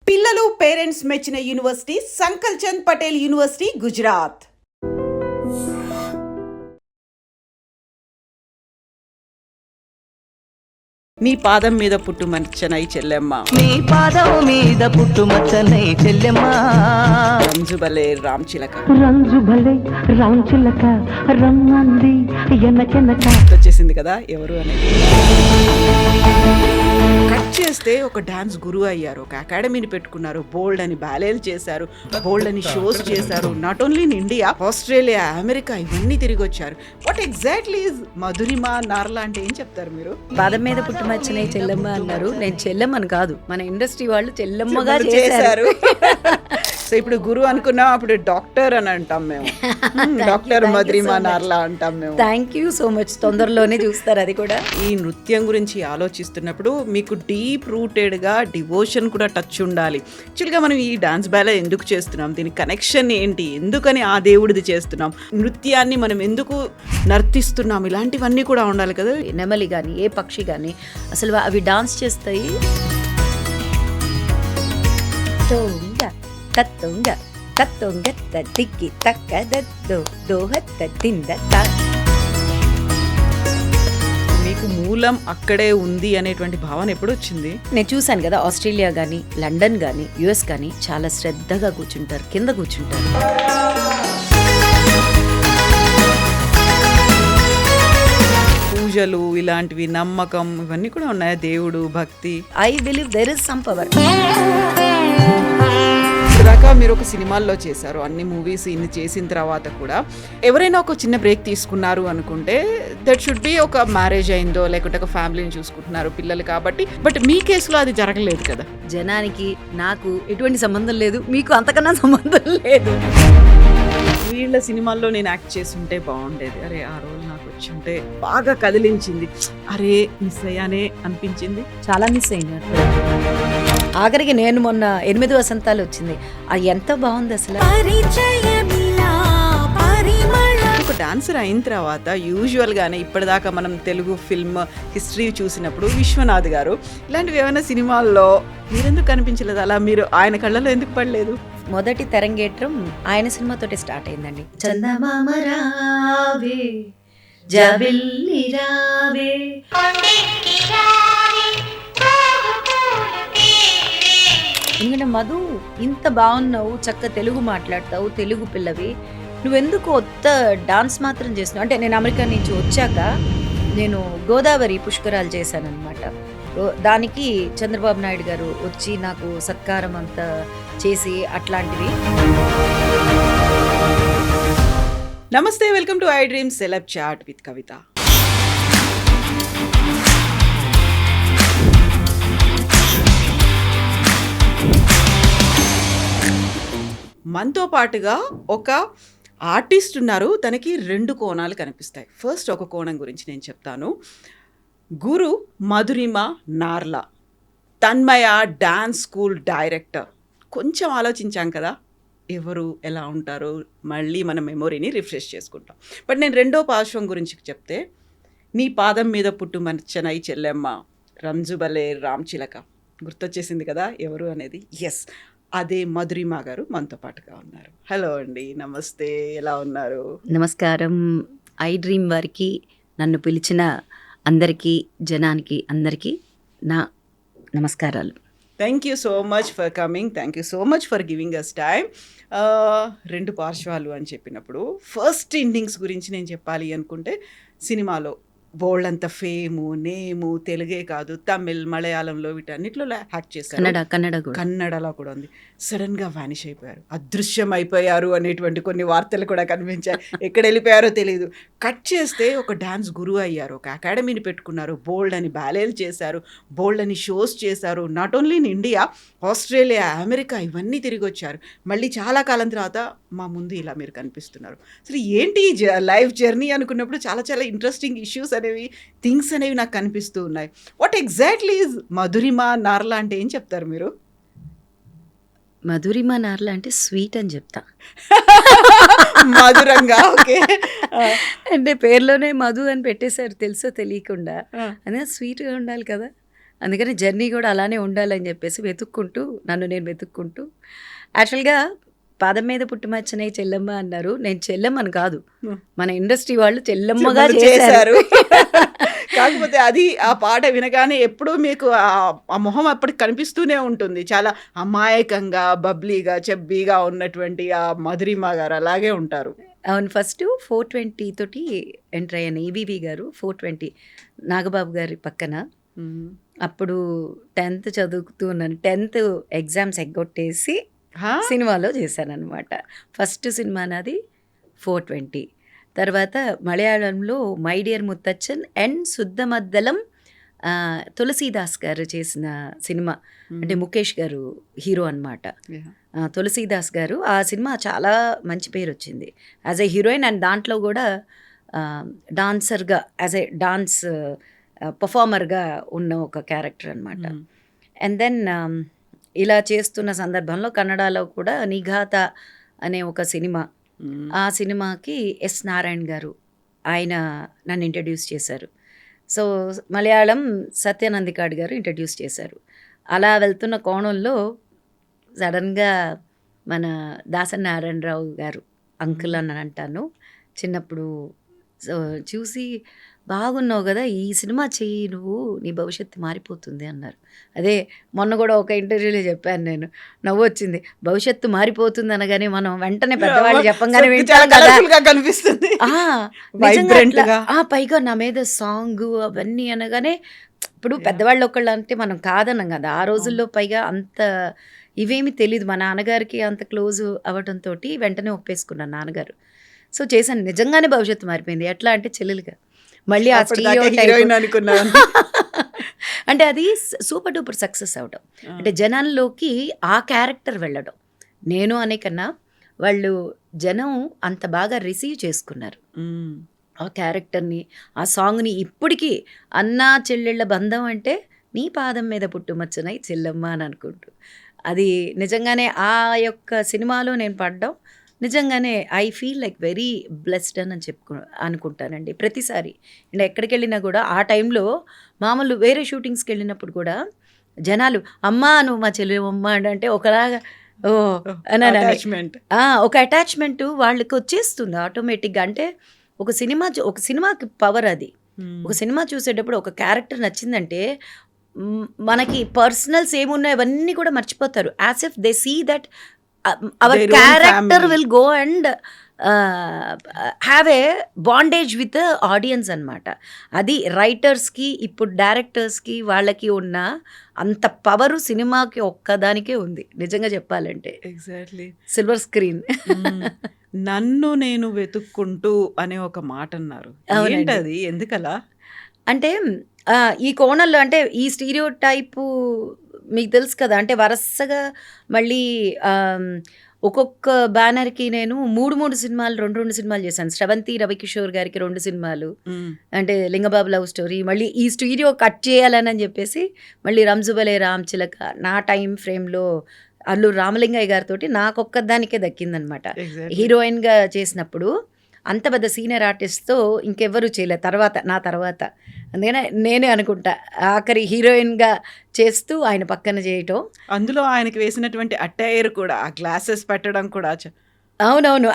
పిల్లలు పేరెంట్స్ మెచ్చిన university సంకల్ Chand Patel university, Gujarat. నీ పాదం మీద పుట్టుమచ్చనై చెల్లెమ్మ, నీ పాదం మీద పుట్టుమచ్చనై చెల్లెమ్మ, రంజుబలే రామ్చిలక, రంజుబలే రామ్చిలక, రమ్మంది ఎనకెనక. వచ్చేసింది కదా ఎవరు అనేది. కట్ చేస్తే ఒక డాన్స్ గురువు అయ్యారు, ఒక అకాడమీని పెట్టుకున్నారు, బోల్డ్ అని బ్యాలేలు చేశారు, బోల్డ్ అని షోస్ చేశారు. Not only in India, Australia, America ఇవన్నీ తిరిగి వచ్చారు. వాట్ ఎగ్జాక్ట్లీ ఇస్ మధురిమ నార్లా అంటే ఏం చెప్తారు మీరు? పాదం మీద పుట్టుమచ్చనే చెల్లెమ్మ అన్నారు. నేను చెల్లెమ్మని కాదు, మన ఇండస్ట్రీ వాళ్ళు చెల్లెమ్మగా చేశారు. సో ఇప్పుడు గురువు అనుకున్నాం, అప్పుడు డాక్టర్ అని అంటాం మేము. డాక్టర్ మధురిమ నార్లా అంటాం మేము. Thank you so much. తొందరలోనే చూస్తారు అది కూడా. ఈ నృత్యం గురించి ఆలోచిస్తున్నప్పుడు మీకు డీప్ రూటెడ్ గా డివోషన్ కూడా టచ్ ఉండాలి. యాక్చువల్గా మనం ఈ డాన్స్ బ్యాలే ఎందుకు చేస్తున్నాం, దీని కనెక్షన్ ఏంటి, ఎందుకని ఆ దేవుడిది చేస్తున్నాం, నృత్యాన్ని మనం ఎందుకు నర్తిస్తున్నాం, ఇలాంటివన్నీ కూడా ఉండాలి కదా. నెమలి కానీ ఏ పక్షి కానీ అసలు అవి డాన్స్ చేస్తాయి. తత్తుంగ తత్తుంగ తిక్కి తక్క దద్దో దోహత్త తింద. మీకు మూలం అక్కడే ఉంది అనేటువంటి భావన ఎప్పుడు వచ్చింది? నేను చూశాను కదా, ఆస్ట్రేలియా కానీ లండన్ కానీ యుఎస్ కానీ చాలా శ్రద్ధగా కూర్చుంటారు, కింద కూర్చుంటారు. పూజలు ఇలాంటివి, నమ్మకం ఇవన్నీ కూడా ఉన్నాయా? దేవుడు భక్తి. I believe there is some power. దాకా మీరు ఒక సినిమాల్లో చేశారు, అన్ని మూవీస్ ఇన్ని చేసిన తర్వాత కూడా ఎవరైనా ఒక చిన్న బ్రేక్ తీసుకున్నారు అనుకుంటే దట్ షుడ్ బి ఒక మ్యారేజ్ అయిందో లేకుంటే ఒక ఫ్యామిలీని చూసుకుంటున్నారు, పిల్లలు కాబట్టి. బట్ మీ కేసులో అది జరగలేదు కదా. జనానికి నాకు ఎటువంటి సంబంధం లేదు, మీకు అంతకన్నా సంబంధం లేదు. వీళ్ళ సినిమాల్లో నేను యాక్ట్ చేస్తుంటే బాగుండేది, అరే ఆ రోల్ నాకు వచ్చి ఉంటే బాగా కదిలించింది, అరే మిస్ అయ్యానే అనిపించింది. చాలా మిస్ అయినారు. ఆఖరికి నేను మొన్న 8 వసంతాలు వచ్చింది, అది ఎంత బాగుంది అసలు. ఒక డాన్సర్ అయిన తర్వాత యూజువల్ గానే ఇప్పటిదాకా మనం తెలుగు ఫిల్మ్ హిస్టరీ చూసినప్పుడు విశ్వనాథ్ గారు ఇలాంటివి ఏమైనా సినిమాల్లో మీరెందుకు కనిపించలేదు, అలా మీరు ఆయన కళ్ళలో ఎందుకు పడలేదు? మొదటి తెరంగేట్రం ఆయన సినిమాతోటి స్టార్ట్ అయిందండి. చందమామ రావే జాబిల్లి రావే, ఎందుకంటే మధు ఇంత బాగున్నావు, చక్క తెలుగు మాట్లాడతావు, తెలుగు పిల్లవి, నువ్వెందుకు కొత్త డాన్స్ మాత్రం చేస్తున్నావు అంటే. నేను అమెరికా నుంచి వచ్చాక నేను గోదావరి పుష్కరాలు చేశాను అనమాట. దానికి చంద్రబాబు నాయుడు గారు వచ్చి నాకు సత్కారం అంతా చేసి అట్లాంటివి. నమస్తే, welcome to I dream celeb chat with Kavitha. మనతో పాటుగా ఒక ఆర్టిస్ట్ ఉన్నారు, తనకి 2 కోణాలు కనిపిస్తాయి. ఫస్ట్ ఒక కోణం గురించి నేను చెప్తాను. గురు మధురిమ నార్లా, తన్మయ డాన్స్ స్కూల్ డైరెక్టర్. కొంచెం ఆలోచించాం కదా ఎవరు ఎలా ఉంటారో, మళ్ళీ మన మెమొరీని రిఫ్రెష్ చేసుకుంటాం. బట్ నేను రెండో పార్శ్వం గురించి చెప్తే, నీ పాదం మీద పుట్టుమచ్చనై చెల్లెమ్మ, రంజుబలే రామ్చిలక. గుర్తొచ్చేసింది కదా ఎవరు అనేది. ఎస్, అదే మధురిమ గారు మనతో పాటుగా ఉన్నారు. హలో అండి, నమస్తే, ఎలా ఉన్నారు? నమస్కారం. ఐ డ్రీమ్ వారికి, నన్ను పిలిచిన అందరికీ, జనానికి అందరికీ నా నమస్కారాలు. Thank you so much for coming, thank you so much for giving us time. 2 పార్శ్వాలు అని చెప్పినప్పుడు ఫస్ట్ ఇన్నింగ్స్ గురించి నేను చెప్పాలి అనుకుంటే, సినిమాలో బోల్డ్ అంత ఫేము, నేము, తెలుగే కాదు, తమిళ్, మలయాళంలో వీటన్నిటిలో యాక్ట్ చేశారు, కన్నడలో కూడా ఉంది. సడన్గా వ్యానిష్ అయిపోయారు, అదృశ్యం అయిపోయారు అనేటువంటి కొన్ని వార్తలు కూడా కనిపించాయి. ఎక్కడ వెళ్ళిపోయారో తెలియదు. కట్ చేస్తే ఒక డాన్స్ గురువు అయ్యారు, ఒక అకాడమీని పెట్టుకున్నారు, బోల్డ్ అని బ్యాలేలు చేశారు, బోల్డ్ అని షోస్ చేశారు. Not only in India, Australia, America ఇవన్నీ తిరిగి వచ్చారు. మళ్ళీ చాలా కాలం తర్వాత మా ముందు ఇలా మీరు కనిపిస్తున్నారు. అసలు ఏంటి లైఫ్ జర్నీ అనుకున్నప్పుడు చాలా చాలా ఇంట్రెస్టింగ్ ఇష్యూస్ అనేవి, థింగ్స్ అనేవి నాకు కనిపిస్తూ ఉన్నాయి. వాట్ ఎగ్జాక్ట్లీ ఇస్ మధురిమ నార్లా అంటే ఏం చెప్తారు మీరు? మధురిమ నార్లా అంటే స్వీట్ అని చెప్తా. మధురంగా, ఓకే. అంటే పేర్లోనే మధు అని పెట్టేశారు, తెలుసో తెలియకుండా. అదే స్వీట్గా ఉండాలి కదా, అందుకని జర్నీ కూడా అలానే ఉండాలని చెప్పేసి నన్ను నేను వెతుక్కుంటూ యాక్చువల్గా పాదం మీద పుట్టుమచ్చనే చెల్లెమ్మ అన్నారు. నేను చెల్లెమ్మని కాదు, మన ఇండస్ట్రీ వాళ్ళు చెల్లెమ్మగా చేశారు. కాకపోతే అది ఆ పాట వినగానే ఎప్పుడూ మీకు ఆ మొహం అప్పటికి కనిపిస్తూనే ఉంటుంది. చాలా అమాయకంగా, బబ్లీగా, చెబ్బీగా ఉన్నటువంటి ఆ మధురిమ గారు అలాగే ఉంటారు. అవును. ఫస్ట్ 420 తోటి ఎంటర్ అయ్యాను. ఈవీవి గారు 420 నాగబాబు గారి పక్కన. అప్పుడు 10th చదువుతూ ఉన్నాను. 10th ఎగ్జామ్స్ ఎగ్గొట్టేసి సినిమాలో చేశానన్నమాట. ఫస్ట్ సినిమా నాది 420. తర్వాత మలయాళంలో మై డియర్ ముత్తచ్చన్ అండ్ శుద్ధమద్దలం తులసీదాస్ గారు చేసిన సినిమా. అంటే ముఖేష్ గారు హీరో అన్నమాట. తులసీదాస్ గారు ఆ సినిమా చాలా మంచి పేరు వచ్చింది యాజ్ ఏ హీరోయిన్. అండ్ దాంట్లో కూడా డాన్సర్గా యాజ్ ఏ డాన్స్ పర్ఫార్మర్గా ఉన్న ఒక క్యారెక్టర్ అనమాట. అండ్ దెన్ ఇలా చేస్తున్న సందర్భంలో కన్నడలో కూడా నిఘాత అనే ఒక సినిమా, ఆ సినిమాకి ఎస్ నారాయణ్ గారు ఆయన నన్ను ఇంట్రడ్యూస్ చేశారు. సో మలయాళం సత్యనందికాడ్ గారు ఇంట్రడ్యూస్ చేశారు. అలా వెళ్తున్న కోణంలో సడన్గా మన దాసరి నారాయణరావు గారు అంకుల్ అని అంటాను చిన్నప్పుడు. సో చూసి బాగున్నావు కదా, ఈ సినిమా చెయ్యి, నువ్వు నీ భవిష్యత్తు మారిపోతుంది అన్నారు. అదే మొన్న కూడా ఒక ఇంటర్వ్యూలో చెప్పాను నేను, నవ్వు వచ్చింది. భవిష్యత్తు మారిపోతుంది అనగానే మనం వెంటనే పెద్దవాళ్ళు చెప్పంగానే వింటాం కదా కనిపిస్తుంది. పైగా నా మీద సాంగ్ అవన్నీ అనగానే ఇప్పుడు పెద్దవాళ్ళు ఒకళ్ళు అంటే మనం కాదన్నాం కదా ఆ రోజుల్లో. పైగా అంత ఇవేమి తెలియదు. మా నాన్నగారికి అంత క్లోజ్ అవ్వడంతో వెంటనే ఒప్పేసుకున్నాను నాన్నగారు. సో చేశాను. నిజంగానే భవిష్యత్తు మారిపోయింది. ఎట్లా అంటే చెల్లెలుగా మళ్ళీ ఆ అనుకున్నాను. అంటే అది సూపర్ డూపర్ సక్సెస్ అవడం, అంటే జనాల్లోకి ఆ క్యారెక్టర్ వెళ్ళడం. నేను అనే కన్నా వాళ్ళు జనం అంత బాగా రిసీవ్ చేసుకున్నారు ఆ క్యారెక్టర్ని, ఆ సాంగ్ని. ఇప్పటికీ అన్నా చెల్లెళ్ళ బంధం అంటే నీ పాదం మీద పుట్టుమచ్చనై చెల్లమ్మ అని అనుకుంటూ, అది నిజంగానే ఆ యొక్క సినిమాలో నేను పడ్డం నిజంగానే I feel like very blessed అని అనుకుంటానండి ప్రతిసారి. అండ్ ఎక్కడికి వెళ్ళినా కూడా ఆ టైంలో మామూలు వేరే షూటింగ్స్కి వెళ్ళినప్పుడు కూడా జనాలు అమ్మా నువ్వు మా చెల్లి అమ్మ అంటే ఒకలాగా ఒక అటాచ్మెంట్ వాళ్ళకి వచ్చేస్తుంది ఆటోమేటిక్గా. అంటే ఒక సినిమాకి పవర్ అది. ఒక సినిమా చూసేటప్పుడు ఒక క్యారెక్టర్ నచ్చిందంటే మనకి పర్సనల్స్ ఏమున్నాయి అవన్నీ కూడా మర్చిపోతారు. As if they see that our character will go and have a bondage with the audience అన్నమాట. అది రైటర్స్కి ఇప్పుడు డైరెక్టర్స్కి వాళ్ళకి ఉన్న అంత పవరు సినిమాకి ఒక్కదానికే ఉంది నిజంగా చెప్పాలంటే. ఎగ్జాక్ట్లీ. Silver screen. నన్ను నేను వెతుక్కుంటూ అనే ఒక మాట అన్నారు. ఏంటది, ఎందుకలా? అంటే ఈ కోణంలో అంటే ఈ స్టీరియో టైపు మీకు తెలుసు కదా, అంటే వరుసగా మళ్ళీ ఒక్కొక్క బ్యానర్కి నేను 3 సినిమాలు 2 సినిమాలు చేశాను. శ్రవంతి రవికిషోర్ గారికి 2 సినిమాలు, అంటే లింగబాబు లవ్ స్టోరీ. మళ్ళీ ఈ స్టీరియో కట్ చేయాలని చెప్పేసి మళ్ళీ రంజుబలే రామ్ చిలక నా టైం ఫ్రేమ్లో అల్లూరు రామలింగయ్య గారితో నాకొక్కదానికే దక్కిందనమాట. హీరోయిన్గా చేసినప్పుడు అంత పెద్ద సీనియర్ ఆర్టిస్ట్తో ఇంకెవ్వరూ చేయలేదు నా తర్వాత. అందుకనే నేనే అనుకుంటా ఆఖరి హీరోయిన్గా చేస్తూ ఆయన పక్కన చేయటం. అందులో ఆయనకి వేసినటువంటి అటైర్ కూడా, ఆ గ్లాసెస్ పెట్టడం కూడా. అవునవును.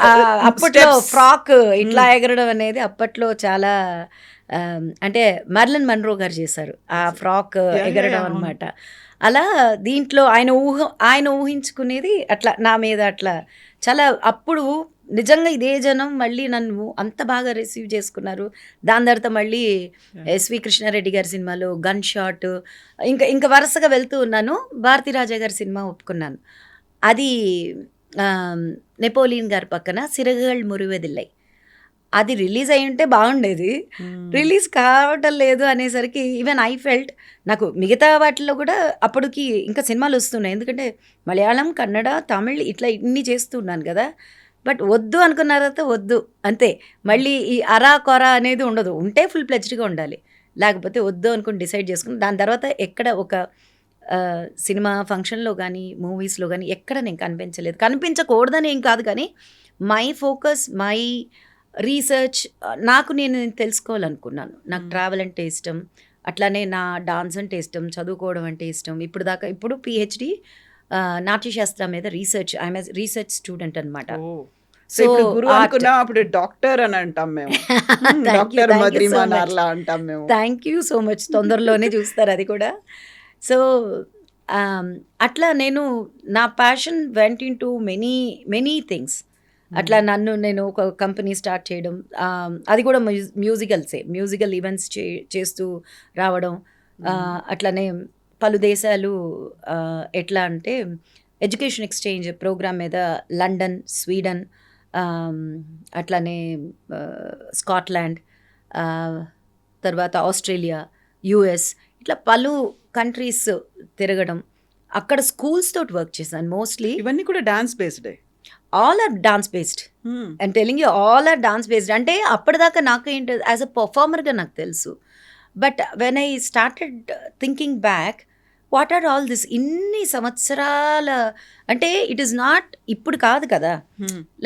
అప్పట్లో ఫ్రాక్ ఇట్లా ఎగరడం అనేది అప్పట్లో చాలా అంటే మర్లిన్ మన్రో గారు చేశారు ఆ ఫ్రాక్ ఎగరడం అనమాట. అలా దీంట్లో ఆయన ఊహించుకునేది అట్లా నా మీద అట్లా చాలా. అప్పుడు నిజంగా ఇదే జనం మళ్ళీ నన్ను అంత బాగా రిసీవ్ చేసుకున్నారు. దాని తర్వాత మళ్ళీ ఎస్వి కృష్ణారెడ్డి గారి సినిమాలో గన్ షాట్, ఇంకా వరుసగా వెళ్తూ ఉన్నాను. భారతీరాజా గారి సినిమా ఒప్పుకున్నాను. అది నెపోలియన్ గారి పక్కన సిరగల్ మురువెదిల్లై. అది రిలీజ్ అయి ఉంటే బాగుండేది, రిలీజ్ కావటం లేదు అనేసరికి ఈవెన్ ఐ ఫెల్ట్. నాకు మిగతా వాటిల్లో కూడా అప్పటికి ఇంకా సినిమాలు వస్తున్నాయి, ఎందుకంటే మలయాళం, కన్నడ, తమిళ్ ఇట్లా ఇన్ని చేస్తున్నాను కదా. బట్ వద్దు అనుకున్న తర్వాత వద్దు అంతే. మళ్ళీ ఈ అరా కొర అనేది ఉండదు. ఉంటే ఫుల్ ప్లెజ్డ్గా ఉండాలి, లేకపోతే వద్దు అనుకుని డిసైడ్ చేసుకుని దాని తర్వాత ఎక్కడ ఒక సినిమా ఫంక్షన్లో కానీ మూవీస్లో కానీ ఎక్కడ నేను కనిపించలేదు. కనిపించకూడదని ఏం కాదు, కానీ మై ఫోకస్, మై రీసెర్చ్, నేను తెలుసుకోవాలనుకున్నాను. నాకు ట్రావెల్ అంటే ఇష్టం, అట్లానే నా డాన్స్ అంటే ఇష్టం, చదువుకోవడం అంటే ఇష్టం. ఇప్పుడు పిహెచ్డి నాట్యశాస్త్రం మీద రీసెర్చ్, ఐఎమ్ రీసెర్చ్ స్టూడెంట్ అనమాట. సో ఇప్పుడు గురువు అనుకున్నా అప్పుడు డాక్టర్ అని అంటాం మేము. డాక్టర్ మద్రిమా నార్లా అంటాం మేము. Thank you so much. తొందరలోనే చూస్తారు అది కూడా. సో అట్లా నా passion went in to many things. అట్లా నేను ఒక కంపెనీ స్టార్ట్ చేయడం, అది కూడా మ్యూజికల్ ఈవెంట్స్ చేస్తూ రావడం. అట్లానే పలు దేశాలు ఎట్లా అంటే ఎడ్యుకేషన్ ఎక్స్చేంజ్ ప్రోగ్రామ్ మీద లండన్, స్వీడన్, అట్లానే స్కాట్లాండ్, తర్వాత ఆస్ట్రేలియా, యుఎస్, ఇట్లా పలు కంట్రీస్ తిరగడం. అక్కడ స్కూల్స్ తోటి వర్క్ చేశాను మోస్ట్లీ. ఇవన్నీ కూడా dance based. All are dance based. And telling you, all are dance based. అంటే అప్పటిదాకా నాకు ఏంటి, యాజ్ అ పర్ఫార్మర్గా నాకు తెలుసు. But when I started thinking back, what are all this, ఇన్ని సంవత్సరాల, అంటే ఇట్ ఈస్ నాట్ ఇప్పుడు కాదు కదా.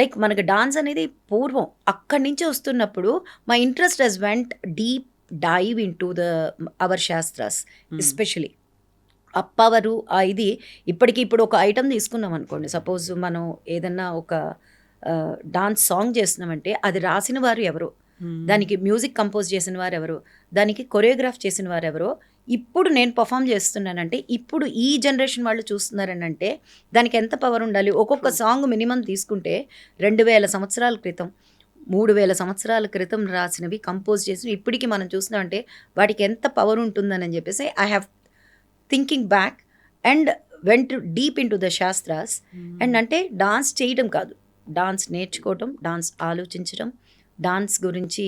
లైక్ మనకు డాన్స్ అనేది పూర్వం అక్కడి నుంచి వస్తున్నప్పుడు my interest has went deep dive into our శాస్త్రాస్, ఎస్పెషలీ అప్పవరు. ఇది ఇప్పుడు ఒక ఐటమ్ తీసుకున్నాం అనుకోండి, సపోజ్ మనం ఏదన్నా ఒక డాన్స్ సాంగ్ చేస్తున్నామంటే అది రాసిన వారు ఎవరు, దానికి మ్యూజిక్ కంపోజ్ చేసిన వారు ఎవరు, దానికి కొరియోగ్రాఫ్ చేసిన వారు ఎవరో, ఇప్పుడు నేను పర్ఫామ్ చేస్తున్నానంటే ఇప్పుడు ఈ జనరేషన్ వాళ్ళు చూస్తున్నారని అంటే దానికి ఎంత పవర్ ఉండాలి. ఒక్కొక్క సాంగ్ మినిమం తీసుకుంటే 2000 సంవత్సరాల క్రితం, 3000 సంవత్సరాల క్రితం రాసినవి, కంపోజ్ చేసినవి ఇప్పటికీ మనం చూస్తున్నామంటే వాటికి ఎంత పవర్ ఉంటుందని చెప్పేసి I have thinking back and went deep in to the shastras. And అంటే డాన్స్ చేయడం కాదు, డాన్స్ నేర్చుకోవటం, డాన్స్ ఆలోచించడం, డాన్స్ గురించి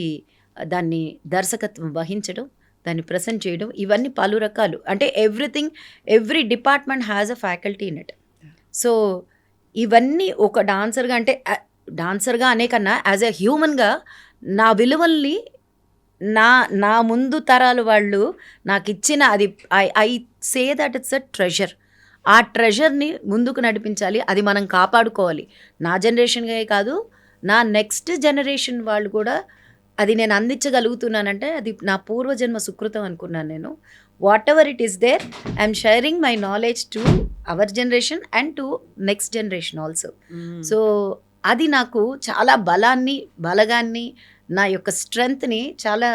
దాన్ని దర్శకత్వం వహించడం, దాన్ని ప్రజెంట్ చేయడం, ఇవన్నీ పలు రకాలు. అంటే every department has a faculty in it. So ఇవన్నీ ఒక డాన్సర్గా, అంటే డాన్సర్గా అనే కన్నా యాజ్ ఎ హ్యూమన్గా నా విలువల్ని నా ముందు తరాలు వాళ్ళు నాకు ఇచ్చిన, అది I say that it's a treasure. ఆ ట్రెజర్ని ముందుకు నడిపించాలి, అది మనం కాపాడుకోవాలి. నా జనరేషన్గా కాదు, నా నెక్స్ట్ జనరేషన్ వాళ్ళు కూడా అది నేను అందించగలుగుతున్నానంటే అది నా పూర్వజన్మ సుకృతం అనుకున్నాను నేను. Whatever it is there, I'm sharing my knowledge to our generation and to next generation also. So అది నాకు చాలా బలగాన్ని, నా యొక్క స్ట్రెంగ్త్ని చాలా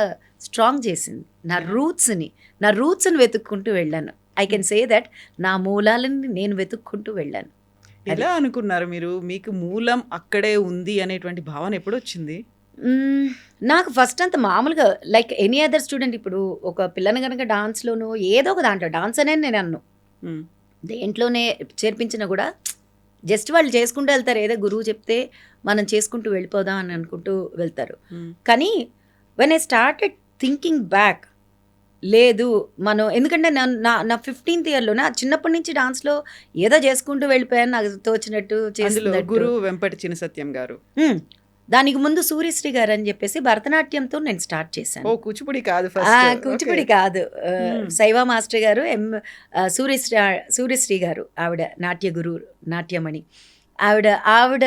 స్ట్రాంగ్ చేసింది. నా రూట్స్ని వెతుక్కుంటూ వెళ్ళాను. ఐ కెన్ సే దట్ నా మూలాలని నేను వెతుక్కుంటూ వెళ్ళాను. ఎలా అనుకున్నారు మీరు, మీకు మూలం అక్కడే ఉంది అనేటువంటి భావన ఎప్పుడు వచ్చింది? నాకు ఫస్ట్ అంత మామూలుగా లైక్ ఎనీ అదర్ స్టూడెంట్, ఇప్పుడు ఒక పిల్లని కనుక డాన్స్లోనూ ఏదో ఒక దాంట్లో డాన్స్ అనేది నేను అన్ను దేంట్లోనే చేర్పించినా కూడా జస్ట్ వాళ్ళు చేసుకుంటూ వెళ్తారు, ఏదో గురువు చెప్తే మనం చేసుకుంటూ వెళ్ళిపోదాం అని అనుకుంటూ వెళ్తారు. కానీ when I started thinking back, లేదు మనం, ఎందుకంటే నా 15th ఇయర్లో చిన్నప్పటి నుంచి డాన్స్లో ఏదో చేసుకుంటూ వెళ్ళిపోయాను, నాకు తోచినట్టు చేస్తున్నట్టు. గురువు వెంపటి చిన్న సత్యం గారు, దానికి ముందు సూర్యశ్రీ గారు అని చెప్పేసి భరతనాట్యంతో నేను స్టార్ట్ చేశాను. కూచిపూడి కాదు, కూచిపూడి కాదు, శైవ మాస్టర్ గారు, సూర్యశ్రీ గారు, ఆవిడ నాట్య గురువు, నాట్యమణి ఆవిడ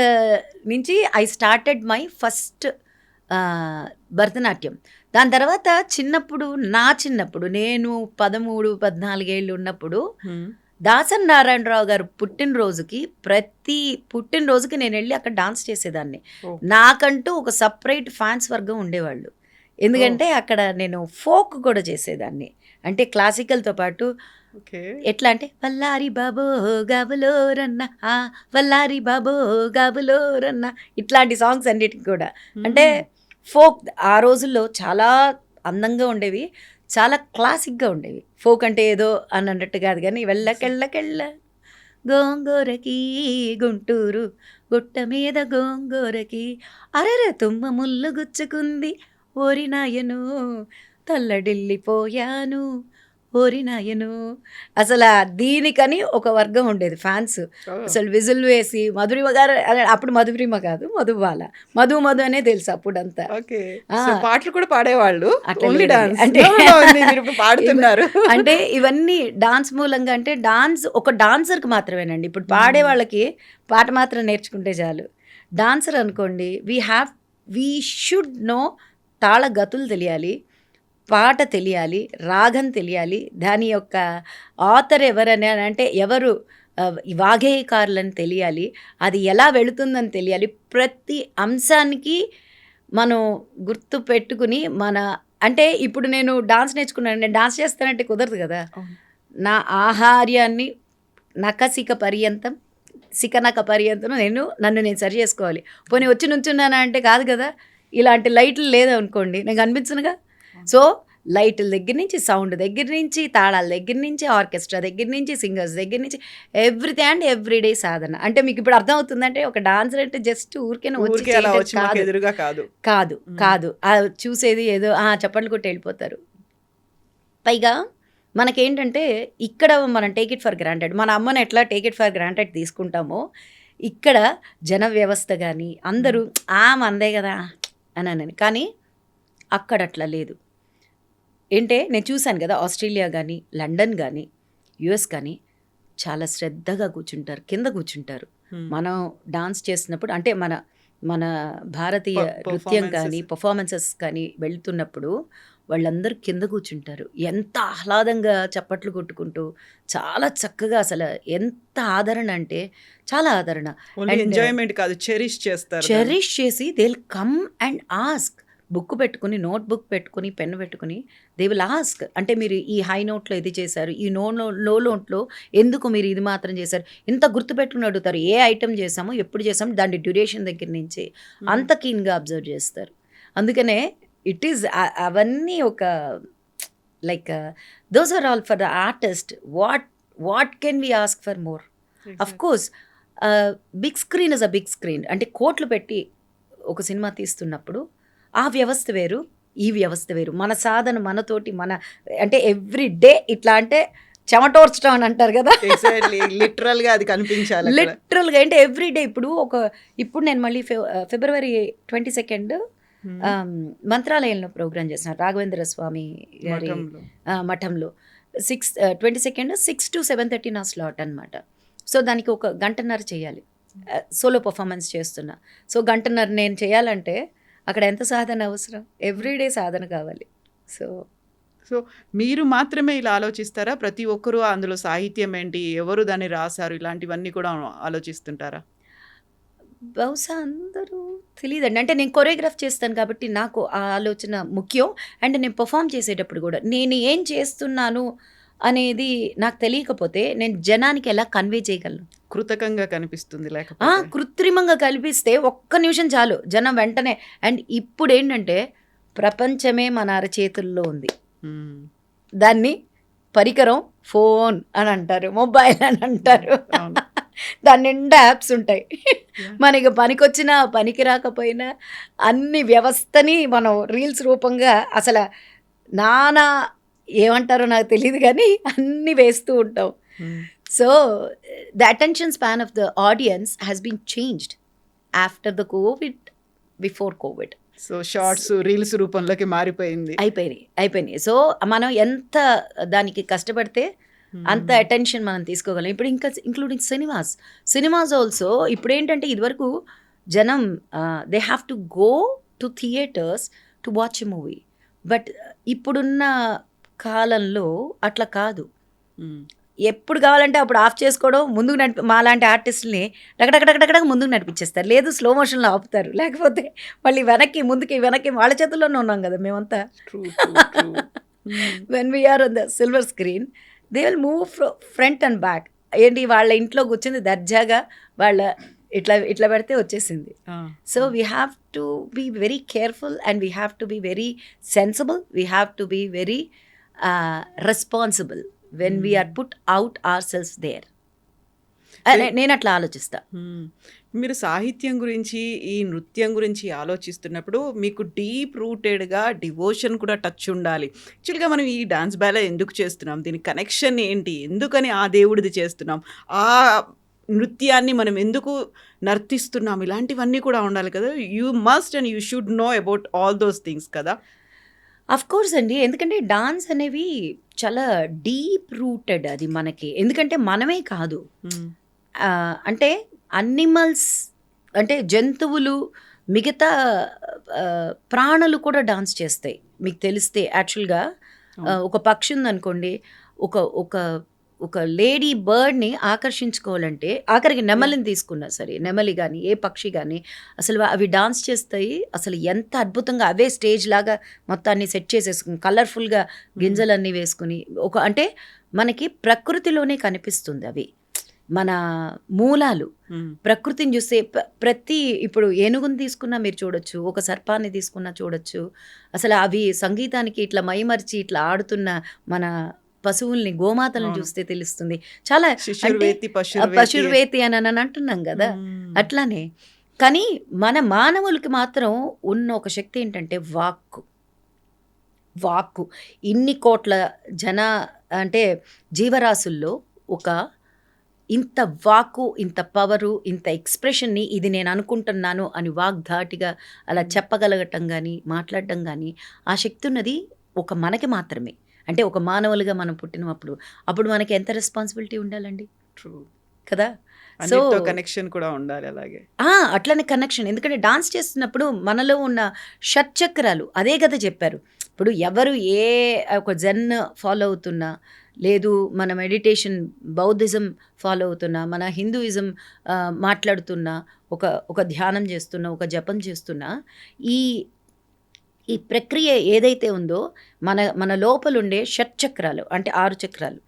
నుంచి I started my first Bharatanatyam. దాని తర్వాత చిన్నప్పుడు నేను 13-14 ఏళ్ళు ఉన్నప్పుడు దాసన్ నారాయణరావు గారు ప్రతి పుట్టినరోజుకి నేను వెళ్ళి అక్కడ డాన్స్ చేసేదాన్ని. నాకంటూ ఒక సపరేట్ ఫ్యాన్స్ వర్గం ఉండేవాళ్ళు, ఎందుకంటే అక్కడ నేను ఫోక్ కూడా చేసేదాన్ని. అంటే క్లాసికల్తో పాటు ఎట్లా అంటే వల్లారి బాబో గాబులో రన్న, వల్లారి బాబో గాబులో రన్న, ఇట్లాంటి సాంగ్స్ అన్నిటికి కూడా. అంటే ఫోక్ ఆ రోజుల్లో చాలా అందంగా ఉండేవి, చాలా క్లాసిక్గా ఉండేవి. ఫోక్ అంటే ఏదో అని అన్నట్టు కాదు, కానీ వెళ్ళకెళ్ళకెళ్ళ గోంగూరకి గుంటూరు గుట్ట మీద గోంగూరకి అరెరే తుమ్మ ముళ్ళు గుచ్చుకుంది ఓరి నాయను తల్లడిల్లిపోయాను ఓరి నాయను. అసలు దీనికని ఒక వర్గం ఉండేది ఫ్యాన్స్. అసలు విజిల్ వేసి మధురిమ గారు, అప్పుడు మధురిమ కాదు మధుబాల, మధు అనే తెలుసు అప్పుడంతా. పాటలు కూడా పాడేవాళ్ళు, పాడుతున్నారు. అంటే ఇవన్నీ డాన్స్ మూలంగా, అంటే డాన్స్ ఒక డాన్సర్కి మాత్రమేనండి. ఇప్పుడు పాడే వాళ్ళకి పాట మాత్రం నేర్చుకుంటే చాలు. డాన్సర్ అనుకోండి, వీ షుడ్ నో తాళ గతులు తెలియాలి, పాట తెలియాలి, రాగం తెలియాలి, దాని యొక్క ఆథర్ ఎవరని అంటే ఎవరు ఈ వాగ్గేయకారులని తెలియాలి, అది ఎలా వెళుతుందని తెలియాలి. ప్రతి అంశానికి మనం గుర్తు పెట్టుకుని అంటే ఇప్పుడు నేను డాన్స్ నేర్చుకున్నాను, నేను డాన్స్ చేస్తానంటే కుదరదు కదా. నా ఆహార్యాన్ని నఖశిఖ పర్యంతం శిఖనఖ పర్యంతం నన్ను నేను సరి చేసుకోవాలి. పోనీ వచ్చి నుంచున్నానా అంటే కాదు కదా. ఇలాంటి లైట్లు లేదనుకోండి నేను కనిపించనుగా. సో లైట్ల దగ్గర నుంచి, సౌండ్ దగ్గర నుంచి, తాళాల దగ్గర నుంచి, ఆర్కెస్ట్రా దగ్గర నుంచి, సింగర్స్ దగ్గర నుంచి, ఎవ్రీథింగ్ అండ్ ఎవ్రీడే సాధన. అంటే మీకు ఇప్పుడు అర్థమవుతుందంటే ఒక డాన్సర్ అంటే జస్ట్ ఊరికే కాదు చూసేది ఏదో చప్పట్లు కొట్టి వెళ్ళిపోతారు. పైగా మనకేంటంటే ఇక్కడ మనం టేక్ ఇట్ ఫర్ గ్రాంటెడ్, మన అమ్మని ఎట్లా టేక్ ఇట్ ఫర్ గ్రాంటెడ్ తీసుకుంటామో ఇక్కడ జన వ్యవస్థ కానీ అందరూ మందే కదా అని. కానీ అక్కడ అట్లా లేదు. ఏంటే నేను చూశాను కదా, ఆస్ట్రేలియా కానీ, లండన్ కానీ, యుఎస్ కానీ చాలా శ్రద్ధగా కూర్చుంటారు, కింద కూర్చుంటారు. మనం డాన్స్ చేస్తున్నప్పుడు అంటే మన భారతీయ నృత్యం కానీ పర్ఫార్మెన్సెస్ కానీ వెళ్తున్నప్పుడు వాళ్ళందరూ కింద కూర్చుంటారు. ఎంత ఆహ్లాదంగా చప్పట్లు కొట్టుకుంటూ చాలా చక్కగా, అసలు ఎంత ఆదరణ అంటే చాలా ఆదరణ. ఎంజాయ్మెంట్ కాదు, చెరిష్ చేసి they will come and ask. Book పెట్టుకుని, నోట్ బుక్ పెట్టుకుని, పెన్ను పెట్టుకుని దే విల్ ఆస్క్. అంటే మీరు ఈ హై నోట్లో ఇది చేశారు, ఈ లో నోట్లో ఎందుకు మీరు ఇది మాత్రం చేశారు, ఇంత గుర్తుపెట్టుకుని అడుగుతారు. ఏ ఐటమ్ చేసామో, ఎప్పుడు చేసామో, దాని డ్యూరేషన్ దగ్గర నుంచి అంత కీన్గా అబ్జర్వ్ చేస్తారు. అందుకనే ఇట్ ఈజ్ అవన్నీ ఒక like those are all for the artist. What can we ask for more? Of course big screen is a big screen. అంటే కోట్లు పెట్టి ఒక సినిమా తీస్తున్నప్పుడు ఆ వ్యవస్థ వేరు, ఈ వ్యవస్థ వేరు. మన సాధన మనతోటి అంటే ఎవ్రీ డే ఇట్లా అంటే చెమటోర్చడం అని అంటారు కదా, లిటరల్గా అది కనిపించాలి. లిటరల్గా అంటే ఎవ్రీ డే. ఇప్పుడు నేను మళ్ళీ ఫిబ్రవరి 22 మంత్రాలయంలో ప్రోగ్రామ్ చేసిన రాఘవేంద్ర స్వామి గారి మఠంలో 22 6 to 7:30 నా స్లాట్ అనమాట. సో దానికి ఒక గంటన్నర చేయాలి, సోలో పర్ఫార్మెన్స్ చేస్తున్నా. సో గంటన్నర నేను చేయాలంటే అక్కడ ఎంత సాధన అవసరం, ఎవ్రీడే సాధన కావాలి. సో మీరు మాత్రమే ఇలా ఆలోచిస్తారా? ప్రతి ఒక్కరూ అందులో సాహిత్యం ఏంటి, ఎవరు దాన్ని రాశారు, ఇలాంటివన్నీ కూడా ఆలోచిస్తుంటారా? బహుశా అందరూ తెలియదండి. అంటే నేను కొరియోగ్రాఫ్ చేస్తాను కాబట్టి నాకు ఆ ఆలోచన ముఖ్యం. అండ్ నేను పర్ఫామ్ చేసేటప్పుడు కూడా నేను ఏం చేస్తున్నాను అనేది నాకు తెలియకపోతే నేను జనానికి ఎలా కన్వే చేయగలను? కృతకంగా కనిపిస్తుంది, కృత్రిమంగా కల్పిస్తే ఒక్క నిమిషం చాలు, జనం వెంటనే. అండ్ ఇప్పుడు ఏంటంటే ప్రపంచమే మన అరచేతుల్లో ఉంది. దాన్ని పరికరం ఫోన్ అని అంటారు, మొబైల్ అని అంటారు. దాని నిండా యాప్స్ ఉంటాయి. మనకి పనికొచ్చినా పనికి రాకపోయినా అన్ని వ్యవస్థని మనం రీల్స్ రూపంగా అసలు నానా ఏమంటారో నాకు తెలియదు కానీ అన్నీ వేస్తూ ఉంటాం. So the attention span of the audience has been changed after the covid, before covid. So shorts, reels రూపంలోకి అయిపోయినాయి. సో మనం ఎంత దానికి కష్టపడితే అంత అటెన్షన్ మనం తీసుకోగలం. ఇప్పుడు ఇంకా ఇంక్లూడింగ్ సినిమాస్ ఆల్సో. ఇప్పుడు ఏంటంటే ఇదివరకు జనం they have to go to theatres to watch a movie. But ఇప్పుడున్న కాలంలో అట్లా కాదు. ఎప్పుడు కావాలంటే అప్పుడు ఆఫ్ చేసుకోవడం, ముందుకు మాలాంటి ఆర్టిస్టుల్ని టకటకటకటక ముందుకు నడిపించేస్తారు. లేదు స్లో మోషన్లో ఆపుతారు, లేకపోతే మళ్ళీ ముందుకి వెనక్కి వాళ్ళ చేతుల్లోనే ఉన్నాం కదా మేమంతా. When we're on the silver screen they will move front and back. ఏంటి వాళ్ళ ఇంట్లో కూర్చుంది దర్జాగా వాళ్ళ ఇట్లా పెడితే వచ్చేసింది. So we have to be very careful and we have to be very sensible. We have to be very responsible when we're put out our self there. నేను అట్లా ఆలోచిస్తా. మీరు సాహిత్యం గురించి, ఈ నృత్యం గురించి ఆలోచిస్తున్నప్పుడు మీకు డీప్ రూటెడ్గా డివోషన్ కూడా టచ్ ఉండాలి. యాక్చువల్గా మనం ఈ డాన్స్ బ్యాలే ఎందుకు చేస్తున్నాం, దీని కనెక్షన్ ఏంటి, ఎందుకని ఆ దేవుడిది చేస్తున్నాం, ఆ నృత్యాన్ని మనం ఎందుకు నర్తిస్తున్నాం, ఇలాంటివన్నీ కూడా ఉండాలి కదా. You must and you should know about all those things కదా. అఫ్ కోర్స్ అండి, ఎందుకంటే డాన్స్ అనేవి చాలా డీప్ రూటెడ్ అది మనకి. ఎందుకంటే మనమే కాదు, అంటే అనిమల్స్ అంటే జంతువులు, మిగతా ప్రాణులు కూడా డాన్స్ చేస్తాయి. మీకు తెలిస్తే యాక్చువల్గా ఒక పక్షి ఉందనుకోండి, ఒక ఒక ఒక లేడీ బర్డ్ని ఆకర్షించుకోవాలంటే ఆఖరికి నెమలిని తీసుకున్నా సరే, నెమలి కానీ ఏ పక్షి కానీ అసలు అవి డాన్స్ చేస్తాయి. అసలు ఎంత అద్భుతంగా అవే స్టేజ్ లాగా మొత్తాన్ని సెట్ చేసేసుకుని కలర్ఫుల్గా గింజలన్నీ వేసుకుని అంటే మనకి ప్రకృతిలోనే కనిపిస్తుంది అవి మన మూలాలు. ప్రకృతిని చూస్తే ప్రతి ఇప్పుడు ఏనుగుని తీసుకున్నా మీరు చూడొచ్చు, ఒక సర్పాన్ని తీసుకున్నా చూడొచ్చు. అసలు అవి సంగీతానికి ఇట్లా మైమర్చి ఇట్లా ఆడుతున్న మన పశువుల్ని, గోమాతలను చూస్తే తెలుస్తుంది. చాలా పశుర్వేతి అని అంటున్నాం కదా, అట్లానే. కానీ మన మానవులకి మాత్రం ఉన్న ఒక శక్తి ఏంటంటే వాక్కు. ఇన్ని కోట్ల అంటే జీవరాశుల్లో ఒక ఇంత వాక్కు, ఇంత పవరు, ఇంత ఎక్స్ప్రెషన్ని ఇది నేను అనుకుంటున్నాను అని వాగ్ధాటిగా అలా చెప్పగలగటం కానీ మాట్లాడటం కానీ ఆ శక్తి ఉన్నది ఒక మనకి మాత్రమే. అంటే ఒక మానవులుగా మనం పుట్టినప్పుడు అప్పుడు మనకి ఎంత రెస్పాన్సిబిలిటీ ఉండాలండి. ట్రూ కదా. సో కనెక్షన్ కూడా ఉండాలి అలాగే. అట్లనే కనెక్షన్. ఎందుకంటే డాన్స్ చేస్తున్నప్పుడు మనలో ఉన్న షట్చక్రాలు అదే కదా చెప్పారు. ఇప్పుడు ఎవరు ఏ ఒక జెన్ ఫాలో అవుతున్నా, లేదు మన మెడిటేషన్ బౌద్ధిజం ఫాలో అవుతున్నా, మన హిందూయిజం మాట్లాడుతున్నా, ఒక ధ్యానం చేస్తున్నా, ఒక జపం చేస్తున్నా, ఈ ప్రక్రియ ఏదైతే ఉందో మన లోపలుండే షట్చక్రాలు అంటే 6 చక్రాలు,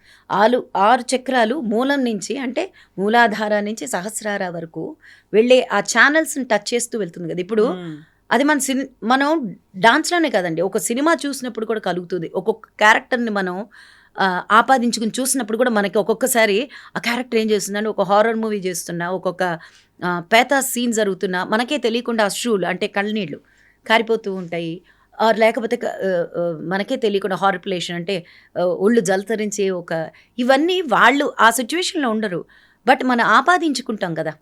6 చక్రాలు మూలం నుంచి అంటే మూలాధార నుంచి సహస్రార వరకు వెళ్ళే ఆ ఛానల్స్ని టచ్ చేస్తూ వెళ్తుంది కదా. ఇప్పుడు అది మనం డాన్స్లోనే కదండి, ఒక సినిమా చూసినప్పుడు కూడా కలుగుతుంది. ఒక్కొక్క క్యారెక్టర్ని మనం ఆపాదించుకుని చూసినప్పుడు కూడా మనకి ఒక్కొక్కసారి ఆ క్యారెక్టర్ ఏం చేస్తుందని, ఒక హారర్ మూవీ చేస్తున్నా, ఒక్కొక్క పేతా సీన్ జరుగుతున్నా మనకే తెలియకుండా అశ్రువులు అంటే కళ్ళనీళ్ళు కారిపోతూ ఉంటాయి. లేకపోతే మనకే తెలియకుండా హార్పులేషన్ అంటే ఒళ్ళు జలతరించే ఇవన్నీ వాళ్ళు ఆ సిచ్యువేషన్లో ఉండరు, బట్ మనం ఆపాదించుకుంటాం కదా.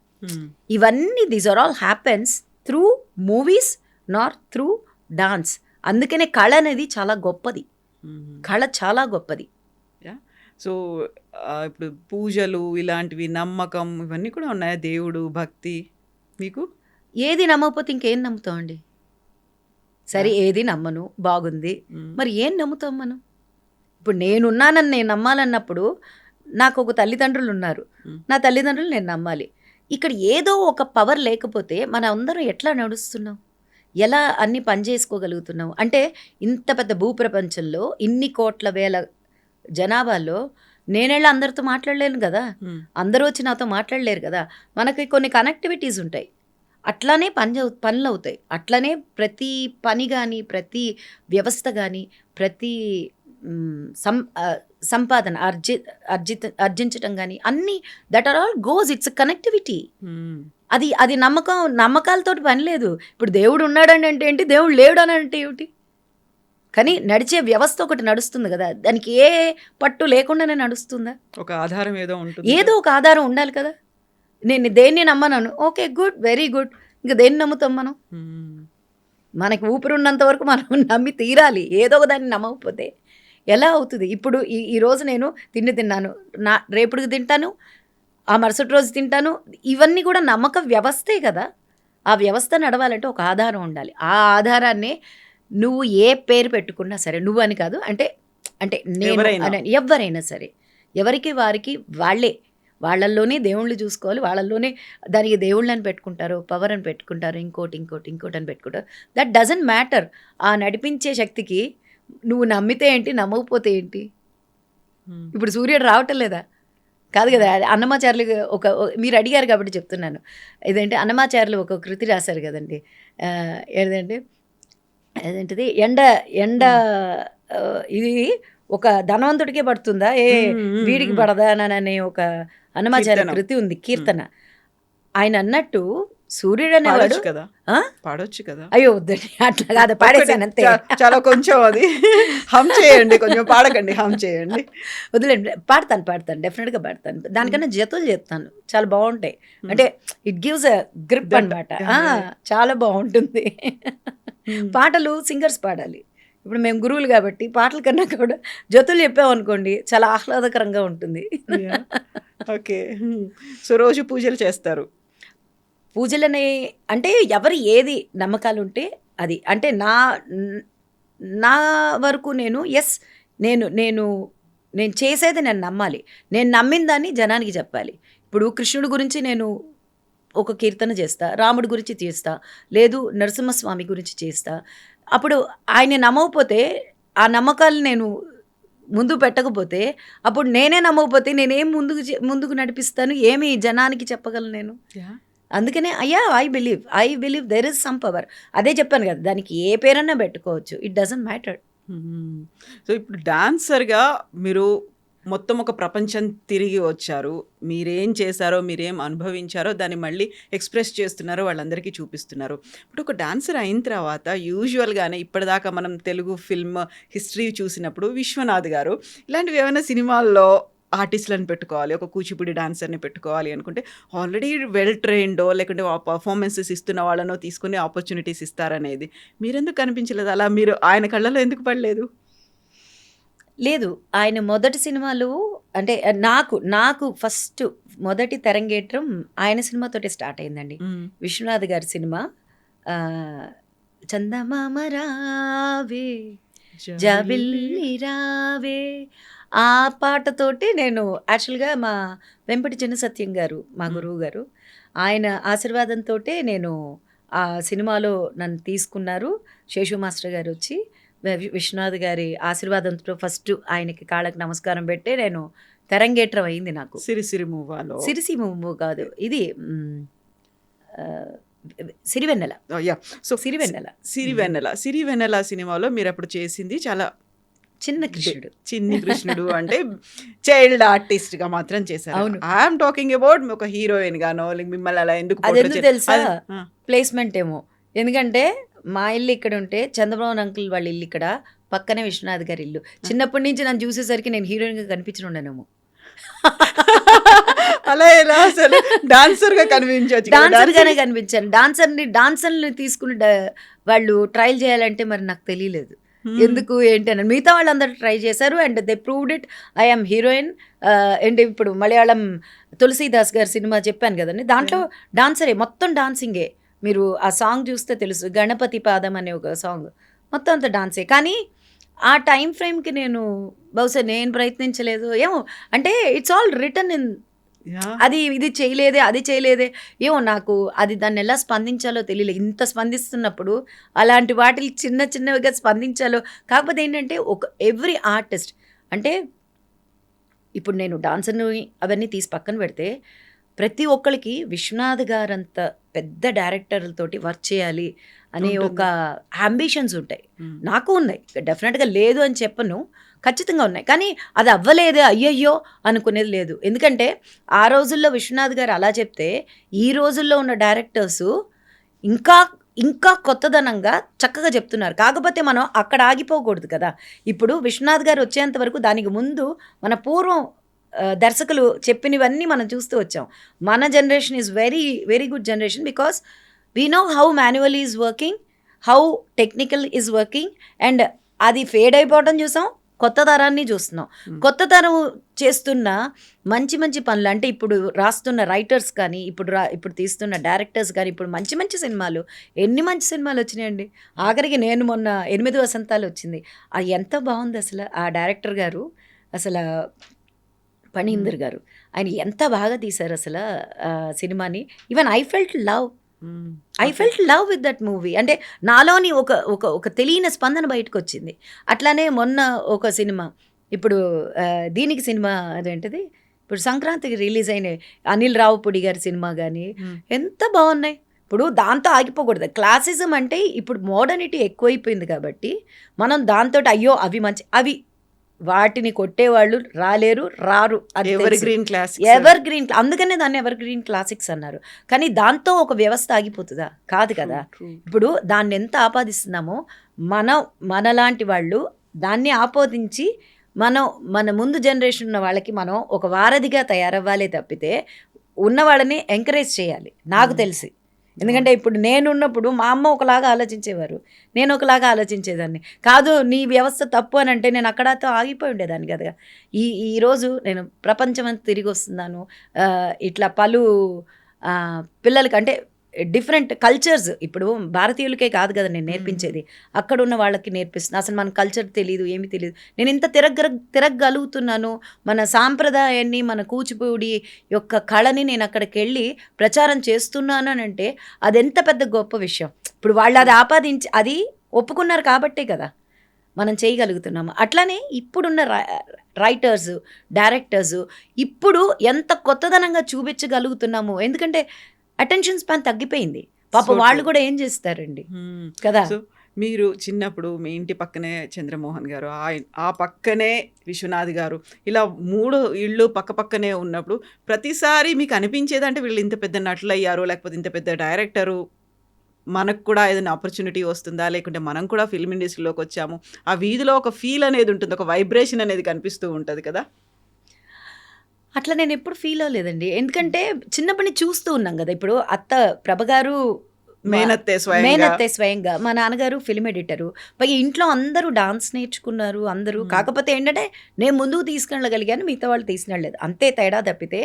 ఇవన్నీ these are all happens through movies not through dance. అందుకనే కళ అనేది చాలా గొప్పది. కళ చాలా గొప్పది. సో ఇప్పుడు పూజలు ఇలాంటివి, నమ్మకం ఇవన్నీ కూడా ఉన్నాయా? దేవుడు భక్తి మీకు? ఏది నమ్మకపోతే ఇంకేం నమ్ముతామండి? సరే ఏది నమ్మను, బాగుంది, మరి ఏం నమ్ముతాం మనం? ఇప్పుడు నేనున్నానని నేను నమ్మాలన్నప్పుడు నాకు ఒక తల్లిదండ్రులు ఉన్నారు, నా తల్లిదండ్రులు నేను నమ్మాలి. ఇక్కడ ఏదో ఒక పవర్ లేకపోతే మన అందరం ఎట్లా నడుస్తున్నాం, ఎలా అన్ని పని చేసుకోగలుగుతున్నాం? అంటే ఇంత పెద్ద భూప్రపంచంలో ఇన్ని కోట్ల వేల జనాభాలో నేనెళ్ళి అందరితో మాట్లాడలేను కదా, అందరూ వచ్చి నాతో మాట్లాడలేరు కదా. మనకి కొన్ని కనెక్టివిటీస్ ఉంటాయి, అట్లానే పనులు అవుతాయి. అట్లనే ప్రతి పని కానీ, ప్రతి వ్యవస్థ కానీ, ప్రతి సంపాదన ఆర్జించటం కానీ అన్నీ that are all goes, it's connectivity. అది నమ్మకాలతో పని లేదు. ఇప్పుడు దేవుడు ఉన్నాడని అంటే ఏంటి, దేవుడు లేడు అని అంటే ఏమిటి? కానీ నడిచే వ్యవస్థ ఒకటి నడుస్తుంది కదా, దానికి ఏ పట్టు లేకుండానే నడుస్తుందా? ఒక ఆధారం ఏదో ఉంటుంది, ఏదో ఒక ఆధారం ఉండాలి కదా. నేను దేన్ని నమ్మనాను, ఓకే గుడ్, వెరీ గుడ్. ఇంకా దేన్ని నమ్ముతాం మనం? మనకి ఊపిరి ఉన్నంత వరకు మనం నమ్మి తీరాలి. ఏదో ఒక దాన్ని నమ్మకపోతే ఎలా అవుతుంది? ఇప్పుడు ఈరోజు నేను తిన్నాను, రేపుడికి తింటాను, ఆ మరుసటి రోజు తింటాను. ఇవన్నీ కూడా నమ్మక వ్యవస్థే కదా. ఆ వ్యవస్థ నడవాలంటే ఒక ఆధారం ఉండాలి. ఆ ఆధారాన్ని నువ్వు ఏ పేరు పెట్టుకున్నా సరే, నువ్వు అని కాదు, అంటే నేను ఎవరైనా సరే, ఎవరికి వారికి వాళ్ళల్లోనే దేవుళ్ళు చూసుకోవాలి. వాళ్ళల్లోనే దానికి దేవుళ్ళని పెట్టుకుంటారు, పవర్ అని పెట్టుకుంటారు, ఇంకోటి అని పెట్టుకుంటారు. That doesn't matter. ఆ నడిపించే శక్తికి నువ్వు నమ్మితే ఏంటి, నమ్మకపోతే ఏంటి? ఇప్పుడు సూర్యుడు రావటం లేదా? కాదు కదా. అన్నమాచార్యులు మీరు అడిగారు కాబట్టి చెప్తున్నాను. ఇదేంటి అన్నమాచార్యులు ఒక కృతి రాశారు కదండి, ఏదేంటిది ఎండ ఇది ఒక ధనవంతుడికే పడుతుందా, వీడికి పడదా అనే ఒక అన్నమాచార్య కృతి ఉంది, కీర్తన. ఆయన అన్నట్టు సూర్యుడు అనేవాడు కదా, పాడొచ్చు కదా. అయ్యో వద్దండి, అట్లా కాదు, పాడేసాను అంతే. చాలా కొంచెం అది హమ్ చేయండి, కొంచెం పాడకండి, హమ్ చేయండి. వదిలేండి, పాడతాను, డెఫినెట్గా పాడతాను. దానికన్నా జతులు చెప్తాను, చాలా బాగుంటాయి. అంటే ఇట్ గివ్స్ అ గ్రిప్ అనమాట, చాలా బాగుంటుంది. పాటలు సింగర్స్ పాడాలి. ఇప్పుడు మేము గురువులు కాబట్టి పాటల కన్నా కూడా జతులు చెప్పామనుకోండి చాలా ఆహ్లాదకరంగా ఉంటుంది. ఓకే. సో రోజు పూజలు చేస్తారు? పూజలని అంటే ఎవరు ఏది నమ్మకాలు ఉంటే అది. అంటే నా వరకు నేను నేను నేను నేను చేసేది నేను నమ్మాలి. నేను నమ్మిన దాన్ని జనానికి చెప్పాలి. ఇప్పుడు కృష్ణుడి గురించి నేను ఒక కీర్తన చేస్తా, రాముడి గురించి చేస్తా, లేదు నరసింహస్వామి గురించి చేస్తా. అప్పుడు ఆయన నమ్మకపోతే, ఆ నమ్మకాలు నేను ముందు పెట్టకపోతే, అప్పుడు నేనే నమ్మకపోతే నేనేం ముందుకు నడిపిస్తాను, ఏమి జనానికి చెప్పగలను నేను? అందుకనే I believe there is some power. అదే చెప్పాను కదా, దానికి ఏ పేరన్నా పెట్టుకోవచ్చు, ఇట్ డజంట్ మ్యాటర్. సో ఇప్పుడు డాన్సర్గా మీరు మొత్తం ఒక ప్రపంచం తిరిగి వచ్చారు. మీరేం చేశారో, మీరేం అనుభవించారో దాన్ని మళ్ళీ ఎక్స్ప్రెస్ చేస్తున్నారో వాళ్ళందరికీ చూపిస్తున్నారు. ఇప్పుడు ఒక డాన్సర్ అయిన తర్వాత యూజువల్గానే ఇప్పటిదాకా మనం తెలుగు ఫిల్మ్ హిస్టరీ చూసినప్పుడు విశ్వనాథ్ గారు ఇలాంటివి ఏమైనా సినిమాల్లో ఆర్టిస్టులను పెట్టుకోవాలి, ఒక కూచిపూడి డాన్సర్ని పెట్టుకోవాలి అనుకుంటే ఆల్రెడీ వెల్ ట్రైన్డో లేకుంటే పర్ఫార్మెన్సెస్ ఇస్తున్న వాళ్ళనో తీసుకుని ఆపర్చునిటీస్ ఇస్తారనేది మీరెందుకు కనిపించలేదు? అలా మీరు ఆయన కళ్ళలో ఎందుకు పడలేదు? లేదు, ఆయన మొదటి సినిమాలు అంటే నాకు ఫస్ట్ మొదటి తెరంగేట్రం ఆయన సినిమాతోటి స్టార్ట్ అయిందండి. విశ్వనాథ్ గారి సినిమా చందమామ రావే జాబిల్లి రావే, ఆ పాటతోటి నేను యాక్చువల్గా మా వెంపటి చిన్న సత్యం గారు, మా గురువు గారు, ఆయన ఆశీర్వాదంతో నేను ఆ సినిమాలో నన్ను తీసుకున్నారు. శేషు మాస్టర్ గారు వచ్చి విశ్వనాథ్ గారి ఆశీర్వాదంతో ఫస్ట్ ఆయనకి కాళ్ళకి నమస్కారం పెట్టి నేను తెరంగేట్రం అయింది నాకు. సిరిసిరి మూవ్ కాదు, ఇది సిరివెన్నెల. సో సిరివెన్నెల సినిమాలో మీరు అప్పుడు చేసింది చాలా చిన్ని కృష్ణుడు అంటే చైల్డ్ ఆర్టిస్ట్ గా మాత్రం చేశారు. అవును, ఐఎమ్ టాకింగ్ అబౌట్ ఒక హీరోయిన్ గానో మిమ్మల్ని అలా ఎందుకు తెలుసా? ప్లేస్మెంట్ ఏమో, ఎందుకంటే మా ఇల్లు ఇక్కడ ఉంటే చంద్రబాబు అంకుల్ వాళ్ళ ఇల్లు ఇక్కడ, పక్కనే విశ్వనాథ్ గారి ఇల్లు. చిన్నప్పటి నుంచి నన్ను చూసేసరికి నేను హీరోయిన్గా కనిపించిన ఉండనేమో. అలా ఎలా అసలు డాన్సర్గా కనిపించవచ్చు? డాన్సర్గానే కనిపించాను. డాన్సర్ని తీసుకుని వాళ్ళు ట్రయల్ చేయాలంటే మరి నాకు తెలియలేదు ఎందుకు ఏంటి అని. మిగతా వాళ్ళందరూ ట్రై చేశారు and they proved it. I'm heroine. And ఇప్పుడు మలయాళం తులసీదాస్ గారి సినిమా చెప్పాను కదండి, దాంట్లో డాన్సరే, మొత్తం డాన్సింగే. మీరు ఆ సాంగ్ చూస్తే తెలుసు, గణపతి పాదం అనే ఒక సాంగ్, మొత్తం అంత డాన్సే. కానీ ఆ టైం ఫ్రేమ్కి నేను బహుశా నేను ప్రయత్నించలేదు ఏమో, అంటే ఇట్స్ ఆల్ రిటర్న్ ఇన్. అది ఇది చేయలేదే, అది చేయలేదే, ఏమో నాకు అది దాన్ని ఎలా స్పందించాలో తెలియలేదు. ఇంత స్పందిస్తున్నప్పుడు అలాంటి వాటికి చిన్నవిగా స్పందించాలో. కాకపోతే ఏంటంటే ఎవ్రీ ఆర్టిస్ట్, అంటే ఇప్పుడు నేను డాన్సర్ని అవన్నీ తీసి పక్కన పెడితే ప్రతి ఒక్కరికి విశ్వనాథ్ గారంత పెద్ద డైరెక్టర్లతోటి వర్క్ చేయాలి అనే ఒక అంబిషన్స్ ఉంటాయి. నాకు ఉన్నాయి, డెఫినెట్గా లేదు అని చెప్పను, ఖచ్చితంగా ఉన్నాయి. కానీ అది అవ్వలేదే అయ్యయ్యో అనుకునేది లేదు. ఎందుకంటే ఆ రోజుల్లో విశ్వనాథ్ గారు అలా చెప్తే ఈ రోజుల్లో ఉన్న డైరెక్టర్సు ఇంకా కొత్తదనంగా చక్కగా చెప్తున్నారు. కాకపోతే మనం అక్కడ ఆగిపోకూడదు కదా. ఇప్పుడు విశ్వనాథ్ గారు వచ్చేంత వరకు దానికి ముందు మన పూర్వం దర్శకులు చెప్పినవన్నీ మనం చూస్తూ వచ్చాం. మన generation is very very good generation because we know how manual is working, how technical is working. And అది ఫేడ్ అయిపోవడం చూసాం, కొత్త తరాన్ని చూస్తున్నాం. కొత్త తరం చేస్తున్న మంచి మంచి పనులు, అంటే ఇప్పుడు రాస్తున్న రైటర్స్ కానీ, ఇప్పుడు తీస్తున్న డైరెక్టర్స్ కానీ, ఇప్పుడు మంచి మంచి సినిమాలు, ఎన్ని మంచి సినిమాలు వచ్చినాయండి. ఆఖరికి నేను మొన్న 8 వసంతాలు వచ్చింది, అది ఎంత బాగుంది అసలు. ఆ డైరెక్టర్ గారు అసలు ఫణీందర్ గారు, ఆయన ఎంత బాగా తీశారు అసలు సినిమాని. Even I felt love with that movie. అంటే నాలోని ఒక తెలియని స్పందన బయటకు వచ్చింది. అట్లానే మొన్న ఒక సినిమా, ఇప్పుడు దీనికి సినిమా అదేంటిది, ఇప్పుడు సంక్రాంతికి రిలీజ్ అయిన అనిల్ రావుపూడి గారి సినిమా కానీ ఎంత బాగున్నాయి. ఇప్పుడు దాంతో ఆగిపోకూడదు. క్లాసిజం అంటే ఇప్పుడు మోడర్నిటీ ఎక్కువైపోయింది కాబట్టి మనం దాంతో అయ్యో అవి మంచి, అవి వాటిని కొట్టేవాళ్ళు రారు. ఎవర్ గ్రీన్, అందుకనే దాన్ని ఎవర్ గ్రీన్ క్లాసిక్స్ అన్నారు. కానీ దాంతో ఒక వ్యవస్థ ఆగిపోతుందా? కాదు కదా. ఇప్పుడు దాన్ని ఎంత ఆపాదిస్తున్నామో మనలాంటి వాళ్ళు దాన్ని ఆపాదించి మన ముందు జనరేషన్ ఉన్న వాళ్ళకి మనం ఒక వారధిగా తయారవ్వాలే తప్పితే ఉన్న వాళ్ళని ఎంకరేజ్ చేయాలి నాకు తెలిసి. ఎందుకంటే ఇప్పుడు నేనున్నప్పుడు మా అమ్మ ఒకలాగా ఆలోచించేవారు, నేను ఒకలాగా ఆలోచించేదాన్ని. కాదు నీ వ్యవస్థ తప్పు అని అంటే నేను అక్కడతో ఆగిపోయి ఉండేదాన్ని కదా. ఈరోజు నేను ప్రపంచం అంతా తిరిగి వస్తున్నాను. ఇట్లా పలు పిల్లలకి, అంటే డిఫరెంట్ కల్చర్స్. ఇప్పుడు భారతీయులకే కాదు కదా నేను నేర్పించేది, అక్కడ ఉన్న వాళ్ళకి నేర్పిస్తున్నా. అసలు మన కల్చర్ తెలియదు, ఏమీ తెలియదు. నేను ఇంత తిరగగలుగుతున్నాను, మన సాంప్రదాయాన్ని, మన కూచిపూడి యొక్క కళని నేను అక్కడికి వెళ్ళి ప్రచారం చేస్తున్నాను అని అంటే అది ఎంత పెద్ద గొప్ప విషయం. ఇప్పుడు వాళ్ళు అది ఆపాదించి అది ఒప్పుకున్నారు కాబట్టే కదా మనం చేయగలుగుతున్నాము. అట్లానే ఇప్పుడున్న రైటర్స్, డైరెక్టర్స్ ఇప్పుడు ఎంత కొత్తదనంగా చూపించగలుగుతున్నాము. ఎందుకంటే అటెన్షన్ స్పాన్ తగ్గిపోయింది. పాప So వాళ్ళు true. కూడా ఏం చేస్తారండి కదా. సో మీరు చిన్నప్పుడు మీ ఇంటి పక్కనే చంద్రమోహన్ గారు, ఆ పక్కనే విశ్వనాథ్ గారు, ఇలా 3 ఇళ్ళు పక్క పక్కనే ఉన్నప్పుడు ప్రతిసారి మీకు అనిపించేది అంటే వీళ్ళు ఇంత పెద్ద నటులు అయ్యారు, లేకపోతే ఇంత పెద్ద డైరెక్టరు, మనకు కూడా ఏదైనా ఆపర్చునిటీ వస్తుందా, లేకుంటే మనం కూడా ఫిల్మ్ ఇండస్ట్రీలోకి వచ్చాము, ఆ వీధిలో ఒక ఫీల్ అనేది ఉంటుంది, ఒక వైబ్రేషన్ అనేది కనిపిస్తూ ఉంటుంది కదా. అట్లా నేను ఎప్పుడు ఫీల్ అవ్వలేదండి. ఎందుకంటే చిన్నప్పటి నుంచి చూస్తూ ఉన్నాం కదా. ఇప్పుడు అత్త ప్రభ గారు మేనత్తే స్వయంగా మేనత్తే స్వయంగా, మా నాన్నగారు ఫిల్మ్ ఎడిటరు, పైగా ఇంట్లో అందరూ డాన్స్ నేర్చుకున్నారు అందరూ. కాకపోతే ఏంటంటే నేను ముందుకు తీసుకెళ్ళగలిగాను, మిగతా వాళ్ళు తీసుకెళ్ళలేదు, అంతే తేడా తప్పితే.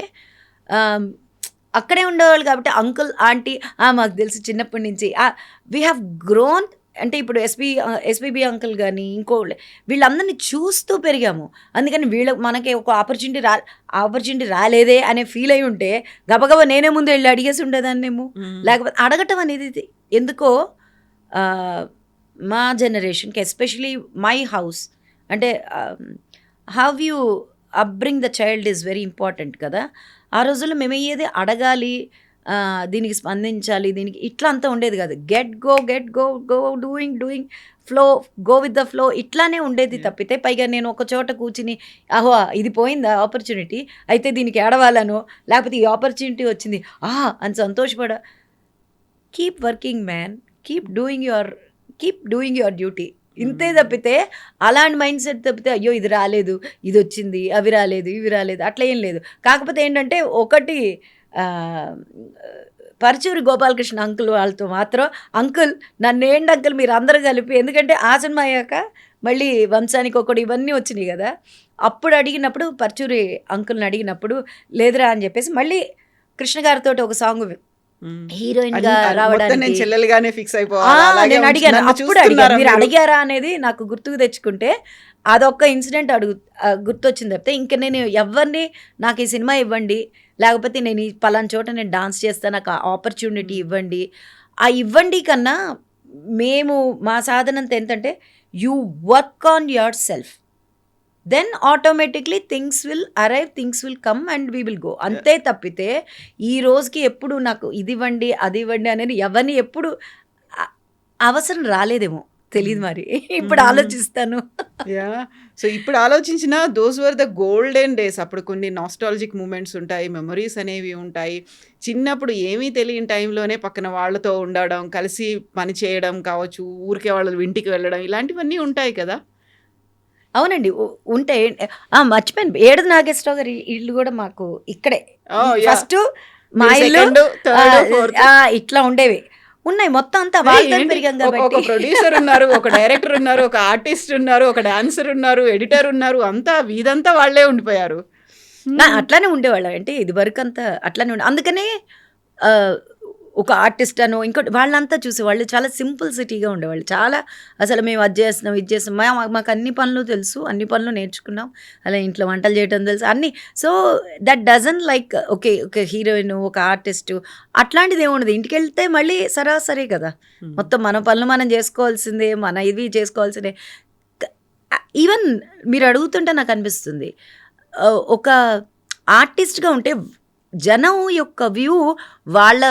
అక్కడే ఉండేవాళ్ళు కాబట్టి అంకుల్ ఆంటీ మాకు తెలుసు చిన్నప్పటి నుంచి. We have grown. అంటే ఇప్పుడు ఎస్పీబీ అంకుల్ కానీ ఇంకోళ్ళు వీళ్ళందరినీ చూస్తూ పెరిగాము. అందుకని మనకి ఒక ఆపర్చునిటీ రాలేదే అనే ఫీల్ అయి ఉంటే గబగబా నేనే ముందు వెళ్ళి అడిగేసి ఉండేదాన్నేమో. లేకపోతే అడగటం అనేది ఎందుకో మా జనరేషన్కి, ఎస్పెషలీ మై హౌస్, అంటే how you upbring the child is very important కదా. ఆ రోజుల్లో మేము అయ్యేది అడగాలి, దీనికి స్పందించాలి, దీనికి ఇట్లా అంతా ఉండేది కాదు. Get go doing go with the flow ఇట్లానే ఉండేది తప్పితే. పైగా నేను ఒక చోట కూర్చుని ఇది పోయిందా ఆపర్చునిటీ, అయితే దీనికి ఏడవాలను, లేకపోతే ఈ ఆపర్చునిటీ వచ్చింది అని సంతోషపడ. Keep working man, keep doing your duty, ఇంతే తప్పితే. అలాంటి మైండ్ సెట్ తప్పితే అయ్యో ఇది రాలేదు, ఇది వచ్చింది, అవి రాలేదు, ఇవి రాలేదు, అట్లా ఏం లేదు. కాకపోతే ఏంటంటే ఒకటి పరచూరి గోపాలకృష్ణ అంకుల్ వాళ్ళతో మాత్రం, అంకుల్ నన్నేంటి అంకుల్ మీరు అందరూ కలిపి, ఎందుకంటే ఆ సినిమా అయ్యాక మళ్ళీ వంశానికి ఒకటి ఇవన్నీ వచ్చినాయి కదా. అప్పుడు అడిగినప్పుడు పరచూరి అంకుల్ని అడిగినప్పుడు లేదురా అని చెప్పేసి మళ్ళీ కృష్ణ గారితో ఒక సాంగ్ హీరోయిన్ గా రావడానికి చెల్లెలుగానే ఫిక్స్ అయిపోవాలి. నేను అడిగాను, అప్పుడు అడిగాను మీరు అడిగారా అనేది నాకు గుర్తుకు తెచ్చుకుంటే అదొక్క ఇన్సిడెంట్ గుర్తొచ్చింది తప్పితే ఇంకా నేను ఎవరిని నాకు ఈ సినిమా ఇవ్వండి, లేకపోతే నేను ఈ పలానా చోట నేను డాన్స్ చేస్తాను, నాకు ఆపర్చునిటీ ఇవ్వండి, ఆ ఇవ్వండి కన్నా మా సాధనంత ఏంటంటే you work on your self, then automatically things will arrive, things will come and we will go. అంతే తప్పితే ఈ రోజుకి ఎప్పుడు నాకు ఇది ఇవ్వండి అది ఇవ్వండి అనేది ఎవరిని ఎప్పుడు అవసరం రాలేదేమో తెలియదు. మరి ఇప్పుడు ఆలోచిస్తాను. సో ఇప్పుడు ఆలోచించిన those were the golden days. అప్పుడు కొన్ని నాస్టాలజిక్ మూమెంట్స్ ఉంటాయి, మెమరీస్ అనేవి ఉంటాయి. చిన్నప్పుడు ఏమీ తెలియని టైంలోనే పక్కన వాళ్ళతో ఉండడం, కలిసి పని చేయడం కావచ్చు, ఊరికే వాళ్ళ ఇంటికి వెళ్ళడం, ఇలాంటివన్నీ ఉంటాయి కదా. అవునండి ఉంటే మర్చిపోయాను, ఏడు నాగేశ్వరరావు గారి ఇల్లు కూడా మాకు ఇక్కడే. ఫస్ట్ మా ఇల్లు ఇట్లా ఉండేవి ఉన్నాయి, మొత్తం అంతా వాళ్ళతో పెరిగాం కాబట్టి. ఒక ప్రొడ్యూసర్ ఉన్నారు, ఒక డైరెక్టర్ ఉన్నారు, ఒక ఆర్టిస్ట్ ఉన్నారు, ఒక డాన్సర్ ఉన్నారు, ఎడిటర్ ఉన్నారు, అంతా వీధంతా వాళ్ళే ఉండిపోయారు. అట్లానే ఉండేవాళ్ళం. అంటే ఇది వరకు అంతా అట్లానే ఉండే. అందుకనే ఒక ఆర్టిస్ట్ అనో ఇంకోటి వాళ్ళంతా చూసేవాళ్ళు చాలా సింపుల్ సిటీగా ఉండేవాళ్ళు. చాలా అసలు మేము అది చేస్తున్నాం ఇది చేస్తున్నాం, మాకు అన్ని పనులు తెలుసు, అన్ని పనులు నేర్చుకున్నాం, అలా ఇంట్లో వంటలు చేయడం తెలుసు అన్నీ. సో దట్ డజన్ లైక్ ఒక హీరోయిన్, ఒక ఆర్టిస్టు అట్లాంటిది ఏముండదు. ఇంటికి వెళ్తే మళ్ళీ సరాసరి కదా, మొత్తం మన పనులు మనం చేసుకోవాల్సిందే, మన ఇవి చేసుకోవాల్సిందే. ఈవెన్ మీరు అడుగుతుంటే నాకు అనిపిస్తుంది, ఒక ఆర్టిస్ట్గా ఉంటే జనం యొక్క వ్యూ వాళ్ళు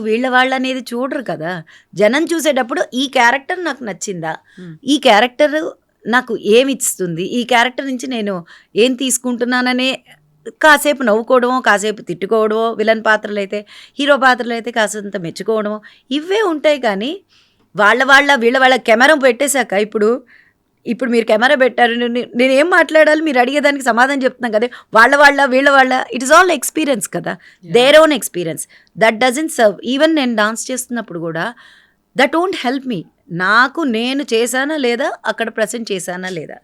వీళ్ళ వాళ్ళు అనేది చూడరు కదా. జనం చూసేటప్పుడు ఈ క్యారెక్టర్ నాకు నచ్చిందా, ఈ క్యారెక్టర్ నాకు ఏమి ఇస్తుంది, ఈ క్యారెక్టర్ నుంచి నేను ఏం తీసుకుంటున్నాననే కాసేపు నవ్వుకోవడమో, కాసేపు తిట్టుకోవడమో, విలన్ పాత్రలు అయితే, హీరో పాత్రలు అయితే కాసేంత మెచ్చుకోవడమో, ఇవే ఉంటాయి. కానీ వీళ్ళ కెమెరా పెట్టేశాక ఇప్పుడు మీరు కెమెరా పెట్టారు, నేనేం మాట్లాడాలి, మీరు అడిగేదానికి సమాధానం చెప్తున్నాం కదా. వీళ్ళ ఇట్ ఇస్ ఆల్ ఎక్స్పీరియన్స్ కదా, their own experience. That doesn't serve. Even నేను డాన్స్ చేస్తున్నప్పుడు కూడా దట్ ఓంట్ హెల్ప్ మీ. నేను చేశానా లేదా, అక్కడ ప్రజెంట్ చేశానా లేదా,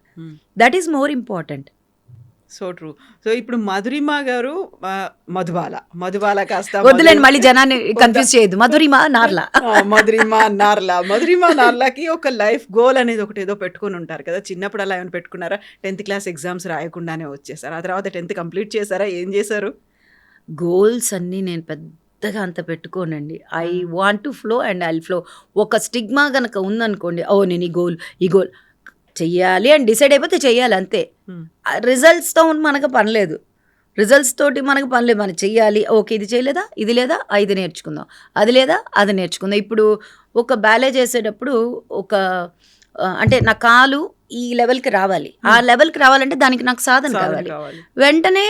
that is more important. So true. So ఇప్పుడు మధురిమ గారు మధుబాల కాస్త వద్దులేండి మళ్ళీ జనాన్ని కన్ఫ్యూజ్ చేయొద్దు. మధురిమ నార్లా. మధురిమ నార్లాకి ఒక లైఫ్ గోల్ అనేది ఒకటి ఏదో పెట్టుకుని ఉంటారు కదా. చిన్నప్పుడు అలా ఏమైనా పెట్టుకున్నారా? 10th క్లాస్ ఎగ్జామ్స్ రాయకుండానే వచ్చేసారు, ఆ తర్వాత 10th కంప్లీట్ చేశారా, ఏం చేశారు? గోల్స్ అన్నీ నేను పెద్దగా అంత పెట్టుకోనండి. I want to flow and I'll flow. ఒక స్టిగ్మా కనుక ఉందనుకోండి, ఓ నేను ఈ గోల్ చెయ్యాలి అని డిసైడ్ అయిపోతే చెయ్యాలి అంతే. రిజల్ట్స్తో మనకు పని లేదు, రిజల్ట్స్ తోటి మనకు పని లేదు. మనం చెయ్యాలి, ఓకే ఇది చేయలేదా, ఇది లేదా, ఇది నేర్చుకుందాం, అది లేదా, అది నేర్చుకుందాం. ఇప్పుడు ఒక బ్యాలే చేసేటప్పుడు అంటే నా కాలు ఈ లెవెల్కి రావాలి, ఆ లెవెల్కి రావాలంటే దానికి నాకు సాధన కావాలి. వెంటనే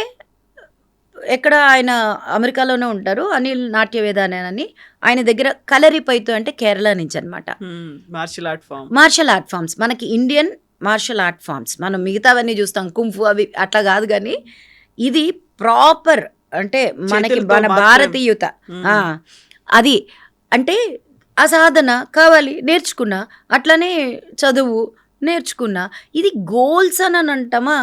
ఎక్కడ ఆయన అమెరికాలోనే ఉంటారు, అనిల్ నాట్యవేదాని, ఆయన దగ్గర కలరిపైతు అంటే కేరళ నుంచి అనమాట. మార్షల్ ఆర్ట్ ఫామ్స్ మనకి ఇండియన్ మార్షల్ ఆర్ట్ ఫామ్స్, మనం మిగతావన్నీ చూస్తాం కుంఫు అవి అట్లా కాదు, కానీ ఇది ప్రాపర్ అంటే మనకి మన భారతీయత. అది అంటే ఆ సాధన కావాలి, నేర్చుకున్నా. అట్లనే చదువు నేర్చుకున్నా. ఇది గోల్స్ అని అంటామా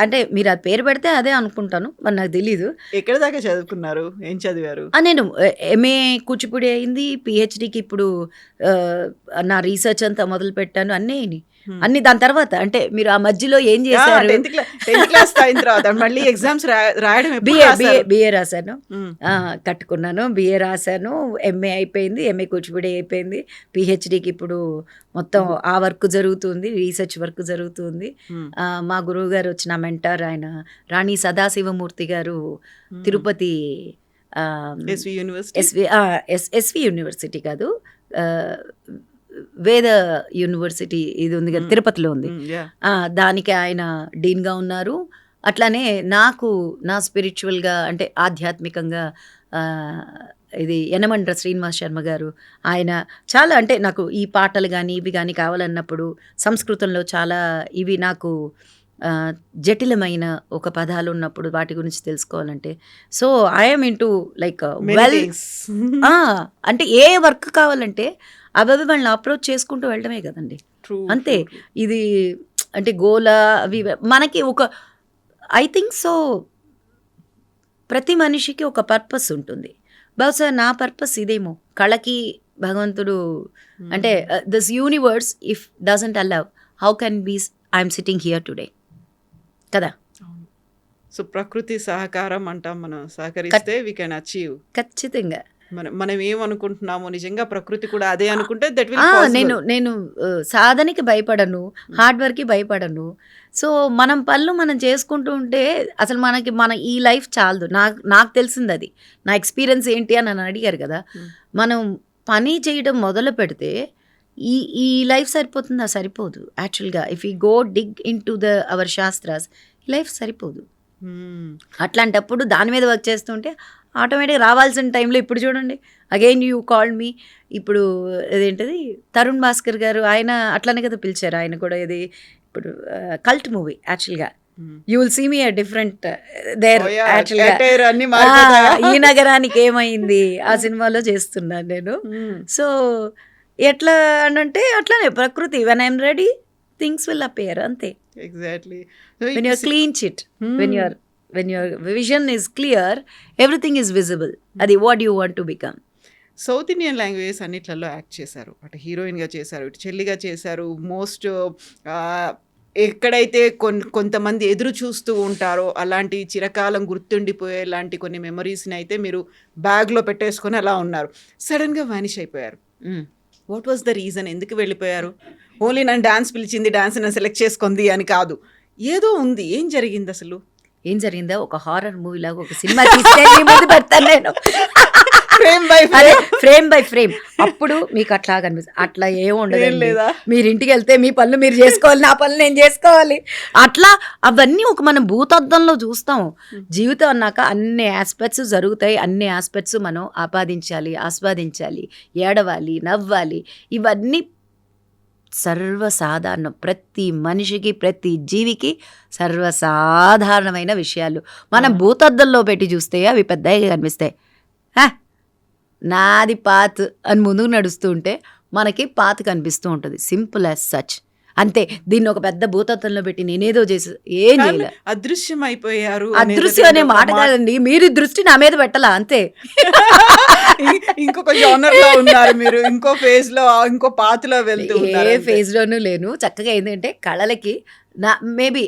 అంటే మీరు అది పేరు పెడితే అదే అనుకుంటాను, మరి నాకు తెలీదు. ఎక్కడ దాకా చదువుకున్నారు, ఏం చదివారు? నేను ఎంఏ కూచిపూడి అయింది, పిహెచ్డికి ఇప్పుడు నా రీసెర్చ్ అంతా మొదలు పెట్టాను, అన్ని దాని తర్వాత. అంటే మీరు ఆ మధ్యలో ఏం చేశారు? 10th క్లాస్ అయిన తర్వాత మళ్ళీ ఎగ్జామ్స్ రాయడం. బిఏ రాశాను, కట్టుకున్నాను, బిఏ రాశాను, ఎంఏ అయిపోయింది, ఎంఏ కూచిపూడి అయిపోయింది, పిహెచ్డికి ఇప్పుడు మొత్తం ఆ వర్క్ జరుగుతుంది, రీసెర్చ్ వర్క్ జరుగుతుంది. మా గురువు గారు వచ్చిన మెంటర్ ఆయన రాణి సదాశివమూర్తి గారు, తిరుపతి ఎస్వి యూనివర్సిటీ కాదు, వేద యూనివర్సిటీ ఇది ఉంది కదా, తిరుపతిలో ఉంది, దానికి ఆయన డీన్గా ఉన్నారు. అట్లానే నాకు నా స్పిరిచువల్గా అంటే ఆధ్యాత్మికంగా ఇది యనమండ్ర శ్రీనివాస్ శర్మ గారు, ఆయన చాలా అంటే నాకు ఈ పాటలు కానీ ఇవి కానీ కావాలన్నప్పుడు సంస్కృతంలో చాలా ఇవి నాకు జటిలమైన ఒక పదాలు ఉన్నప్పుడు వాటి గురించి తెలుసుకోవాలంటే, సో ఐఎమ్ ఇంటూ లైక్ అంటే ఏ వర్క్ కావాలంటే అవి వాళ్ళని అప్రోచ్ చేసుకుంటూ వెళ్ళడమే కదండి, అంతే. ఇది అంటే గోలా అవి మనకి ఒక ఐ థింక్ సో ప్రతి మనిషికి ఒక పర్పస్ ఉంటుంది. బహుశా నా పర్పస్ ఇదేమో, కళకి భగవంతుడు అంటే this universe if doesn't allow how can be I'm sitting here today కదా. సో ప్రకృతి సహకారం అంటాం, మనం సహకరిస్తే వీ కెన్ అచీవ్. ఖచ్చితంగా మనం ఏమనుకుంటున్నామో నిజంగా ప్రకృతి కూడా అదే అనుకుంటే దట్ విల్. నేను సాధనకి భయపడను, హార్డ్ వర్క్కి భయపడను. సో మనం పనులు మనం చేసుకుంటూ ఉంటే అసలు మన ఈ లైఫ్ చాలదు. నాకు తెలిసింది అది, నా ఎక్స్పీరియన్స్ ఏంటి అని నన్ను అడిగారు కదా. మనం పని చేయడం మొదలు పెడితే ఈ లైఫ్ సరిపోతుందా? సరిపోదు. యాక్చువల్గా if you go dig in to our shastras, life సరిపోదు. అట్లాంటప్పుడు దాని మీద వర్క్ చేస్తుంటే ఆటోమేటిక్గా రావాల్సిన టైంలో, ఇప్పుడు చూడండి అగైన్ యూ కాల్డ్ మీ, ఇప్పుడు అదేంటది తరుణ్ భాస్కర్ గారు, ఆయన అట్లానే కదా పిలిచారు, ఆయన కూడా ఇది ఇప్పుడు కల్ట్ మూవీ యాక్చువల్గా. You will see me a different there. యాక్చువల్గా ఈ నగరానికి ఏమైంది ఆ సినిమాలో చేస్తున్నాను నేను. సో ఎట్లా అంటే అట్లానే ప్రకృతి, when I'm ready things will appear, అంతే. Exactly. When your clean chit, when your vision is clear, everything is visible. అది what you want to become. South Indian languages అన్నిట్లలో యాక్ట్ చేశారు, అటు హీరోయిన్గా చేశారు, ఇటు చెల్లిగా చేశారు. మోస్ట్ ఎక్కడైతే కొంతమంది ఎదురు చూస్తూ ఉంటారో అలాంటి చిరకాలం గుర్తుండిపోయే లాంటి కొన్ని మెమరీస్ని అయితే మీరు బ్యాగ్లో పెట్టేసుకొని అలా ఉన్నారు. సడన్గా వానిష్ అయిపోయారు. What was the reason? ఎందుకు వెళ్ళిపోయారు? ఓన్లీ నన్ను డాన్స్ పిలిచింది, డాన్స్ నన్ను సెలెక్ట్ చేసుకుంది అని కాదు, ఏదో ఉంది. ఏం జరిగింది అసలు? ఏం జరిగిందా? ఒక హారర్ మూవీ లాగా ఒక సినిమా తీస్తే ముందు పెడతాను నేను, ఫ్రేమ్ బై ఫ్రేమ్. అప్పుడు మీకు అట్లా కనిపిస్తుంది. అట్లా ఏముండదు, మీరు ఇంటికి వెళ్తే మీ పనులు మీరు చేసుకోవాలి, నా పనులు నేను చేసుకోవాలి. అట్లా అవన్నీ ఒక మనం భూతద్దంలో చూస్తాం. జీవితం అన్నాక అన్ని ఆస్పెక్ట్స్ జరుగుతాయి, అన్ని ఆస్పెక్ట్స్ మనం ఆస్వాదించాలి, ఏడవాలి, నవ్వాలి. ఇవన్నీ సర్వసాధారణం, ప్రతి మనిషికి ప్రతి జీవికి సర్వసాధారణమైన విషయాలు. మనం భూతద్దంలో పెట్టి చూస్తే అవి పెద్దగా కనిపిస్తాయి. నాది పాత్ అని ముందుకు నడుస్తూ ఉంటే మనకి పాత్ కనిపిస్తూ ఉంటుంది, సింపుల్ యాజ్ సచ్. అంతే. దీన్ని ఒక పెద్ద భూతత్వంలో పెట్టి నేనేదో చేసి ఏం చేయలే. అదృశ్యం అయిపోయారు. అదృశ్యం అనే మాట కాదండి, మీరు దృష్టి నా మీద పెట్టలా అంతే. ఇంకొక జోనర్ లో ఉన్నారు మీరు, ఇంకో ఫేజ్ లో, ఇంకో పాతలో వెళ్తూ ఏ ఉన్నారు. ఫేజ్ లోనూ లేను. చక్కగా ఏంటంటే కళలకి నా మేబీ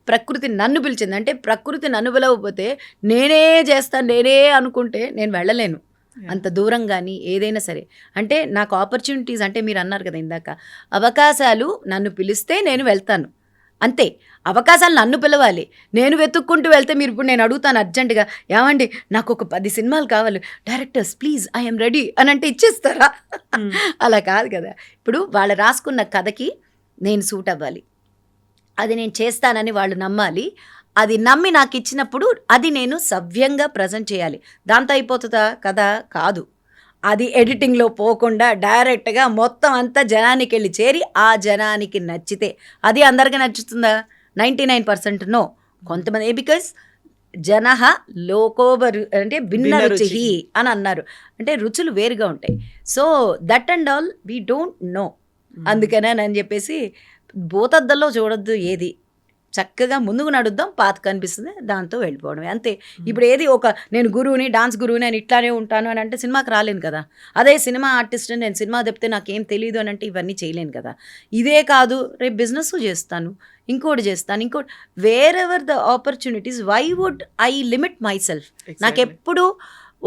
ప్రకృతి నన్ను పిలిచింది. అంటే ప్రకృతి నన్ను పిలవకపోతే నేనే చేస్తాను, నేనే అనుకుంటే నేను వెళ్ళలేను అంత దూరం. కానీ ఏదైనా సరే అంటే నాకు ఆపర్చునిటీస్, అంటే మీరు అన్నారు కదా ఇందాక, అవకాశాలు నన్ను పిలిస్తే నేను వెళ్తాను అంతే. అవకాశాలు నన్ను పిలవాలి, నేను వెతుక్కుంటూ వెళ్తే మీరు ఇప్పుడు నేను అడుగుతాను అర్జెంటుగా, ఏమండి నాకు ఒక 10 సినిమాలు కావాలి డైరెక్టర్స్ ప్లీజ్ ఐఎమ్ రెడీ అని అంటే ఇచ్చేస్తారా? అలా కాదు కదా. ఇప్పుడు వాళ్ళు రాసుకున్న కథకి నేను సూట్ అవ్వాలి, అది నేను చేస్తానని వాళ్ళు నమ్మాలి. అది నమ్మి నాకు ఇచ్చినప్పుడు అది నేను సవ్యంగా ప్రజెంట్ చేయాలి. దాంతో అయిపోతుందా కదా? కాదు. అది ఎడిటింగ్లో పోకుండా డైరెక్ట్గా మొత్తం అంతా జనానికి వెళ్ళి చేరి ఆ జనానికి నచ్చితే అది అందరికీ నచ్చుతుందా? 99% నో. కొంతమంది బికాస్ జనః లోకోబరు అంటే భిన్న రుచి అని అన్నారు, అంటే రుచులు వేరుగా ఉంటాయి. So that and all we don't know. అందుకనే అని చెప్పేసి భూతద్దంలో చూడొద్దు ఏది, చక్కగా ముందుకు నడుద్దాం, పాత కనిపిస్తుంది దాంతో వెళ్ళిపోవడమే అంతే. ఇప్పుడు ఏది ఒక నేను గురువుని, డాన్స్ గురువుని, నేను ఇట్లానే ఉంటాను అని అంటే సినిమాకి రాలేను కదా. అదే సినిమా ఆర్టిస్ట్ నేను సినిమా చెప్తే నాకేం తెలియదు అని అంటే ఇవన్నీ చేయలేను కదా. ఇదే కాదు, రేపు బిజినెస్ చేస్తాను, ఇంకోటి చేస్తాను, ఇంకోటి. Wherever the opportunities, why would I limit my self? నాకెప్పుడు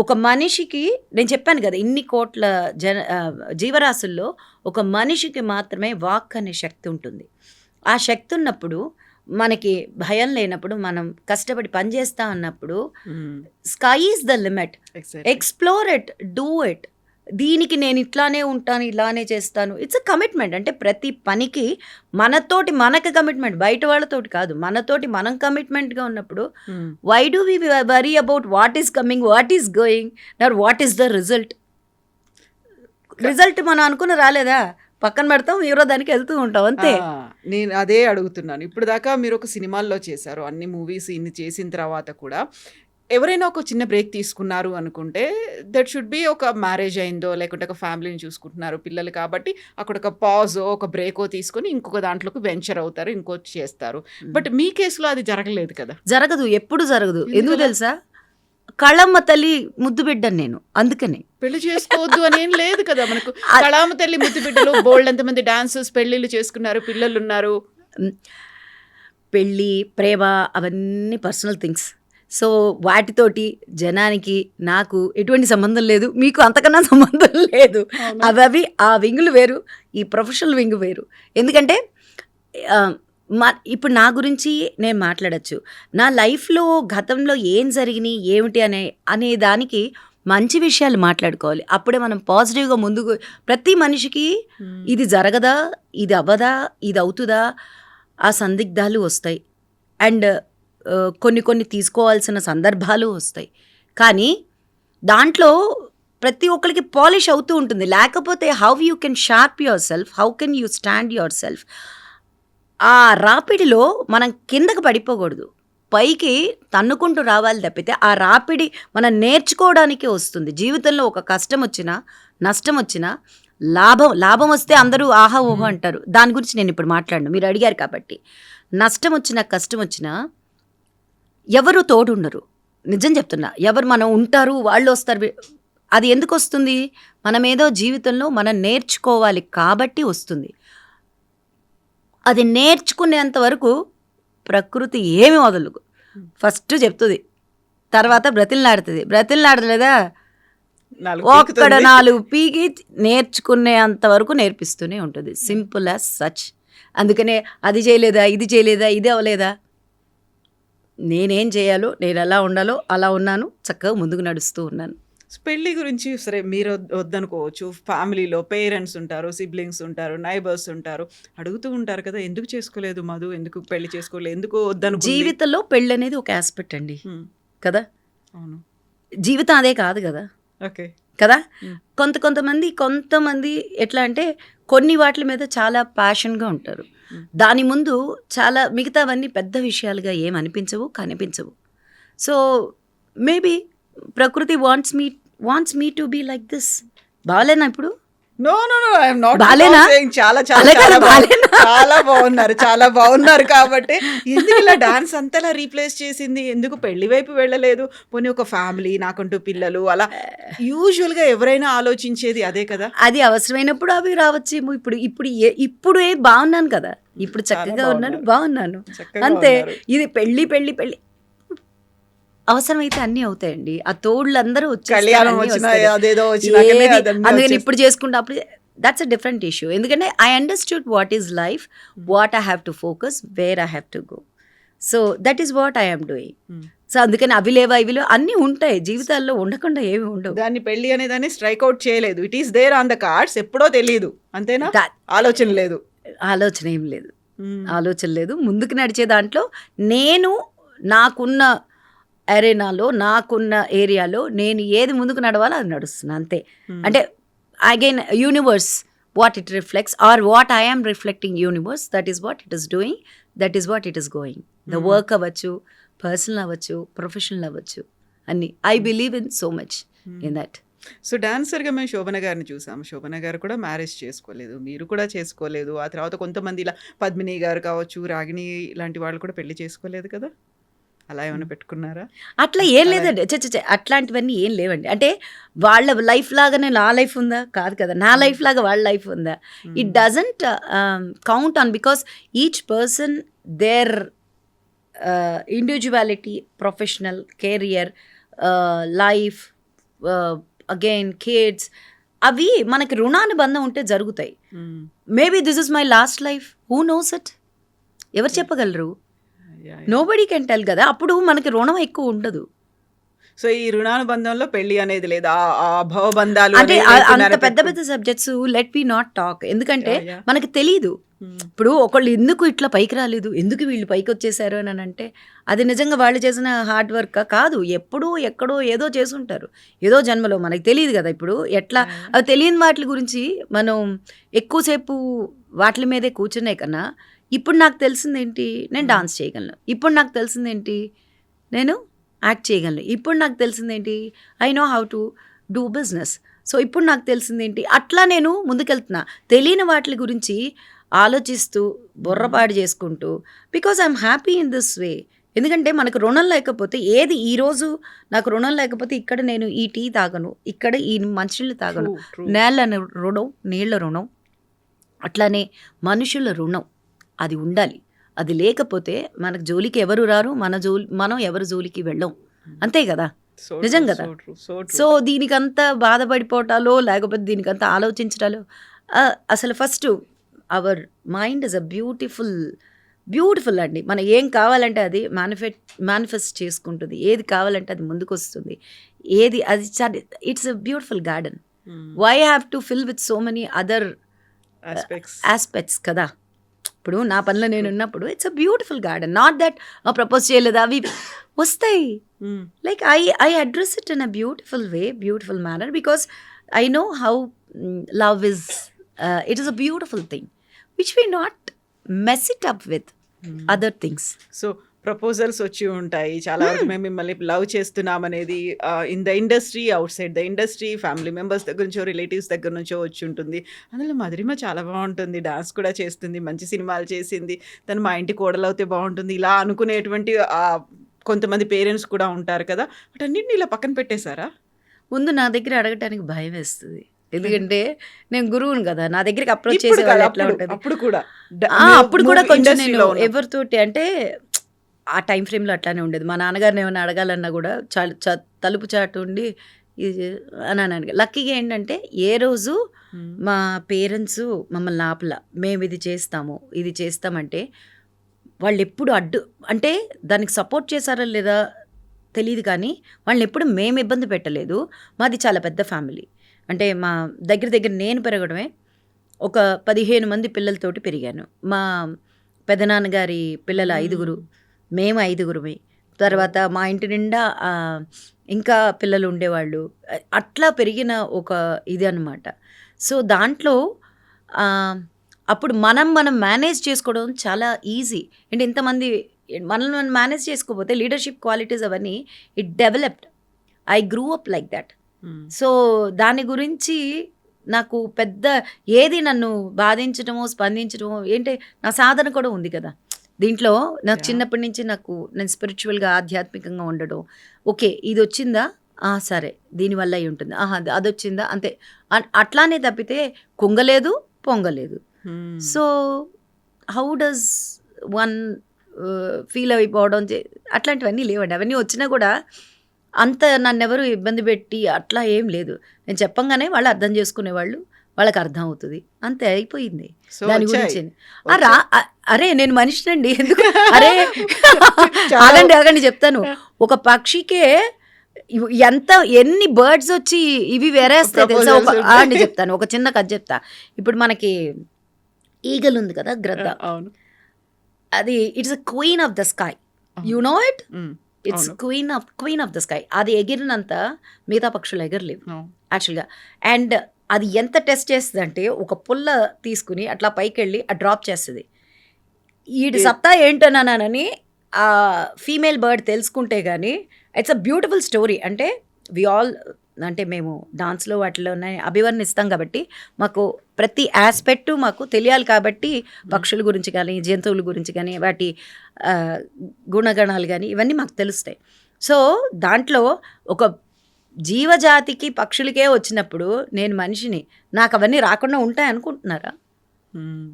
ఒక మనిషికి, నేను చెప్పాను కదా ఇన్ని కోట్ల జీవరాశుల్లో ఒక మనిషికి మాత్రమే వాక్ అనే శక్తి ఉంటుంది. ఆ శక్తి ఉన్నప్పుడు, మనకి భయం లేనప్పుడు, మనం కష్టపడి పనిచేస్తా అన్నప్పుడు sky is the limit. Explore it, do it. దీనికి నేను ఇట్లానే ఉంటాను, ఇలానే చేస్తాను, ఇట్స్ అ కమిట్మెంట్. అంటే ప్రతి పనికి మనతోటి మనకు కమిట్మెంట్, బయట వాళ్ళతోటి కాదు, మనతోటి మనం కమిట్మెంట్గా ఉన్నప్పుడు why do we worry about what is coming, what is going, not what is the result. Result మనం అనుకుని రాలేదా, పక్కన పెడతాం, ఎవరో దానికి వెళ్తూ ఉంటాం అంతే. నేను అదే అడుగుతున్నాను. ఇప్పుడు దాకా మీరు ఒక సినిమాల్లో చేశారు, అన్ని మూవీస్ ఇన్ని చేసిన తర్వాత కూడా ఎవరైనా ఒక చిన్న బ్రేక్ తీసుకున్నారు అనుకుంటే దట్ షుడ్ బి ఒక మ్యారేజ్ అయిందో, లేకుంటే ఒక ఫ్యామిలీని చూసుకుంటున్నారు, పిల్లలు, కాబట్టి అక్కడ ఒక పాజో ఒక బ్రేకో తీసుకొని ఇంకొక దాంట్లోకి వెంచర్ అవుతారు, ఇంకోటి చేస్తారు. బట్ మీ కేసులో అది జరగలేదు కదా. జరగదు, ఎప్పుడు జరగదు. ఎందుకు తెలుసా? కళమ్మ తల్లి ముద్దు బిడ్డను నేను, అందుకని పెళ్లి చేసుకోవద్దు అని ఏం లేదు కదా మనకు. కళామ తల్లి ముద్దు బిడ్డలు బోల్డ్ ఎంతమంది డాన్సర్స్ పెళ్లిళ్ళు చేసుకున్నారు, పిల్లలు ఉన్నారు. పెళ్ళి, ప్రేమ అవన్నీ పర్సనల్ థింగ్స్. సో వాటితోటి జనానికి నాకు ఎటువంటి సంబంధం లేదు, మీకు అంతకన్నా సంబంధం లేదు. అవి ఆ వింగులు వేరు, ఈ ప్రొఫెషనల్ వింగ్ వేరు. ఎందుకంటే ఇప్పుడు నా గురించి నేను మాట్లాడచ్చు, నా లైఫ్లో గతంలో ఏం జరిగినాయి ఏమిటి అనే దానికి మంచి విషయాలు మాట్లాడుకోవాలి. అప్పుడే మనం పాజిటివ్గా ముందుకు. ప్రతి మనిషికి ఇది జరగదా, ఇది అవ్వదా, ఇది అవుతుందా, ఆ సందిగ్ధాలు వస్తాయి. అండ్ కొన్ని తీసుకోవాల్సిన సందర్భాలు వస్తాయి. కానీ దాంట్లో ప్రతి ఒక్కరికి పాలిష్ అవుతూ ఉంటుంది. లేకపోతే how you can sharp your self, how can you stand your self. ఆ రాపిడిలో మనం కిందకు పడిపోకూడదు, పైకి తన్నుకుంటూ రావాలి తప్పితే ఆ రాపిడి మనం నేర్చుకోవడానికే వస్తుంది. జీవితంలో ఒక కష్టం వచ్చినా, నష్టం వచ్చినా, లాభం వస్తే అందరూ ఆహా ఓహో అంటారు. దాని గురించి నేను ఇప్పుడు మాట్లాడను, మీరు అడిగారు కాబట్టి. నష్టం వచ్చినా, కష్టం వచ్చినా ఎవరు తోడుండరు. నిజం చెప్తున్నా, ఎవరు మనం ఉంటారు, వాళ్ళు వస్తారు. అది ఎందుకు వస్తుంది? మనమేదో జీవితంలో మనం నేర్చుకోవాలి కాబట్టి వస్తుంది. అది నేర్చుకునేంత వరకు ప్రకృతి ఏమి వదలదు. ఫస్ట్ చెప్తుంది, తర్వాత బ్రతిల్లాడలేదా ఒక్కడ 4 పీకి నేర్చుకునేంత వరకు నేర్పిస్తూనే ఉంటుంది. Simple as such. అందుకనే అది చేయలేదా, ఇది చేయలేదా, ఇది అవ్వలేదా, నేనేం చేయాలో, నేను ఎలా ఉండాలో అలా ఉన్నాను, చక్కగా ముందుకు నడుస్తూ ఉన్నాను. పెళ్లి గురించి సరే మీరు వద్దనుకోవచ్చు, ఫ్యామిలీలో పేరెంట్స్ ఉంటారు, సిబ్లింగ్స్ ఉంటారు, నైబర్స్ ఉంటారు, అడుగుతూ ఉంటారు కదా, ఎందుకు చేసుకోలేదు మధు, ఎందుకు పెళ్లి చేసుకోలేదు, ఎందుకు వద్దను. జీవితంలో పెళ్ళి అనేది ఒక ఆస్పెక్ట్ అండి కదా. అవును, జీవితం అదే కాదు కదా. ఓకే కదా. కొంతమంది ఎట్లా అంటే కొన్ని వాటి మీద చాలా ప్యాషన్గా ఉంటారు, దాని ముందు చాలా మిగతావన్నీ పెద్ద విషయాలుగా ఏమనిపించవు, కనిపించవు. సో మేబీ ప్రకృతి wants me to be like this. బాగాలేనా ఇప్పుడు? No no no I'm not బాలేనా? చాలా చాలా అలా చాలా కదా, బాగున్నారు. బాలేనా? చాలా బాగున్నారు కాబట్టి ఎందుకు ఇలా డాన్స్ అంతలా రీప్లేస్ చేసింది? ఎందుకు పెళ్లి వైపు వెళ్ళలేదు? పోనీ ఒక ఫ్యామిలీ, నాకంటూ పిల్లలు అలా యూజువల్గా ఎవరైనా ఆలోచించేది అదే కదా. అది అవసరమైనప్పుడు అవి రావచ్చేమో. ఇప్పుడు బాగున్నాను కదా, ఇప్పుడు చాలా చక్కగా ఉన్నాను, బాగున్నారు. బాగున్నాను చక్కగా అంతే. ఉన్నారు. ఇది పెళ్లి పెళ్లి పెళ్లి అవసరమైతే అన్నీ అవుతాయండి. ఆ తోళ్ళందరూ వచ్చేస్తారు, కళ్యాణం అన్నీ వచ్చినా వస్తాయి. అదేదో వచ్చినాకనే ఏది అదన్నీ అందుకని వచ్చేస్తాయి. ఇప్పుడు చేసుకుంటే అప్పుడు దట్స్ అ డిఫరెంట్ ఇష్యూ. ఎందుకంటే I understood what is life, what I have to focus, where I have to go. So that is what I am doing. So అందుకని అవి లేవా ఇవి లేవా అన్నీ ఉంటాయి జీవితాల్లో, ఉండకుండా ఏమి ఉండవు. దాన్ని పెళ్లి అనేదాన్ని స్ట్రైక్ అవుట్ చేయలేదు. It is there on the cards, ఎప్పుడో తెలియదు అంతేనా, That- ఆలోచన లేదు. ఆలోచన ఏం లేదు, ఆలోచన లేదు. ముందుకు నడిచే దాంట్లో నేను నాకున్న అరేనాలో, నాకున్న ఏరియాలో నేను ఏది ముందుకు నడవాలో అది నడుస్తున్నా అంతే. అంటే again universe what it reflects or what I am reflecting universe, that is what it is doing, that is what it is going. The work అవ్వచ్చు, పర్సనల్ అవ్వచ్చు, ప్రొఫెషనల్ అవ్వచ్చు, అన్ని. I believe in so much in that. So డాన్సర్గా మేము శోభన గారిని చూసాము. శోభన గారు కూడా మ్యారేజ్ చేసుకోలేదు, మీరు కూడా చేసుకోలేదు. ఆ తర్వాత కొంతమంది ఇలా పద్మిని గారు కావచ్చు, రాగిణి ఇలాంటి వాళ్ళు కూడా పెళ్లి చేసుకోలేదు కదా. అలా ఏమైనా పెట్టుకున్నారా? అట్లా ఏం లేదండి, అట్లాంటివన్నీ ఏం లేవండి. అంటే వాళ్ళ లైఫ్ లాగానే నా లైఫ్ ఉందా? కాదు కదా. నా లైఫ్ లాగా వాళ్ళ లైఫ్ ఉందా? It doesn't count on, because each person there individuality, professional career, life, again kids, అవి మనకి రుణానుబంధం ఉంటే జరుగుతాయి. Maybe this is my last life, who knows it? ఎవరు చెప్పగలరు? నోబడీ కెన్ టెల్ కదా. అప్పుడు మనకి రుణం ఎక్కువ ఉండదు. సో ఈ రుణానుబంధంలో పెళ్లి అనేది లేదు, ఆ భవబంధాలు అంటే అనేవి అంత ఏదైనా పెద్ద పెద్ద subjects let we not talk. ఎందుకంటే Yeah, yeah. మనకి తెలీదు. ఇప్పుడు ఒకళ్ళు ఎందుకు ఇట్లా పైకి రాలేదు, ఎందుకు వీళ్ళు పైకి వచ్చేసారు అని అంటే అది నిజంగా వాళ్ళు చేసిన హార్డ్ వర్క్ కాదు. ఎప్పుడూ ఎక్కడో ఏదో చేసుంటారు, ఏదో జన్మలో, మనకి తెలియదు కదా. ఇప్పుడు ఎట్లా అవి తెలియని వాటి గురించి మనం ఎక్కువసేపు వాటి మీదే కూర్చునే కన్నా, ఇప్పుడు నాకు తెలిసిందేంటి, నేను డాన్స్ చేయగలను. ఇప్పుడు నాకు తెలిసిందేంటి, నేను యాక్ట్ చేయగలను. ఇప్పుడు నాకు తెలిసిందేంటి, I know how to do business. So ఇప్పుడు నాకు తెలిసిందేంటి, అట్లా నేను ముందుకెళ్తున్నా. తెలియని వాటి గురించి ఆలోచిస్తూ బుర్రపాడు చేసుకుంటూ, because I'm happy in this way. ఎందుకంటే మనకు రుణం లేకపోతే ఏది, ఈరోజు నాకు రుణం లేకపోతే ఇక్కడ నేను ఈ టీ తాగను, ఇక్కడ ఈ మంచినీళ్ళు తాగను. నేల రుణం, నీళ్ళ రుణం, అట్లానే మనుషుల రుణం అది ఉండాలి. అది లేకపోతే మనకు జోలికి ఎవరు రారు, మనం ఎవరు జోలికి వెళ్ళం. అంతే కదా, నిజం కదా. సో దీనికంతా బాధపడిపోవటాలో లేకపోతే దీనికంతా ఆలోచించటాలో, అసలు first our mind is a beautiful అండి. మనం ఏం కావాలంటే అది మేనిఫెస్ట్ చేసుకుంటుంది. ఏది కావాలంటే అది ముందుకు వస్తుంది. ఏది అది it's a beautiful garden. Why have to fill with so many other aspects కదా. ఇప్పుడు నా పనిలో నేను ఉన్నప్పుడు it's a beautiful garden. Not that propose చేయలేదు, అవి వస్తాయి. Like I address it in a beautiful way, beautiful manner, because I know how love is, it is a beautiful thing which we not mess it up with other things. So proposals వచ్చి ఉంటాయి చాలా వరకు, మేము మిమ్మల్ని love చేస్తున్నాం అనేది in the industry, out side the industry, family members దగ్గర నుంచో, రిలేటివ్స్ దగ్గర నుంచో వచ్చి ఉంటుంది. అందులో మధురిమ చాలా బాగుంటుంది, డాన్స్ కూడా చేస్తుంది, మంచి సినిమాలు చేసింది, తను మా ఇంటి కోడలవుతే బాగుంటుంది, ఇలా అనుకునేటువంటి కొంతమంది పేరెంట్స్ కూడా ఉంటారు కదా. వాటన్నిటిని ఇలా పక్కన పెట్టేశారా? ముందు నా దగ్గర అడగటానికి భయం వేస్తుంది. ఎందుకంటే నేను గురువును కదా, నా దగ్గరికి అప్రోచ్ చేసే వాళ్ళు ఎట్లా ఉంటుంది. అప్పుడు కూడా అప్పుడు కూడా కొంచెం నేను ఎవరితోటి అంటే ఆ టైం ఫ్రేమ్లో అట్లానే ఉండేది. మా నాన్నగారిని ఏమైనా అడగాలన్నా కూడా తలుపు చాటు ఉండి ఇది అని అడిగా. లక్కీగా ఏంటంటే ఏ రోజు మా పేరెంట్స్ మమ్మల్ని ఆపల. మేము ఇది చేస్తామంటే వాళ్ళు ఎప్పుడు అంటే దానికి సపోర్ట్ చేశారా లేదా తెలియదు, కానీ వాళ్ళని ఎప్పుడు మేము ఇబ్బంది పెట్టలేదు. మాది చాలా పెద్ద ఫ్యామిలీ. అంటే మా దగ్గర నేను పెరగడమే ఒక 15 మంది పిల్లలతోటి పెరిగాను. మా పెదనాన్నగారి పిల్లలు 5, మేము 5. తర్వాత మా ఇంటి నిండా ఇంకా పిల్లలు ఉండేవాళ్ళు. అట్లా పెరిగిన ఒక ఇది అనమాట. సో దాంట్లో అప్పుడు మనం మేనేజ్ చేసుకోవడం చాలా ఈజీ. అంటే ఇంతమంది మనల్ని మనం మేనేజ్ చేసుకోకపోతే లీడర్షిప్ క్వాలిటీస్ అవన్నీ it developed. I grew up like that. So దాని గురించి నాకు పెద్ద ఏది నన్ను బాధించడమో, స్పందించడమో ఏంటి నా సాధన కూడా ఉంది కదా! దీంట్లో నాకు యాహ్! చిన్నప్పటి నుంచి నేను స్పిరిచువల్‌గా, ఆధ్యాత్మికంగా ఉండడం. ఓకే. ఇదొచ్చిందా? ఆ! సరే. దీనివల్ల అయ్యుంటుంది. ఆహా! అదొచ్చిందా? అంతే. అట్లానే తప్పితే కుంగలేదు, పొంగలేదు. హ్మ్. So, how does one feel అయిపోవడం అట్లాంటివన్నీ లేవండి. అవన్నీ వచ్చినా కూడా అంత నన్నెవరు ఇబ్బంది పెట్టి అట్లా ఏం లేదు. నేను చెప్పంగానే వాళ్ళు అర్థం చేసుకునేవాళ్ళు. వాళ్ళకి అర్థం అవుతది. అంతే అయిపోయింది. సో, దాని వచ్చాయి. గురించి ఆ! వచ్చాయి. అరే! నేను మనిషినండి. ఎందుకు అరే! చాలా ఆగండి చెప్తాను. ఒక పక్షికే ఎన్ని బర్డ్స్ వచ్చి ఇవి వేరేస్తాయి తెలుసా? ప్రపోజల్స్ ఉంటాయి. ఆగండి చెప్తాను. ఒక చిన్న కథ చెప్తా. ఇప్పుడు మనకి ఈగల్ ఉంది కదా! గ్రద్ద. అవును. అది it's a queen of the sky. You అవును. Know it? హ్మ్. ఇట్స్ అవును. Queen of the sky. అది ఎగిరినంత మిగతా పక్షులు ఎగరలేవు అవును. యాక్చువల్‌గా. అండ్ అది ఎంత టెస్ట్ చేస్తదంటే ఒక పుల్ల తీసుకొని అట్లా పైకెళ్ళి డ్రాప్ చేస్తది. ఈడి ఏ సత్తా ఏంటోనని ఆ ఫీమేల్ బర్డ్ తెలుసుకుంటే గానీ ఇట్స్ అ బ్యూటిఫుల్ స్టోరీ. అంటే వి ఆల్ అంటే మేము డాన్స్‌లో వాటిలోనే అభివర్ణిస్తాం కాబట్టి మాకు ప్రతి యాస్పెక్టు మాకు తెలియాలి కాబట్టి పక్షుల గురించి కానీ, జంతువుల గురించి కానీ, వాటి ఆహ్, గుణగణాలు గానీ ఇవన్నీ మాకు తెలుస్తాయి. సో, దాంట్లో ఒక జీవజాతికి పక్షులకే వచ్చినప్పుడు నేను మనిషిని. నాకవన్నీ రాకుండా ఉంటాయనుకుంటున్నారా? హ్మ్.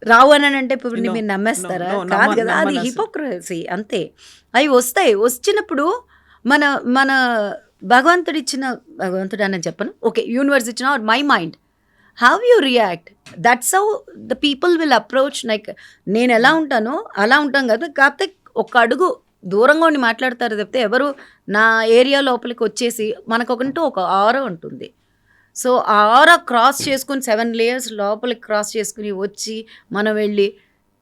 రావు అనంటే ఇప్పుడు నో. మీరు నో. నమ్మేస్తారా? నో. కాదు కదా! అది నమ్మనసలు. హిపోక్రసీ అంతే. అవి వస్తాయి. వచ్చినప్పుడు మన మన భగవంతుడని చెప్పను. ఓకే. యూనివర్స్ ఇచ్చిన or my mind. How you react? That's how the people will approach like నేనెలా ఉంటానో అలా ఉంటాం కదా! కాకపోతే ఒక అడుగు దూరంగా ఉండి మాట్లాడతారు తప్పితే ఎవరు నా ఏరియా లోపలికి వచ్చేసి మనకొకంటూ ఒక ఆరా ఉంటుంది. సో, ఆ ఆరా క్రాస్ చేసుకొని 7 లేయర్స్ లోపలికి క్రాస్ చేసుకొని వచ్చి మనం వెళ్ళి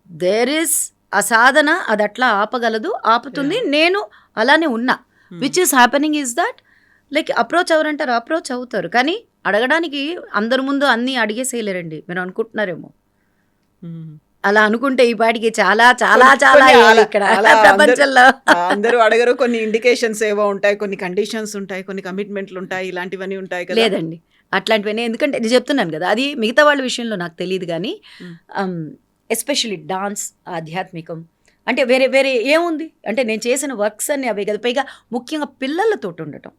దేర్ ఈస్ ఆ సాధన అదట్లా ఆపగలదు. ఆపుతుంది. యాహ్! నేను అలానే ఉన్నా. Hmm. Which is happening is that like approach ఎవరంటారు? అప్రోచ్ అవుతారు. కానీ అడగడానికి అందరి ముందు అన్నీ అడిగేసేయలేరండి. మీరు అనుకుంటున్నారేమో. హ్మ్. అలా అనుకుంటే ఈ పాటికి చాలా చాలా కొన్ని చాలా కొన్ని అయ్యాలి ఇక్కడ అలా ప్రపంచంలో. అందరూ అడగరు. కొన్ని ఇండికేషన్స్ ఏవో ఉంటాయి. కొన్ని కండిషన్స్ ఉంటాయి. కొన్ని కమిట్మెంట్‌లు ఉంటాయి. ఇలాంటివన్నీ ఉంటాయి కదా! లేదండి. అట్లాంటివన్నీ ఎందుకంటే నేను చెప్తున్నాను కదా! అది మిగతా వాళ్ళ విషయంలో నాకు తెలీదు గానీ హ్మ్. ఎస్పెషల్లీ డాన్స్, ఆధ్యాత్మికం అంటే వేరే వేరే ఏముంది? అంటే నేను చేసిన వర్క్స్ అన్నీ అవే కదా! పైగా ముఖ్యంగా పిల్లలతోటి ఉండటం.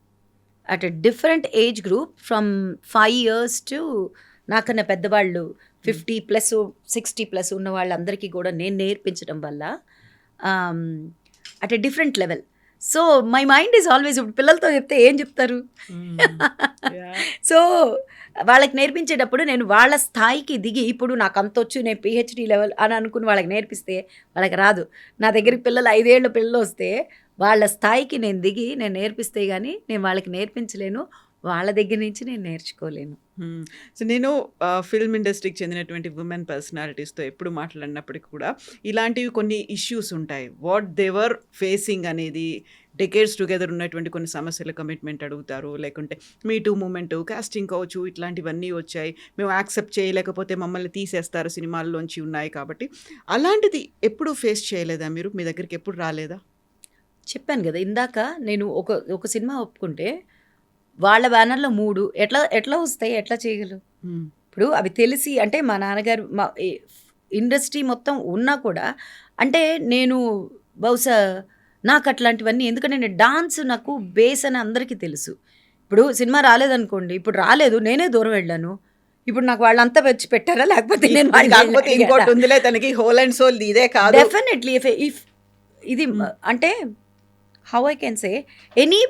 At a different age group from 5 years to నాకన్నా పెద్దవాళ్ళు 50+ 60+ ఉన్న వాళ్ళందరికీ కూడా నేను నేర్పించడం వల్ల at a different level. So, my mind is always ఇప్పుడు పిల్లలతో చెప్తే ఏం చెప్తారు? హ్మ్. యాహ్! సో, వాళ్ళకి నేర్పించేటప్పుడు నేను వాళ్ళ స్థాయికి దిగి ఇప్పుడు నాకంతొచ్చు నేను పీహెచ్‌డీ లెవెల్ అని అనుకుని వాళ్ళకి నేర్పిస్తే వాళ్ళకి రాదు. నా దగ్గరికి పిల్లలు 5 ఏళ్ల పిల్లలొస్తే వాళ్ళ స్థాయికి నేను దిగి నేను నేర్పిస్తే గానీ నేను వాళ్ళకి నేర్పించలేను. వాళ్ళ దగ్గర నుంచి నేను నేర్చుకోలేను. హ్మ్. సో, నేను ఫిల్మ్ ఇండస్ట్రీకి చెందినటువంటి వుమెన్ పర్సనాలిటీస్‌తో ఎప్పుడు మాట్లాడినప్పటికి కూడా ఇలాంటివి కొన్ని ఇష్యూస్ ఉంటాయి. వాట్ దే వర్ ఫేసింగ్ అనేది డెకేడ్స్ టుగెదర్ ఉన్నటువంటి కొన్ని సమస్యల కమిట్మెంట్ అడుగుతారు. లేకుంటే మీ టూ మూవ్‌మెంట్, కాస్టింగ్ కౌచ్ ఇట్లాంటివన్నీ వచ్చాయి. మేము యాక్సెప్ట్ చేయలేకపోతే మమ్మల్ని తీసేస్తారు సినిమాల్లోంచి ఉన్నాయి కాబట్టి. అలాంటిది ఎప్పుడు ఫేస్ చేయలేదా మీరు? మీ దగ్గరికి ఎప్పుడు రాలేదా? చెప్పాను గదా! ఇందాక నేను ఒక సినిమా ఒప్పుకుంటే వాళ్ళ బ్యానర్‌లో 3 ఎట్లా వస్తాయి? ఎట్లా చేయగలవు? హ్మ్. ఇప్పుడు అవి తెలిసి అంటే మా నాన్నగారు ఇండస్ట్రీ మొత్తం ఉన్నా కూడా అంటే నేను బహుశా నాకు అట్లాంటివన్నీ ఎందుకంటే నేను డాన్స్ నాకు బేస్ అని అందరికీ తెలుసు. ఇప్పుడు సినిమా రాలేదనుకోండి. ఇప్పుడు రాలేదు. నేనే దూరం వెళ్ళాను. ఇప్పుడు నాకు వాళ్ళంతా వచ్చి పెట్టారా? లేకపోతే నేను ఇది వాళ్ళని కాకపోతే వెళ్ళి ఇంకోటి అడిగానా? ఉందిలే తనకి హోల్ అండ్ సోల్ ఇదే కాదు. డెఫినెట్లీ ఇఫ్ ఇది హ్మ్. అంటే how I can say any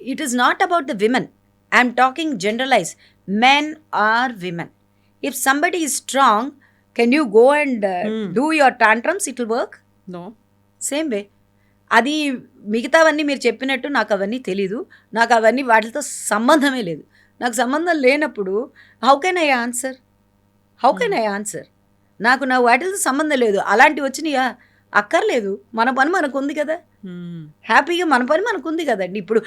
it is not about the women. I'm talking generalise. Men or women. If somebody is strong can you go and hmm. Do your tantrums it will work no. Same way. అది మిగతావన్నీ మీరు చెప్పినట్టు నాకు అవన్నీ తెలీదు. నాకు అవన్నీ వాటితో సంబంధమే లేదు. నాకు సంబంధం లేనప్పుడు how can I answer? How hmm. Can I answer? నాకు నా వాటితో సంబంధం లేదు. అలాంటివి వచ్చినాయా? అక్కర్లేదు. మన పని మనకుంది కదా! హ్మ్. హ్యాపీగా మన పని మనకుంది కదండీ. ఇప్పుడు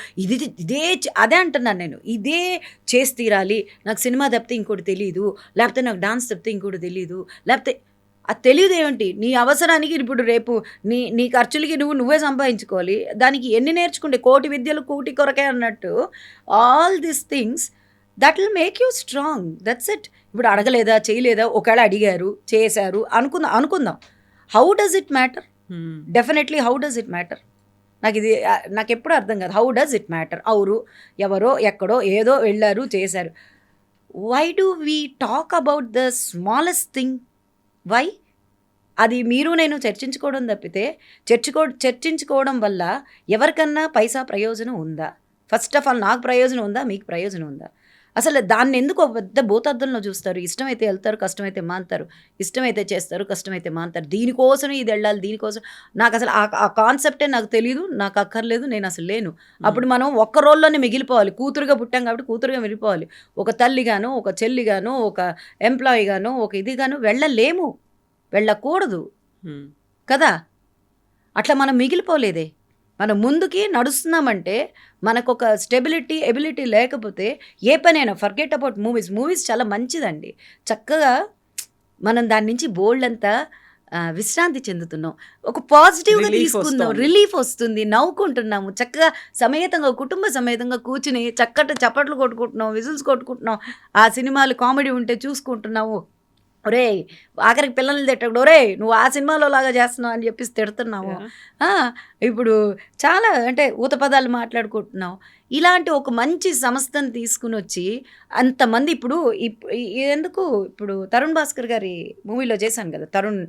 ఇదే అదే అంటున్నాను నేను. ఇదే చేసి తీరాలి. నాకు సినిమా తప్పితే ఇంకోటి తెలీదు. లేకపోతే నాకు డాన్స్ తప్పితే ఇంకోటి తెలీదు. లేకపోతే అది తెలీదేమిటి? నీ అవసరానికి ఇప్పుడు రేపు నీ ఖర్చులకి నువ్వే సంపాదించుకోవాలి. దానికి ఎన్ని నేర్చుకుంటే కోటి విద్యలు కూటి కొరకే అన్నట్టు all these things that will make you strong. That's it. ఇప్పుడు అడగలేదా, చేయలేదా, ఒకవేళ అడిగారు, చేశారు అనుకుందాం. How does it matter? Definitely how does it matter? నాకు ఎప్పుడు అర్థం కాదు. How does it matter? ఎవరో ఎక్కడో ఏదో వెళ్ళారు, చేశారు. Why do we talk about the smallest thing? Why? అది మీరు నేను చర్చించుకోవడం తప్పితే చర్చించుకోవడం వల్ల ఎవరికన్నా పైసా ప్రయోజనం ఉందా? ఫస్ట్ ఆఫ్ ఆల్ నాకు ప్రయోజనం ఉందా, మీకు ప్రయోజనం ఉందా? అసలు దాన్ని ఎందుకు ఒక పెద్ద భూతద్దంలో చూస్తారు? ఇష్టమైతే వెళ్తారు, కష్టమైతే మాంతారు. ఇష్టమైతే చేస్తారు, కష్టమైతే మాంతారు. దీనికోసం ఇది వెళ్ళాలి, దీనికోసం. నాకు అసలు ఆ కాన్సెప్టే నాకు తెలియదు, నాకు అక్కర్లేదు, నేను అసలు లేను. అప్పుడు మనం ఒక్క రోల్లోనే మిగిలిపోవాలి. కూతురుగా పుట్టాం కాబట్టి కూతురుగా మిగిలిపోవాలి. ఒక తల్లిగాను, ఒక చెల్లిగాను, ఒక ఎంప్లాయీగాను, ఒక ఇదిగాను వెళ్ళకూడదు కదా. అట్లా మనం మిగిలిపోలేదే. మనం ముందుకి నడుస్తున్నామంటే మనకు ఒక ఎబిలిటీ లేకపోతే ఏ పనైనా ఫర్గెట్ అబౌట్ మూవీస్ చాలా మంచిదండి. చక్కగా మనం దాని నుంచి బోల్డ్ అంతా విశ్రాంతి చెందుతున్నాం, ఒక పాజిటివ్గా తీసుకుందాం, రిలీఫ్ వస్తుంది, నవ్వుకుంటున్నాము, చక్కగా కుటుంబ సమేతంగా కూర్చుని చప్పట్లు కొట్టుకుంటున్నాం, విజిల్స్ కొట్టుకుంటున్నాం. ఆ సినిమాలు కామెడీ ఉంటే చూసుకుంటున్నాము. ఒరే ఆఖరికి పిల్లల్ని తిట్టకూడదు, ఒరే నువ్వు ఆ సినిమాలో లాగా చేస్తున్నావు అని చెప్పేసి తిడుతున్నాము. ఇప్పుడు చాలా అంటే ఊత పదాలు మాట్లాడుకుంటున్నాం. ఇలాంటి ఒక మంచి సంస్థను తీసుకుని వచ్చి అంతమంది ఇప్పుడు తరుణ్ భాస్కర్ గారి మూవీలో చేశాను కదా, తరుణ్,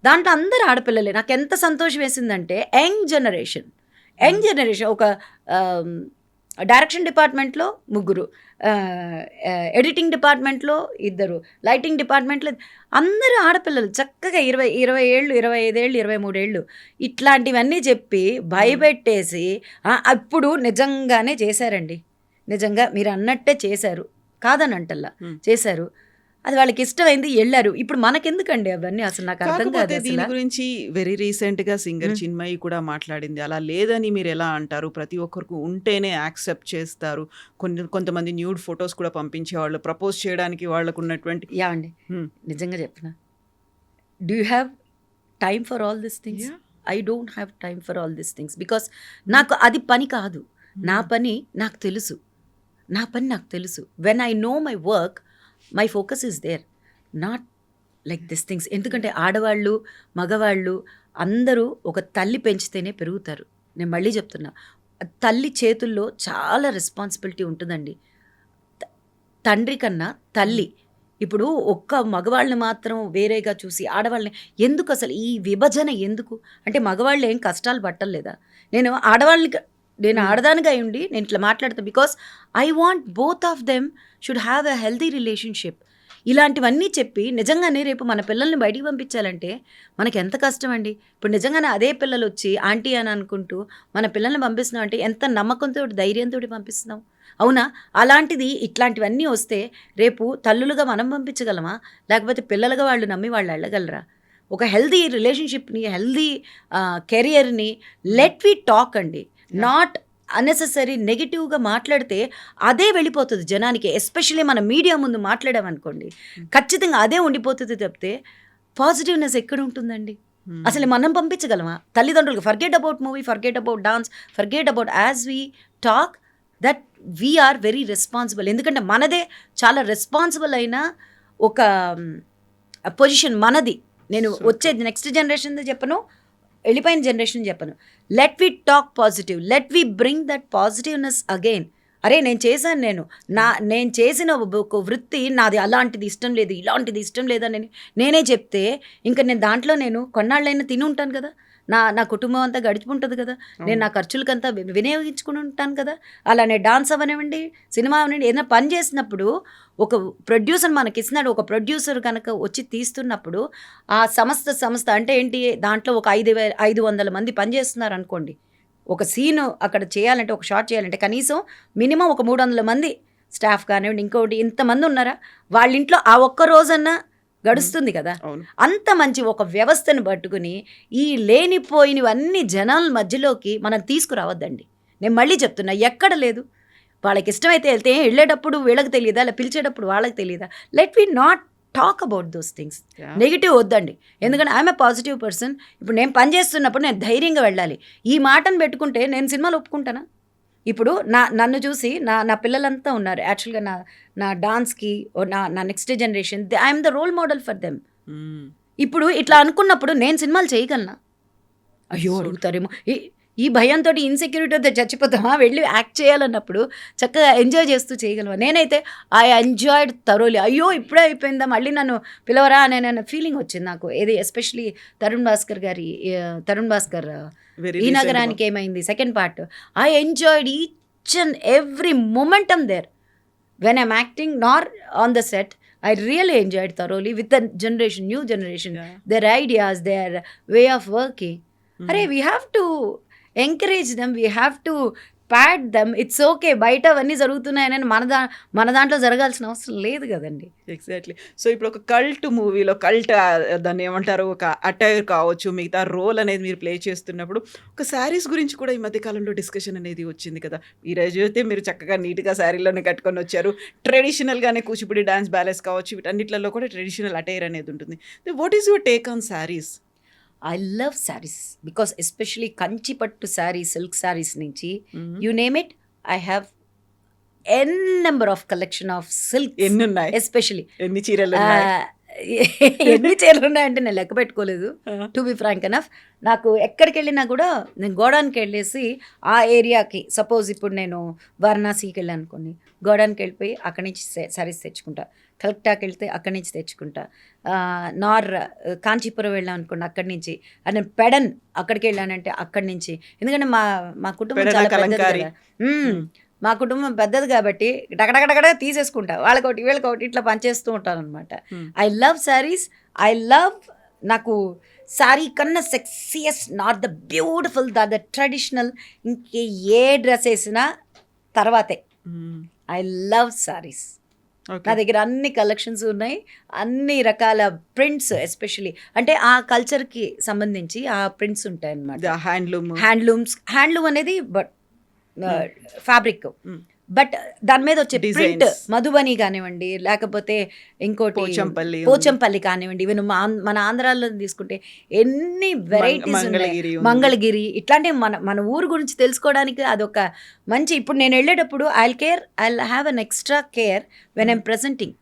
దాంట్లో అందరు ఆడపిల్లలే. నాకు ఎంత సంతోషం వేసిందంటే యంగ్ జనరేషన్ ఒక డైరెక్షన్ డిపార్ట్మెంట్లో 3, ఎడిటింగ్ డిపార్ట్మెంట్లో 2, లైటింగ్ డిపార్ట్మెంట్లో అందరూ ఆడపిల్లలు చక్కగా 20 ఏళ్ళు, 25 ఏళ్ళు, 23 ఏళ్ళు ఇట్లాంటివన్నీ చెప్పి భయపెట్టేసి అప్పుడు నిజంగానే చేశారండి. నిజంగా మీరు అన్నట్టే చేశారు, కాదని అంటల్లా, చేశారు. అది వాళ్ళకి ఇష్టమైంది, వెళ్ళారు. ఇప్పుడు మనకెందుకండి అవన్నీ? అసలు నాకు అర్థం కాదు. దీని గురించి వెరీ రీసెంట్గా సింగర్ చిన్మయి కూడా మాట్లాడింది. అలా లేదని మీరు ఎలా అంటారు? ప్రతి ఒక్కరికి ఉంటేనే యాక్సెప్ట్ చేస్తారు. కొంతమంది న్యూడ్ ఫొటోస్ కూడా పంపించేవాళ్ళు ప్రపోజ్ చేయడానికి వాళ్ళకు ఉన్నటువంటి. అండి నిజంగా చెప్పిన, do you have time for all this things? I don't have time for all this things because నాకు అది పని కాదు. నా పని నాకు తెలుసు. When I know my work, my focus is there, not like this things. ఎందుకంటే ఆడవాళ్ళు, మగవాళ్ళు అందరూ ఒక తల్లి పెంచితేనే పెరుగుతారు. నేను మళ్ళీ చెప్తున్నా, తల్లి చేతుల్లో చాలా రెస్పాన్సిబిలిటీ ఉంటుందండి. తండ్రి కన్నా తల్లి. ఇప్పుడు ఒక్క మగవాళ్ళని మాత్రం వేరేగా చూసి ఆడవాళ్ళని ఎందుకు, అసలు ఈ విభజన ఎందుకు? అంటే మగవాళ్ళు ఏం కష్టాలు పట్టలేదా? నేను ఆడదానిగా ఉండి నేను ఇట్లా మాట్లాడతాను because I want both of them should have a healthy relationship. ఇలాంటివన్నీ చెప్పి నిజంగానే రేపు మన పిల్లల్ని బయటికి పంపించాలంటే మనకి ఎంత కష్టం అండి. ఇప్పుడు నిజంగానే అదే పిల్లలు వచ్చి ఆంటీ అని అనుకుంటూ మన పిల్లల్ని పంపిస్తున్నాం అంటే ఎంత నమ్మకంతో, ధైర్యంతో పంపిస్తున్నాం, అవునా? అలాంటిది ఇట్లాంటివన్నీ వస్తే రేపు తల్లులుగా మనం పంపించగలమా? లేకపోతే పిల్లలుగా వాళ్ళు నమ్మి వాళ్ళు వెళ్ళగలరా? ఒక హెల్దీ రిలేషన్షిప్ని, హెల్దీ కెరియర్ని లెట్ వి టాక్ అండి. నాట్ అన్నెసెసరీ నెగిటివ్గా మాట్లాడితే అదే వెళ్ళిపోతుంది జనానికి. ఎస్పెషల్లీ మన మీడియా ముందు మాట్లాడామనుకోండి, ఖచ్చితంగా అదే ఉండిపోతుంది తప్పితే పాజిటివ్నెస్ ఎక్కడ ఉంటుందండి? అసలు మనం పంపించగలమా తల్లిదండ్రులకు? Forget about movie, forget about dance, forget about as we talk that we're very responsible. ఎందుకంటే మనదే చాలా రెస్పాన్సిబుల్ అయిన ఒక పొజిషన్ మనది. నేను వచ్చే నెక్స్ట్ జనరేషన్ చెప్పను, వెళ్ళిపోయిన జనరేషన్ చెప్పను. Let we talk positive, let we bring that positiveness again. అరే నేను చేసిన ఒక వృత్తి నాది, అలాంటిది ఇష్టం లేదు, ఇలాంటిది ఇష్టం లేదని నేనే చెప్తే ఇంకా నేను దాంట్లో కొన్నాళ్ళైనా తిని ఉంటాను కదా, నా కుటుంబం అంతా గడిచిపోతుంది కదా, నేను నా ఖర్చులకంతా వినియోగించుకుని ఉంటాను కదా. అలానే డాన్స్ అవనివ్వండి, సినిమా అవనివ్వండి, ఏదైనా పని చేసినప్పుడు ఒక ప్రొడ్యూసర్ మనకి ఇస్తున్నాడు. ఒక ప్రొడ్యూసర్ కనుక వచ్చి తీస్తున్నప్పుడు ఆ సంస్థ అంటే ఏంటి, దాంట్లో ఒక 500 మంది పనిచేస్తున్నారు అనుకోండి. ఒక సీను అక్కడ చేయాలంటే, ఒక షాట్ చేయాలంటే కనీసం మినిమం ఒక 300 మంది స్టాఫ్ కానివ్వండి, ఇంకోటి ఇంతమంది ఉన్నారా, వాళ్ళ ఇంట్లో ఆ ఒక్క రోజన్నా గడుస్తుంది కదా. అంత మంచి ఒక వ్యవస్థను పట్టుకుని ఈ లేనిపోయినవన్నీ జనాల మధ్యలోకి మనం తీసుకురావద్దండి. నేను మళ్ళీ చెప్తున్నా, ఎక్కడ లేదు. వాళ్ళకి ఇష్టమైతే వెళ్తే, వెళ్ళేటప్పుడు వీళ్ళకి తెలియదా, అలా పిలిచేటప్పుడు వాళ్ళకి తెలియదా? Let we not talk about those things. Negative వద్దండి. ఎందుకంటే ఐఎమ్ ఏ పాజిటివ్ పర్సన్. ఇప్పుడు నేను పని చేస్తున్నప్పుడు నేను ధైర్యంగా వెళ్ళాలి. ఈ మాటను పెట్టుకుంటే నేను సినిమాలు ఒప్పుకుంటానా? ఇప్పుడు నన్ను చూసి నా పిల్లలంతా ఉన్నారు యాక్చువల్గా నా డాన్స్కి నా next generation I'm the role model for them. ఇప్పుడు ఇట్లా అనుకున్నప్పుడు నేను సినిమాలు చేయగలనా? అయ్యో అడుగుతారేమో, ఈ భయంతో ఇన్సెక్యూరిటీతో చచ్చిపోతామా, వెళ్ళి యాక్ట్ చేయాలన్నప్పుడు చక్కగా ఎంజాయ్ చేస్తూ చేయగలమా? నేనైతే ఐ ఎంజాయ్డ్ థరోలీ. అయ్యో ఇప్పుడే అయిపోయిందా, మళ్ళీ నన్ను పిలవరా అనే ఫీలింగ్ వచ్చింది నాకు. ఏది ఎస్పెషలీ తరుణ్ భాస్కర్ ఈ నగరానికి ఏమైంది second part. I enjoyed each and every momentum there when I'm acting nor on the set. I really enjoyed thoroughly with the new generation, their ideas, their way of working. Arey, we have to encourage them, we have to pat them. It's okay, బయట అవన్నీ జరుగుతున్నాయని మన దాంట్లో జరగాల్సిన అవసరం లేదు కదండి. Exactly. So ఇప్పుడు ఒక కల్ట్ మూవీలో దాన్ని ఏమంటారు, ఒక అటైర్ కావచ్చు, మిగతా రోల్ అనేది మీరు ప్లే చేస్తున్నప్పుడు ఒక శారీస్ గురించి కూడా ఈ మధ్యకాలంలో డిస్కషన్ అనేది వచ్చింది కదా. ఈరోజు అయితే మీరు చక్కగా నీట్గా శారీలోనే కట్టుకొని వచ్చారు. ట్రెడిషనల్గానే కూచిపూడి డాన్స్ బ్యాలెన్స్ కావచ్చు, వీటన్నిటిలో కూడా ట్రెడిషనల్ అటైర్ అనేది ఉంటుంది. What is your take on saris? I love sarees because especially Kanchi పట్టు sarees, silk sarees నుంచి you name it, I have n number of collection of silk. ఎన్ని ఉన్నాయి? ఎస్పెషలీ ఎన్ని చీరలు ఉన్నాయి? ఎన్ని చీరలు ఉన్నాయంటే నేను లెక్క పెట్టుకోలేదు, టు బి ఫ్రాంక్ ఎనఫ్. నాకు ఎక్కడికి వెళ్ళినా కూడా నేను గోడాన్కి వెళ్ళేసి ఆ ఏరియాకి, సపోజ్ ఇప్పుడు నేను వారణాసికి వెళ్ళాను అనుకోండి, గోడాన్కి వెళ్ళిపోయి అక్కడి నుంచి సారీస్ తెచ్చుకుంటా. కలెక్టాకి వెళ్తే అక్కడి నుంచి తెచ్చుకుంటా. కాంచీపురం వెళ్ళాం అనుకోండి, అక్కడి నుంచి. నేను పెడన్ అక్కడికి వెళ్ళానంటే అక్కడి నుంచి. ఎందుకంటే మా కుటుంబం చాలా పెద్దది కదా. మా కుటుంబం పెద్దది కాబట్టి డగడగడగడ తీసేసుకుంటా, వాళ్ళకొకటి వీళ్ళకొకటి ఇట్లా పనిచేస్తూ ఉంటాను అనమాట. I love saris. I love, నాకు శారీ కన్నా sexiest, not the beautiful, the traditional, ఇంకే ఏ డ్రెస్ వేసినా తర్వాతే. I love saris. నా దగ్గర అన్ని కలెక్షన్స్ ఉన్నాయి, అన్ని రకాల ప్రింట్స్, ఎస్పెషలీ అంటే ఆ కల్చర్కి సంబంధించి ఆ ప్రింట్స్ ఉంటాయి అన్నమాట. హ్యాండ్లూమ్ అనేది బట్ ఫ్యాబ్రిక్, బట్ దాని మీద వచ్చే ప్రింట్ మధుబని కానివ్వండి, లేకపోతే ఇంకోటి పోచంపల్లి కానివ్వండి, ఈవెన్ మన ఆంధ్రాలో తీసుకుంటే ఎన్ని వెరైటీస్ ఉన్నాయి, మంగళగిరి, ఇట్లాంటి మన ఊరు గురించి తెలుసుకోవడానికి అదొక మంచి. ఇప్పుడు నేను వెళ్ళేటప్పుడు I have an extra care when I'm presenting.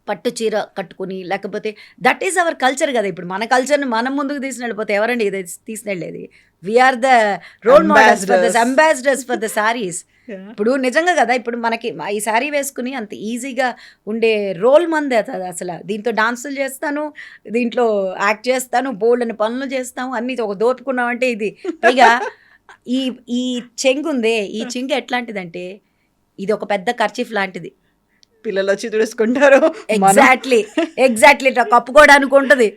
పట్టు చీర కట్టుకుని, లేకపోతే దట్ ఈస్ అవర్ కల్చర్ కదా. ఇప్పుడు మన కల్చర్ని మనం ముందుకు తీసుకుని వెళ్ళిపోతే ఎవరండి ఇది తీసుకెళ్ళేది? We're the role models for the ambassadors for the saris. ఇప్పుడు నిజంగా కదా, ఇప్పుడు మనకి ఈ శారీ వేసుకుని అంత ఈజీగా ఉండే రోల్ మంది అసలు. దీంతో డాన్సులు చేస్తాను, దీంట్లో యాక్ట్ చేస్తాను, బోల్డ్ అని పనులు చేస్తాము, అన్నీ ఒక దోపుకున్నామంటే ఇది. పైగా ఈ చెంగు ఉందే, ఈ చెంగు ఎట్లాంటిదంటే ఇది ఒక పెద్ద కర్చీఫ్ లాంటిది. పిల్లలు వచ్చి తుడుచుకుంటారు. ఎగ్జాక్ట్లీ ఇట్లా కప్పుకోవడానికి ఉంటుంది.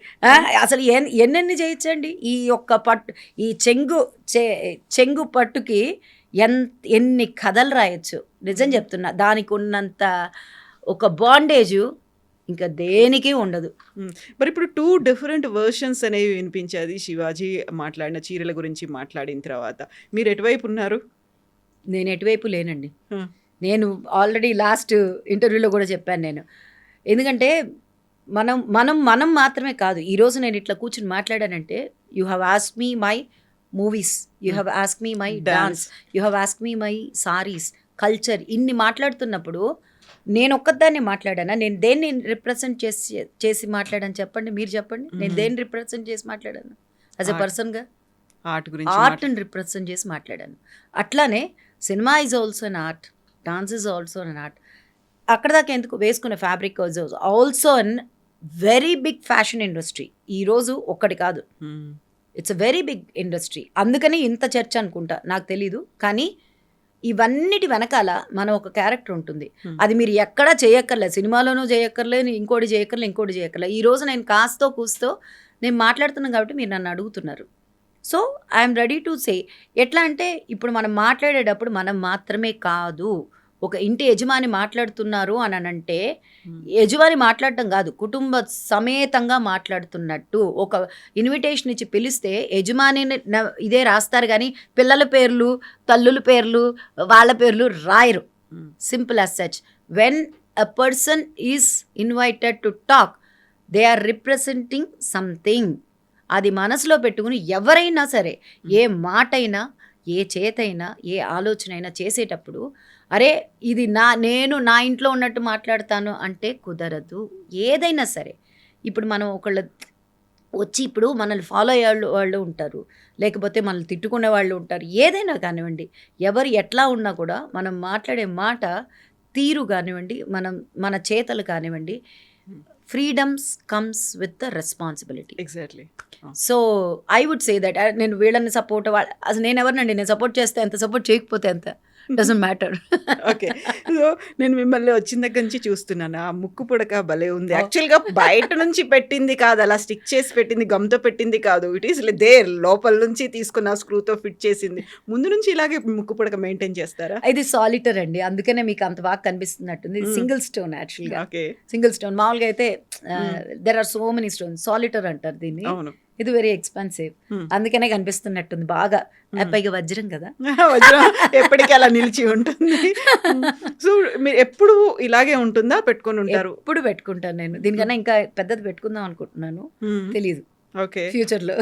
అసలు ఎన్నెన్ని చేయొచ్చండి ఈ ఒక్క పట్టు, ఈ చెంగు పట్టుకి ఎన్ని కథలు రాయొచ్చు. నిజం చెప్తున్నా, దానికి ఉన్నంత ఒక బాండేజు ఇంకా దేనికి ఉండదు. మరి ఇప్పుడు 2 డిఫరెంట్ వర్షన్స్ అనేవి వినిపించేది శివాజీ మాట్లాడిన చీరల గురించి మాట్లాడిన తర్వాత. మీరు ఎటువైపు ఉన్నారు? నేను ఎటువైపు లేనండి. నేను ఆల్రెడీ లాస్ట్ ఇంటర్వ్యూలో కూడా చెప్పాను నేను. ఎందుకంటే మనం మాత్రమే కాదు, ఈరోజు నేను ఇట్లా కూర్చుని మాట్లాడానంటే you have ask me my movies, you have ask me my dance, you have ask me my saris, culture, ఇన్ని మాట్లాడుతున్నప్పుడు నేను ఒక్కదాన్ని మాట్లాడానా? నేను దేన్ని రిప్రజెంట్ చేసి మాట్లాడాను చెప్పండి, మీరు చెప్పండి. నేను దేన్ని రిప్రజెంట్ చేసి మాట్లాడాను? యాజ్ ఎ పర్సన్గా ఆర్ట్ని రిప్రజెంట్ చేసి మాట్లాడాను. అట్లానే cinema is also an art, dance is also an art. అక్కడ దాకా ఎందుకు, వేసుకునే fabric also an very big fashion industry. ఈరోజు ఒక్కటి కాదు, it's a very big industry. అందుకని ఇంత చర్చ అనుకుంటా, నాకు తెలీదు. కానీ ఇవన్నిటి వెనకాల మన ఒక క్యారెక్టర్ ఉంటుంది. అది మీరు ఎక్కడా చేయక్కర్లేదు, సినిమాలోనూ చేయక్కర్లేదు, ఇంకోటి చేయక్కర్లేదు. ఈరోజు నేను కాస్తో కూస్తో నేను మాట్లాడుతున్నాను కాబట్టి మీరు నన్ను అడుగుతున్నారు. So I'm ready to say. ఎట్లా అంటే ఇప్పుడు మనం మాట్లాడేటప్పుడు మనం మాత్రమే కాదు, ఒక ఇంటి యజమాని మాట్లాడుతున్నారు అని అంటే యజమాని మాట్లాడటం కాదు, కుటుంబ సమేతంగా మాట్లాడుతున్నట్టు. ఒక ఇన్విటేషన్ ఇచ్చి పిలిస్తే యజమానిని ఇదే రాస్తారు కానీ పిల్లల పేర్లు, తల్లుల పేర్లు, వాళ్ళ పేర్లు రాయరు. Simple as such. When a person is invited to talk, they are representing something. అది మనసులో పెట్టుకుని ఎవరైనా సరే, ఏ మాట అయినా, ఏ చేతైనా ఏ ఆలోచన అయినా చేసేటప్పుడు అరే ఇది నేను నా ఇంట్లో ఉన్నట్టు మాట్లాడతాను అంటే కుదరదు. ఏదైనా సరే ఇప్పుడు మనం ఒకళ్ళు వచ్చి ఇప్పుడు మనల్ని ఫాలో అయ్యే వాళ్ళు ఉంటారు, లేకపోతే మనల్ని తిట్టుకునే వాళ్ళు ఉంటారు, ఏదైనా కానివ్వండి, ఎవరు ఎట్లా ఉన్నా కూడా మనం మాట్లాడే మాట తీరు కానివ్వండి, మన చేతలు కానివ్వండి, freedoms comes with the responsibility. Exactly. So I would say that నేను వీళ్ళని సపోర్ట్ అసలు నేను ఎవరినండి, నేను సపోర్ట్ చేస్తే ఎంత, సపోర్ట్ చేయకపోతే ఎంత, డజంట్ మ్యాటర్. ఓకే. సో నేను మిమ్మల్ని వచ్చిన దగ్గర నుంచి చూస్తున్నాను. ఆ ముక్కు పుడక భలే ఉంది. యాక్చువల్గా బయట నుంచి పెట్టింది కాదు, అలా స్టిక్ చేసి పెట్టింది, గమ్తో పెట్టింది కాదు. ఇట్ ఈస్ దేర్, లోపల నుంచి తీసుకున్న స్క్రూతో ఫిట్ చేసింది. ముందు నుంచి ఇలాగే ముక్కు పుడక మెయింటైన్ చేస్తారా? ఇది సాలిటర్ అండి, అందుకనే మీకు అంత బాగా కనిపిస్తున్నట్టుంది. సింగిల్ స్టోన్ యాక్చువల్గా. ఓకే. Single stone. మామూలుగా అయితే there are so many stone, solitaire అంటారు దీన్ని. అవును. ఇది వెరీ ఎక్స్పెన్సివ్, అందుకనే కనిపిస్తున్నట్టుంది బాగా. పైగా వజ్రం కదా, వజ్రం ఎప్పటికీ అలా నిలిచి ఉంటుంది. సో మీరు ఎప్పుడు ఇలాగే ఉంటుందా, పెట్టుకొని ఉంటారు? ఎప్పుడు పెట్టుకుంటాను నేను. దీనికన్నా ఇంకా పెద్దది పెట్టుకుందాం అనుకుంటున్నాను, తెలియదు ఓకే ఫ్యూచర్లో.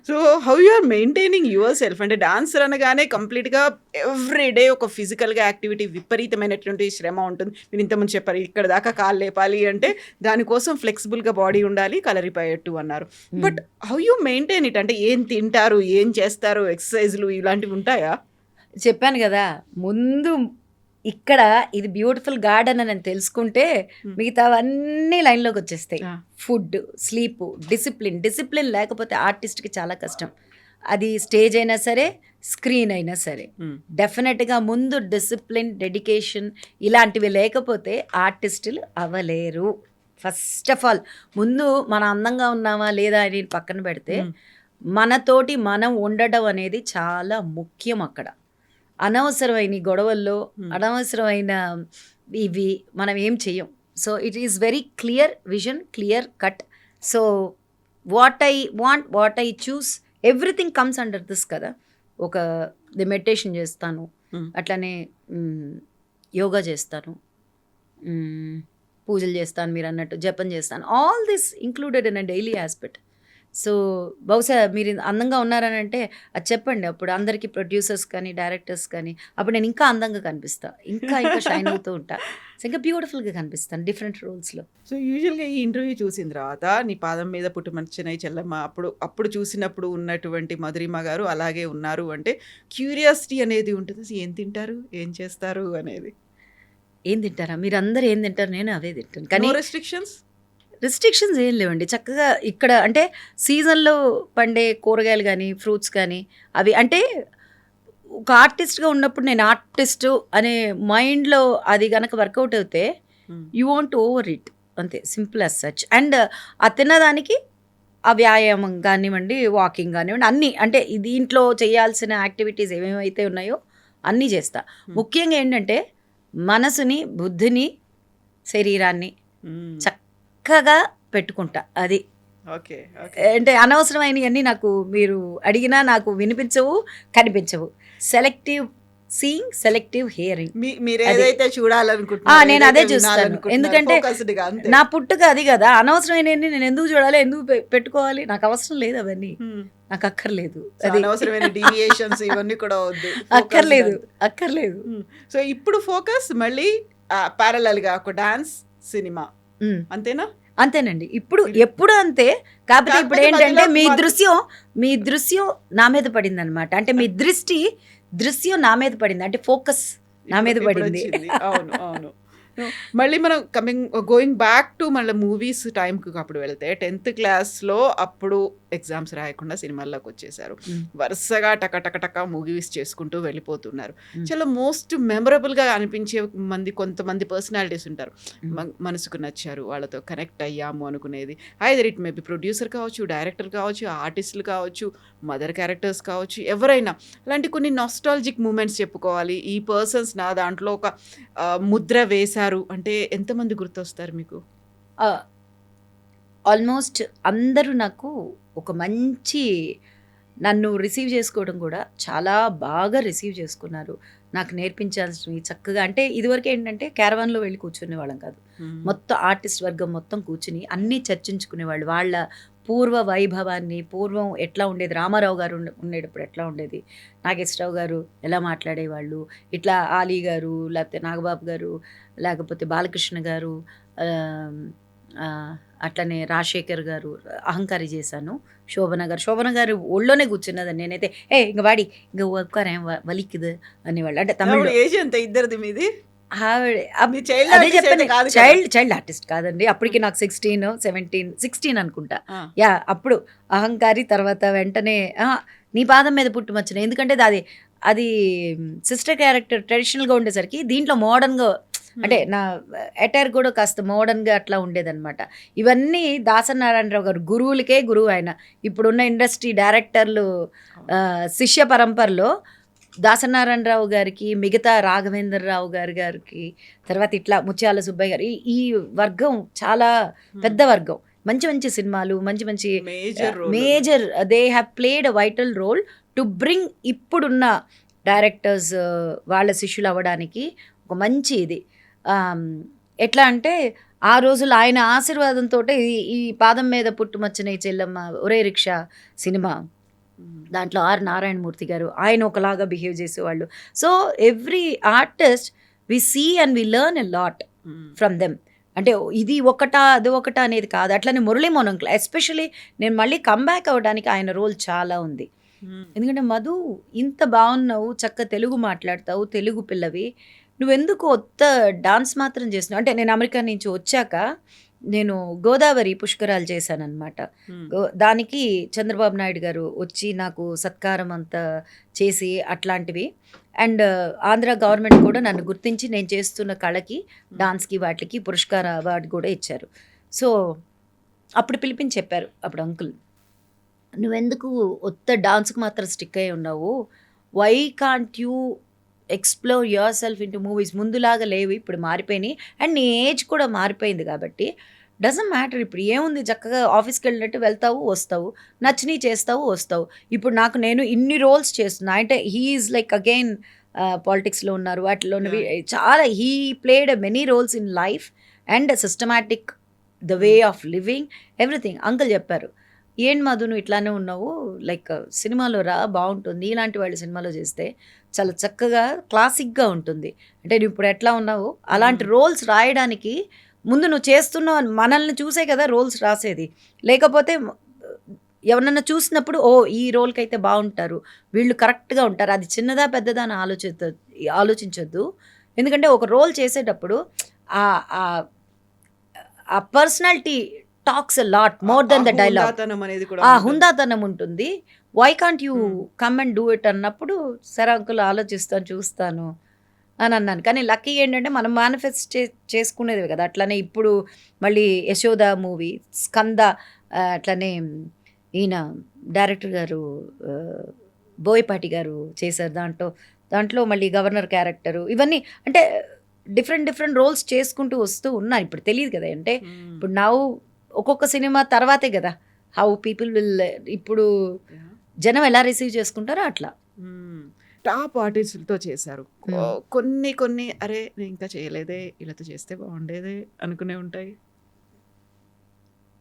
So how you are maintaining your self? అంటే డాన్సర్ అనగానే కంప్లీట్గా ఎవ్రీ డే ఒక ఫిజికల్గా యాక్టివిటీ, విపరీతమైనటువంటి శ్రమ ఉంటుంది. మీరు ఇంతకుముందు చెప్పారు ఇక్కడ దాకా కాలు లేపాలి అంటే దానికోసం ఫ్లెక్సిబుల్గా బాడీ ఉండాలి, కలరిపోయేట్టు అన్నారు. But how you maintain it? అంటే ఏం తింటారు, ఏం చేస్తారు, ఎక్సర్సైజ్లు ఇలాంటివి ఉంటాయా? చెప్పాను కదా ముందు, ఇక్కడ ఇది బ్యూటిఫుల్ గార్డెన్ అని తెలుసుకుంటే మిగతావన్నీ లైన్లోకి వచ్చేస్తాయి. ఫుడ్, స్లీప్, డిసిప్లిన్ లేకపోతే ఆర్టిస్ట్కి చాలా కష్టం. అది స్టేజ్ అయినా సరే, స్క్రీన్ అయినా సరే. డెఫినెట్గా ముందు డిసిప్లిన్, డెడికేషన్ ఇలాంటివి లేకపోతే ఆర్టిస్టులు అవ్వలేరు. ఫస్ట్ ఆఫ్ ఆల్ ముందు మన అందంగా ఉన్నామా లేదా అని పక్కన పెడితే మనతోటి మనం ఉండడం అనేది చాలా ముఖ్యం. అక్కడ అనవసరమైన గొడవల్లో అనవసరమైన ఇవి మనం ఏం చెయ్యం. So it is very clear vision, clear cut. So what I choose, everything comes under this కదా. ఒక మెడిటేషన్ చేస్తాను, అట్లానే యోగా చేస్తాను, పూజలు చేస్తాను, మీరు అన్నట్టు జపం చేస్తాను. All this included in a daily aspect. So బహుశా మీరు అందంగా ఉన్నారని అంటే అది చెప్పండి, అప్పుడు అందరికీ ప్రొడ్యూసర్స్ కానీ డైరెక్టర్స్ కానీ అప్పుడు నేను ఇంకా అందంగా కనిపిస్తాను, ఇంకా షైన్ అవుతూ ఉంటా, ఇంకా బ్యూటిఫుల్గా కనిపిస్తాను డిఫరెంట్ రోల్స్లో. సో యూజువల్గా ఈ ఇంటర్వ్యూ చూసిన తర్వాత నీ పాదం మీద పుట్టుమచ్చనై చెల్లమ్మ అప్పుడు చూసినప్పుడు ఉన్నటువంటి మధురిమ గారు అలాగే ఉన్నారు అంటే క్యూరియాసిటీ అనేది ఉంటుంది. ఏం తింటారు, ఏం చేస్తారు అనేది. ఏం తింటారా మీరు అందరు, ఏం తింటారు, నేను అవే తింటాను. కానీ రిస్ట్రిక్షన్స్ ఏం లేవండి. చక్కగా ఇక్కడ అంటే సీజన్లో పండే కూరగాయలు కానీ ఫ్రూట్స్ కానీ అవి, అంటే ఒక ఆర్టిస్ట్గా ఉన్నప్పుడు నేను ఆర్టిస్టు అనే మైండ్లో అది కనుక వర్కౌట్ అవుతే యూ వాంట్ ఓవర్ ఇట్, అంతే, సింపుల్ యాజ్ సచ్. అండ్ ఆ తిన్నదానికి ఆ వ్యాయామం కానివ్వండి, వాకింగ్ కానివ్వండి, అన్నీ అంటే దీంట్లో చేయాల్సిన యాక్టివిటీస్ ఏమేమైతే ఉన్నాయో అన్నీ చేస్తా. ముఖ్యంగా ఏంటంటే మనసుని, బుద్ధిని, శరీరాన్ని చక్కగా పెట్టుకుంటా. అది ఓకే. అంటే అనవసరమైనవన్నీ నాకు మీరు అడిగినా నాకు వినిపించవు, కనిపించవు. Selective seeing, selective hearing. మీరు ఏదైతే చూడాలనుకుంటున్నారో నేను అదే చూస్తాను. ఎందుకంటే నా పుట్టుక అది కదా. అనవసరమైనవన్నీ నేను ఎందుకు చూడాలి, ఎందుకు పెట్టుకోవాలి, నాకు అవసరం లేదు, అవన్నీ నాకు అక్కర్లేదు. అనవసరమైన డీవియేషన్స్ ఇవన్నీ కూడా వద్దు, అక్కర్లేదు. సో ఇప్పుడు ఫోకస్ మళ్ళీ ప్యారలల్గా ఒక డాన్స్, సినిమా, అంతేనా? అంతేనండి. ఎప్పుడు అంతే. కాకపోతే ఇప్పుడు ఏంటంటే మీ దృశ్యం నా మీద పడింది అనమాట. అంటే మీ దృశ్యం నా మీద పడింది, అంటే ఫోకస్ నా మీద పడింది. అవును. మళ్ళీ మనం గోయింగ్ బ్యాక్ టు మళ్ళీ మూవీస్ టైంకి అప్పుడు వెళ్తే 10th క్లాస్లో అప్పుడు ఎగ్జామ్స్ రాయకుండా సినిమాల్లోకి వచ్చేసారు. వరుసగా టక మూవీస్ చేసుకుంటూ వెళ్ళిపోతున్నారు. చాలా మోస్ట్ మెమరబుల్గా అనిపించే కొంతమంది పర్సనాలిటీస్ ఉంటారు, మనసుకు నచ్చారు, వాళ్ళతో కనెక్ట్ అయ్యాము అనుకునేది. ఐదర్ ఇట్ మేబీ ప్రొడ్యూసర్ కావచ్చు, డైరెక్టర్ కావచ్చు, ఆర్టిస్టులు కావచ్చు, మదర్ క్యారెక్టర్స్ కావచ్చు, ఎవరైనా. అలాంటి కొన్ని నాస్టాలజిక్ మూమెంట్స్ చెప్పుకోవాలి, ఈ పర్సన్స్ నా దాంట్లో ఒక ముద్ర వేశారు అంటే ఎంతమంది గుర్తొస్తారు మీకు? ఆల్మోస్ట్ అందరూ నాకు ఒక మంచి, నన్ను రిసీవ్ చేసుకోవడం కూడా చాలా బాగా రిసీవ్ చేసుకున్నారు. నాకు నేర్పించాల్సినవి చక్కగా, అంటే ఇదివరకు ఏంటంటే క్యారవాన్లో వెళ్ళి కూర్చునే వాళ్ళం కాదు, మొత్తం ఆర్టిస్ట్ వర్గం మొత్తం కూర్చుని అన్నీ చర్చించుకునేవాళ్ళు. వాళ్ళ పూర్వ వైభవాన్ని, పూర్వం ఎట్లా ఉండేది, రామారావు గారు ఉండేటప్పుడు ఎట్లా ఉండేది, నాగేశ్వరరావు గారు ఎలా మాట్లాడేవాళ్ళు, ఇట్లా ఆలీ గారు, లేకపోతే నాగబాబు గారు, లేకపోతే బాలకృష్ణ గారు, అట్లనే రాజశేఖర్ గారు, అహంకారి చేశాను. శోభన గారు ఒళ్ళోనే కూర్చున్నదని నేనైతే ఇంక వాడి ఇంక ఒక్కరేం వలిక్కుదు అనేవాళ్ళు. అంటే తమిళ ఏజ్ ఎంత ఇద్దరిది మీది? అదే చెప్పాను, చైల్డ్ ఆర్టిస్ట్ కాదండి. అప్పటికి నాకు 16 అనుకుంటా. యా, అప్పుడు అహంకారి తర్వాత వెంటనే నీ పాదం మీద పుట్టుమచ్చిన, ఎందుకంటే అది సిస్టర్ క్యారెక్టర్ ట్రెడిషనల్గా ఉండేసరికి దీంట్లో మోడర్న్గా, అంటే నా అటైర్ కూడా కాస్త మోడర్న్గా అట్లా ఉండేదన్నమాట. ఇవన్నీ దాసనారాయణరావు గారు గురువులకే గురువు ఆయన. ఇప్పుడున్న ఇండస్ట్రీ డైరెక్టర్లు శిష్య పరంపరలో దాసనారాయణరావు గారికి, మిగతా రాఘవేంద్రరావు గారికి, తర్వాత ఇట్లా ముత్యాల సుబ్బయ్య గారు, ఈ వర్గం చాలా పెద్ద వర్గం. మంచి మంచి సినిమాలు, మంచి మంచి major they have played a vital role to bring ఇప్పుడున్న డైరెక్టర్స్ వాళ్ళ శిష్యులు అవ్వడానికి ఒక మంచి ఇది. ఎట్లా అంటే ఆ రోజులు ఆయన ఆశీర్వాదంతో ఈ పాదం మీద పుట్టుమచ్చిన ఈ చెల్లమ్మ, ఒరే రిక్షా సినిమా, దాంట్లో ఆర్ నారాయణమూర్తి గారు ఆయన ఒకలాగా బిహేవ్ చేసేవాళ్ళు. So every artist we see and we learn a lot from them. అంటే ఇది ఒకటా అది ఒకటా అనేది కాదు. అట్లనే మురళీ మోహన్ ఎస్పెషలీ నేను మళ్ళీ కంబ్యాక్ అవ్వడానికి ఆయన రోల్ చాలా ఉంది. ఎందుకంటే మధు, ఇంత బాగున్నావు, చక్క తెలుగు మాట్లాడతావు, తెలుగు పిల్లవి, నువ్వెందుకు కొత్త డాన్స్ మాత్రం చేస్తున్నావు? అంటే నేను అమెరికా నుంచి వచ్చాక నేను గోదావరి పుష్కరాలు చేశానన్నమాట. దానికి చంద్రబాబు నాయుడు గారు వచ్చి నాకు సత్కారం అంతా చేసి అట్లాంటివి, అండ్ ఆంధ్ర గవర్నమెంట్ కూడా నన్ను గుర్తించి నేను చేస్తున్న కళకి, డాన్స్కి, వాటికి పురస్కార అవార్డు కూడా ఇచ్చారు. సో అప్పుడు పిలిపించి చెప్పారు అప్పుడు అంకుల్, నువ్వెందుకు కొత్త డాన్స్కి మాత్రం స్టిక్ అయి ఉన్నావు, why can't you explore yourself into movies? ముందులాగా లేవు, ఇప్పుడు మారిపోయినాయి, అండ్ నీ ఏజ్ కూడా మారిపోయింది కాబట్టి డజంట్ మ్యాటర్. ఇప్పుడు ఏముంది, చక్కగా ఆఫీస్కి వెళ్ళినట్టు వెళ్తావు వస్తావు, నచ్చినవి చేస్తావు వస్తావు. ఇప్పుడు నేను ఇన్ని రోల్స్ చేస్తున్నా అంటే హీఈస్ లైక్ అగైన్ పాలిటిక్స్లో ఉన్నారు, వాటిలో చాలా he played many roles in life and systematic the way of living everything. Uncle చెప్పారు, ఏంటి మధు నువ్వు ఇట్లానే ఉన్నావు, లైక్ సినిమాలో రా బాగుంటుంది, ఇలాంటి వాళ్ళు సినిమాలో చేస్తే చాలా చక్కగా క్లాసిక్గా ఉంటుంది. అంటే నువ్వు ఇప్పుడు ఎట్లా ఉన్నావు అలాంటి రోల్స్ రాయడానికి ముందు నువ్వు చేస్తున్నావు, మనల్ని చూసే కదా రోల్స్ రాసేది. లేకపోతే ఎవరన్నా చూసినప్పుడు ఈ రోల్కి అయితే బాగుంటారు, వీళ్ళు కరెక్ట్గా ఉంటారు, అది చిన్నదా పెద్దదా అని ఆలోచించొద్దు. ఎందుకంటే ఒక రోల్ చేసేటప్పుడు ఆ personality talks a lot more than the dialogue. ఆ హుందాతనం ఉంటుంది. Why can't you come and do it అన్నప్పుడు, సరే అంకుల్ ఆలోచిస్తాను చూస్తాను అని అన్నాను. కానీ లక్కీ ఏంటంటే మనం మేనిఫెస్ట్ చేసుకునేది కదా. అట్లనే ఇప్పుడు మళ్ళీ యశోద మూవీ, స్కంద, అట్లనే ఈయన డైరెక్టర్ గారు బోయపాటి గారు చేశారు, దాంట్లో మళ్ళీ గవర్నర్ క్యారెక్టరు, ఇవన్నీ అంటే డిఫరెంట్ రోల్స్ చేసుకుంటూ వస్తూ ఉన్నాను. ఇప్పుడు తెలియదు కదా, అంటే ఇప్పుడు ఒక్కొక్క సినిమా తర్వాతే కదా హౌ పీపుల్ విల్, ఇప్పుడు జనం ఎలా రిసీవ్ చేసుకుంటారో అట్లా. టాప్ ఆర్టిస్టులతో చేశారు, కొన్ని అరే నేను ఇంకా చేయలేదే, ఇలాతో చేస్తే బాగుండేదే అనుకునే ఉంటాయి.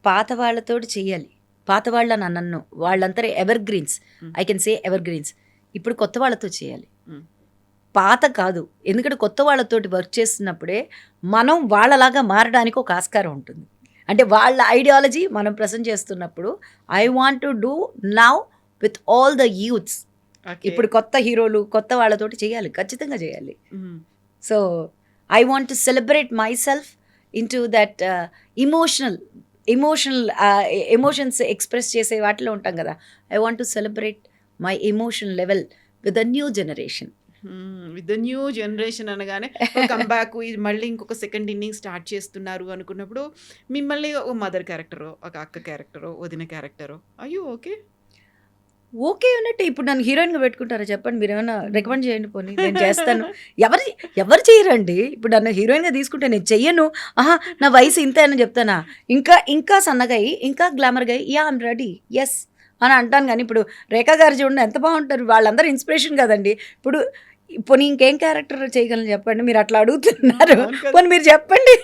పాత వాళ్ళతో చెయ్యాలి, పాత వాళ్ళని అన్నన్ను, వాళ్ళంతా evergreens, I can say evergreens. ఇప్పుడు కొత్త వాళ్ళతో చేయాలి, పాత కాదు. ఎందుకంటే కొత్త వాళ్ళతోటి వర్క్ చేస్తున్నప్పుడే మనం వాళ్ళలాగా మారడానికి ఒక ఆస్కారం ఉంటుంది. అంటే వాళ్ళ ఐడియాలజీ మనం ప్రజెంట్ చేస్తున్నప్పుడు I want to do now with all the youths. ఇప్పుడు కొత్త హీరోలు కొత్త వాళ్ళతోటి చేయాలి, ఖచ్చితంగా చేయాలి. So I want to celebrate my self in to that emotions express చేసే వాటిలో ఉంటాం కదా. I want to celebrate my emotion level with the new generation. With the new generation అనగానే కంబ్యాక్, మళ్ళీ ఇంకొక సెకండ్ ఇన్నింగ్ స్టార్ట్ చేస్తున్నారు అనుకున్నప్పుడు మిమ్మల్ని ఒక మదర్ క్యారెక్టరో, ఒక అక్క క్యారెక్టరో, వదిన క్యారెక్టరో, అయ్యో ఓకే అన్నట్టు ఇప్పుడు నన్ను హీరోయిన్గా పెట్టుకుంటారా చెప్పండి, మీరు ఏమైనా రికమెండ్ చేయండి, పోనీ నేను చేస్తాను. ఎవరు చేయరండి. ఇప్పుడు నన్ను హీరోయిన్గా తీసుకుంటే నేను చెయ్యను, నా వయసు ఇంతే అని చెప్తానా, ఇంకా సన్నగా అయ్యి ఇంకా గ్లామర్గా అయ్యి ఐఎమ్ రెడీ ఎస్ అని అంటాను. కానీ ఇప్పుడు రేఖా గారు చూడండి ఎంత బాగుంటారు, వాళ్ళందరూ ఇన్స్పిరేషన్ కదండి. ఇప్పుడు పోనీ ఇంకేం క్యారెక్టర్ చేయగలను చెప్పండి, మీరు అట్లా అడుగుతున్నారు, పోనీ మీరు చెప్పండి.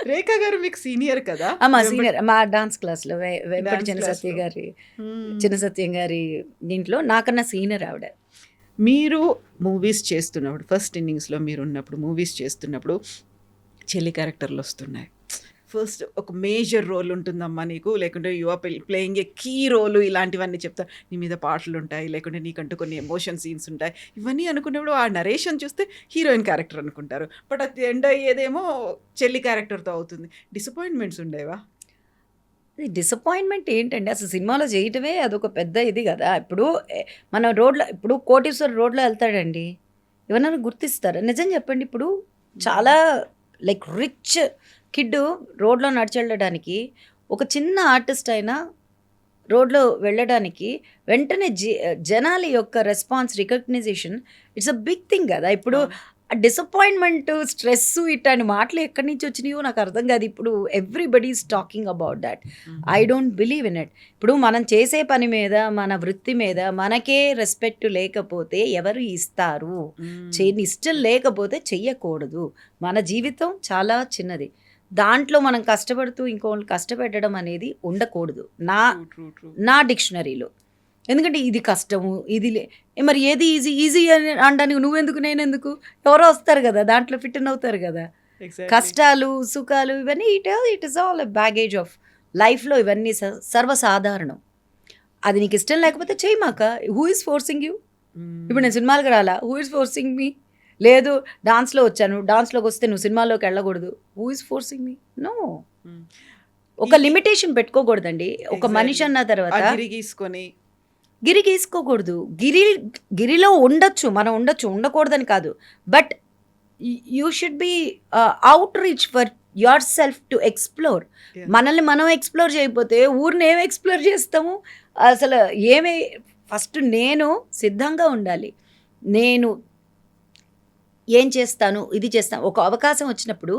రేఖా గారు మీకు సీనియర్ కదా? మా సీనియర్, మా డాన్స్ క్లాస్లో వెంపటి డాన్స్ చిన్న క్లాస్లో. సత్య గారి చిన్న సత్యం గారి దీంట్లో నాకన్నా సీనియర్ ఆవిడ. మీరు మూవీస్ చేస్తున్నప్పుడు ఫస్ట్ ఇన్నింగ్స్లో మీరు ఉన్నప్పుడు మూవీస్ చేస్తున్నప్పుడు చెల్లి క్యారెక్టర్లు వస్తున్నాయి. ఫస్ట్ ఒక మేజర్ రోల్ ఉంటుందమ్మా నీకు, లేకుంటే you are playing a key role, ఇలాంటివన్నీ చెప్తా. నీ మీద పాటలు ఉంటాయి, లేకుంటే నీకంటూ కొన్ని ఎమోషన్ సీన్స్ ఉంటాయి. ఇవన్నీ అనుకున్నప్పుడు ఆ నరేషన్ చూస్తే హీరోయిన్ క్యారెక్టర్ అనుకుంటారు, బట్ అది ఎండ్ అయ్యేదేమో చెల్లి క్యారెక్టర్తో అవుతుంది. డిసప్పాయింట్మెంట్స్ ఉండేవా? డిసప్పాయింట్మెంట్ ఏంటండి, అసలు సినిమాలో చేయటమే అదొక పెద్ద ఇది కదా. ఇప్పుడు మన రోడ్లో, ఇప్పుడు కోటీశ్వర్ రోడ్లో వెళ్తాడండి, ఎవరన్నా గుర్తిస్తారా? నిజం చెప్పండి. ఇప్పుడు చాలా లైక్ రిచ్ కిడ్ రోడ్లో నడిచి వెళ్ళడానికి, ఒక చిన్న ఆర్టిస్ట్ అయినా రోడ్లో వెళ్ళడానికి వెంటనే జనాల యొక్క response, recognition, it's a big thing కదా. ఇప్పుడు డిసప్పాయింట్మెంట్, స్ట్రెస్, ఇట్లాంటి మాటలు ఎక్కడి నుంచి వచ్చినాయో నాకు అర్థం కాదు. ఇప్పుడు everybody is talking about that. I don't believe in it. ఇప్పుడు మనం చేసే పని మీద, మన వృత్తి మీద మనకే రెస్పెక్ట్ లేకపోతే ఎవరు ఇస్తారు? ఇష్టం లేకపోతే చెయ్యకూడదు. మన జీవితం చాలా చిన్నది, దాంట్లో మనం కష్టపడుతూ ఇంకోళ్ళు కష్టపెట్టడం అనేది ఉండకూడదు నా డిక్షనరీలో. ఎందుకంటే ఇది కష్టము, ఇది మరి ఏది ఈజీ అని అనడానికి నువ్వెందుకు, నేనెందుకు? ఎవరో వస్తారు కదా, దాంట్లో ఫిట్ ఇన్ అవుతారు కదా. కష్టాలు, సుఖాలు, ఇవన్నీ it is all baggage of లైఫ్లో. ఇవన్నీ సర్వసాధారణం. అది నీకు ఇష్టం లేకపోతే చేయమాక. Who is forcing you? ఇప్పుడు నేను సినిమాలకు రాలా, హూ ఈజ్ ఫోర్సింగ్ మీ? లేదు డాన్స్లో వచ్చాను, డాన్స్లోకి వస్తే నువ్వు సినిమాలోకి వెళ్ళకూడదు, who is forcing me? No. ఒక లిమిటేషన్ పెట్టుకోకూడదండి. ఒక మనిషి అన్న తర్వాత గిరి గీసుకోకూడదు. గిరిలో ఉండొచ్చు, మనం ఉండొచ్చు, ఉండకూడదని కాదు. But you should be out reach for your self to explore. మనల్ని మనం ఎక్స్ప్లోర్ చేయకపోతే ఊరిని ఏమి ఎక్స్ప్లోర్ చేస్తాము? అసలు ఏమి, ఫస్ట్ నేను సిద్ధంగా ఉండాలి. నేను ఏం చేస్తాను, ఇది చేస్తాను. ఒక అవకాశం వచ్చినప్పుడు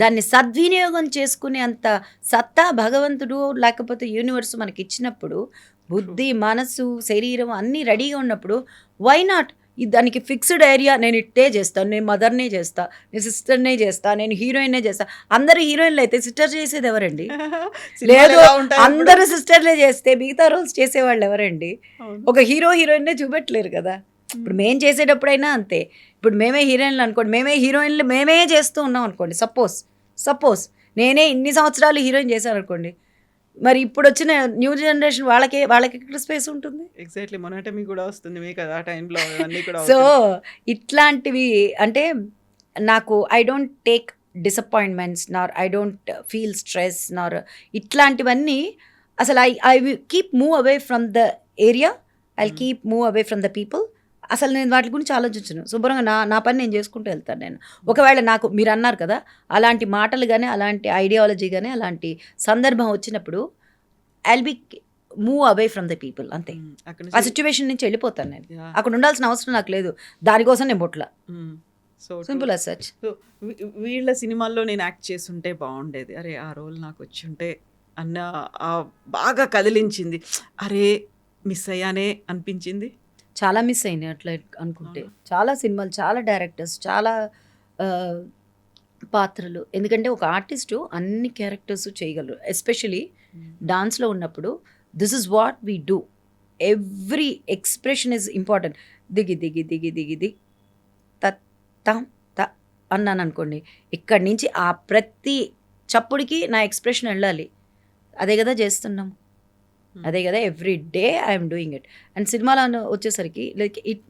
దాన్ని సద్వినియోగం చేసుకునే అంత సత్తా భగవంతుడు లేకపోతే యూనివర్స్ మనకి ఇచ్చినప్పుడు, బుద్ధి, మనసు, శరీరం అన్నీ రెడీగా ఉన్నప్పుడు, వై నాట్? దానికి ఫిక్స్డ్ ఏరియా, నేను ఇట్టే చేస్తాను, నేను మదర్నే చేస్తా, నేను సిస్టర్నే చేస్తా, నేను హీరోయిన్నే చేస్తా. అందరూ హీరోయిన్లు అయితే సిస్టర్ చేసేది ఎవరండి? లేదు, అందరూ సిస్టర్లే చేస్తే మిగతా రోల్స్ చేసేవాళ్ళు ఎవరండి? ఒక హీరోయిన్నే చూపెట్టలేరు కదా. ఇప్పుడు మేము చేసేటప్పుడైనా అంతే. ఇప్పుడు మేమే హీరోయిన్లు అనుకోండి, మేమే చేస్తూ ఉన్నాం అనుకోండి. సపోజ్ నేనే ఇన్ని సంవత్సరాలు హీరోయిన్ చేశాను అనుకోండి, మరి ఇప్పుడు వచ్చిన న్యూ జనరేషన్ వాళ్ళకి ఎక్కడ స్పేస్ ఉంటుంది? ఎగ్జాక్ట్లీ, మొనటమీ కూడా వస్తుంది మీకు ఆ టైంలో. సో ఇట్లాంటివి అంటే నాకు I don't take disappointments, Nar I don't feel stress, నార్ ఇట్లాంటివన్నీ. అసలు I keep move away from the area, I keep move away from the people. అసలు నేను వాటి గురించి ఆలోచించను. శుభ్రంగా నా పని నేను చేసుకుంటూ వెళ్తాను. నేను ఒకవేళ నాకు మీరు అన్నారు కదా, అలాంటి మాటలు కానీ, అలాంటి ఐడియాలజీ కానీ, అలాంటి సందర్భం వచ్చినప్పుడు I'll be move away from the people. అంతే. ఆ సిచ్యువేషన్ నుంచి వెళ్ళిపోతాను నేను. అక్కడ ఉండాల్సిన అవసరం నాకు లేదు. దానికోసం నేను బొట్ల. Simple as such. సో వీళ్ళ సినిమాల్లో నేను యాక్ట్ చేస్తుంటే బాగుండేది, అరే ఆ రోల్ నాకు వచ్చి ఉంటే అన్న బాగా కదిలించింది, అరే మిస్ అయ్యానే అనిపించింది. చాలా మిస్ అయినాయి అట్లా అనుకుంటే. చాలా సినిమాలు, చాలా డైరెక్టర్స్, చాలా పాత్రలు. ఎందుకంటే ఒక ఆర్టిస్టు అన్ని క్యారెక్టర్స్ చేయగలరు. ఎస్పెషలీ డాన్స్లో ఉన్నప్పుడు this is what we do. Every expression is important. దిగి తం త అన్నాను అనుకోండి, ఇక్కడి నుంచి ఆ ప్రతి చప్పుడికి నా ఎక్స్ప్రెషన్ వెళ్ళాలి. అదే కదా చేస్తున్నాం, అదే కదా every day I'm doing it. And సినిమాలో వచ్చేసరికి like it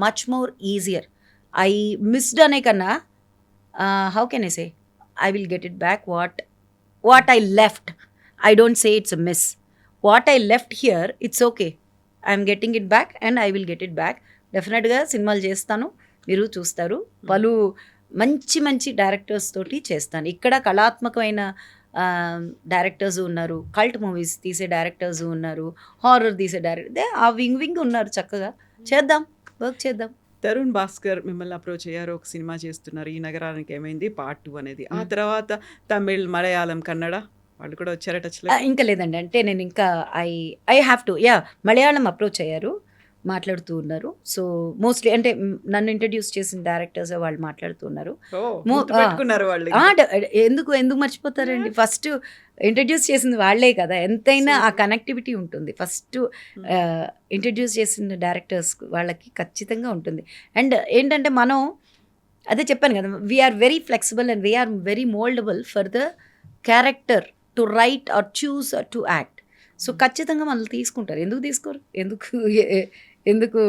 much more easier. I missed అనే కన్నా how can I say I will get it back. What I left, I don't say it's a miss. What I left here, it's okay. I'm getting it back and I will get it back. డెఫినెట్గా సినిమాలు చేస్తాను, మీరు చూస్తారు. పలు మంచి directors తోటి చేస్తాను. ఇక్కడ కళాత్మకమైన డైరెక్టర్స్ ఉన్నారు, కల్ట్ మూవీస్ తీసే డైరెక్టర్స్ ఉన్నారు, హారర్ తీసే డైరెక్టర్, ఆ వింగ్ ఉన్నారు. చక్కగా చేద్దాం, వర్క్ చేద్దాం. తరుణ్ భాస్కర్ మిమ్మల్ని అప్రోచ్ అయ్యారు, ఒక సినిమా చేస్తున్నారు, ఈ నగరానికి ఏమైంది పార్ట్ 2 అనేది. ఆ తర్వాత తమిళ్, మలయాళం, కన్నడ వాళ్ళు కూడా వచ్చారా టచ్లో? ఇంకా లేదండి. అంటే నేను ఇంకా I have to Malayalam approach అయ్యారు. మాట్లాడుతూ ఉన్నారు. సో మోస్ట్లీ అంటే నన్ను ఇంట్రడ్యూస్ చేసిన డైరెక్టర్స్ వాళ్ళు మాట్లాడుతూ ఉన్నారు. పెట్టుకున్నారు వాళ్ళు. ఎందుకు ఎందుకు మర్చిపోతారండి? ఫస్ట్ ఇంట్రడ్యూస్ చేసింది వాళ్ళే కదా, ఎంతైనా ఆ కనెక్టివిటీ ఉంటుంది. ఫస్ట్ ఇంట్రడ్యూస్ చేసిన డైరెక్టర్స్ వాళ్ళకి ఖచ్చితంగా ఉంటుంది. అండ్ ఏంటంటే మనం అదే చెప్పాను కదా, we're very flexible and we're very mouldable for the character to write or choose or to act. So ఖచ్చితంగా మనల్ని తీసుకుంటారు. ఎందుకు తీసుకోరు? ఎందుకు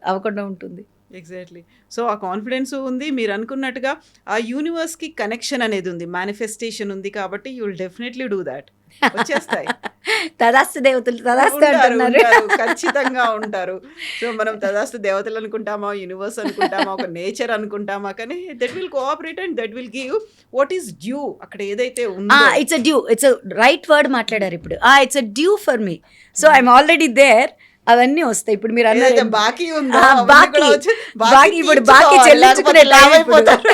అవ్వకుండా ఉంటుంది? ఎగ్జాక్ట్లీ. సో ఆ కాన్ఫిడెన్స్ ఉంది, మీరు అనుకున్నట్టుగా ఆ యూనివర్స్కి కనెక్షన్ అనేది ఉంది, మేనిఫెస్టేషన్ ఉంది, కాబట్టి you will definitely do that. వచ్చేస్తాయి. తదాస్తు దేవతలు తదాస్తు ఉంటారు, అంటున్నారు. ఉంటారు, ఖచ్చితంగా ఉంటారు. సో మనం తదాస్తు దేవతలు అనుకుంటామా, యూనివర్స్ అనుకుంటామా, ఒక నేచర్ అనుకుంటామా, కానీ that will cooperate and that will give what is due. అక్కడ ఏదైతే ఉందో it's a due, it's a right word మాట్లాడారు ఇప్పుడు. It's a due for me. So I'm already there. అవన్నీ వస్తాయి. ఇప్పుడు మీరు ఏదైతే అన్నారు బాకీ ఉందో ఆ, అవన్నీ బాకీ కూడా వచ్చి బాకీ ఇప్పుడు బాకీ తీర్చుకోవాలి, చెల్లించుకునే లేకపోతే టైం ఇప్పుడు. లావైపోతారు.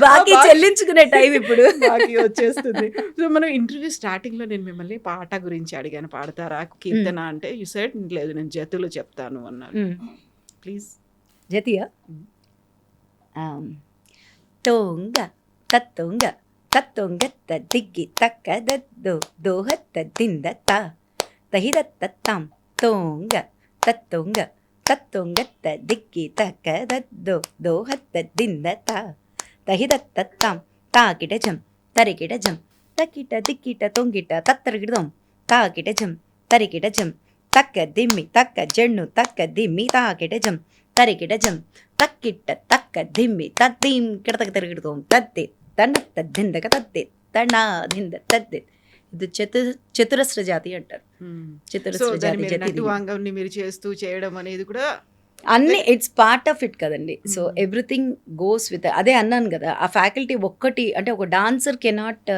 బాకీ చెల్లించుకునే టైం ఇప్పుడు. బాకీ వచ్చేస్తుంది. సో మనం ఇంటర్వ్యూ స్టార్టింగ్ లో నేను మిమ్మల్ని పాట గురించి అడిగాను, పాడతారా కీర్తన అంటే యు సెడ్ లేదు నేను జతులు చెప్తాను అన్నారు. ప్లీజ్. జతియా తోంగ తత్తొంగ తత్తొంగ దిగ్గి తక్క దద్దో దోహత్త దింద తా తహిదత్తాం తోంగ తత్తొంగ తత్తొంగత్త దిక్కి తక్క దద్దో దోహత్త దింద తా తహిదత్తాం తాకిట జం తరికిట జం తకిట దిక్కిట తొంగిట తత్తరికిడదం తాకిట జం తరికిట జం తక్క దిమ్మి తక్క జెన్ను తక్క దిమ్మి తాకిట జం తరికిట జం తక్కిట తక్క దిమ్మి తద్దీం కిడతక తిరిగిడతాం తద్దే తండ తద్దిందక తద్దే తండా దింద తద్దే. ఇది చతురస్ర జాతి అంటారు. సో చతురస్ర దాన్ని జాతి మీరు జతి నటువాంగంని మీరు చేస్తూ చేయడం అనేది కూడా అన్ని ఇట్స్ పార్ట్ ఆఫ్ ఇట్ కదండి. So everything goes with. అదే అన్నాను కదా, ఆ ఫ్యాకల్టీ ఒక్కటి అంటే ఒక డాన్సర్ కెనాట్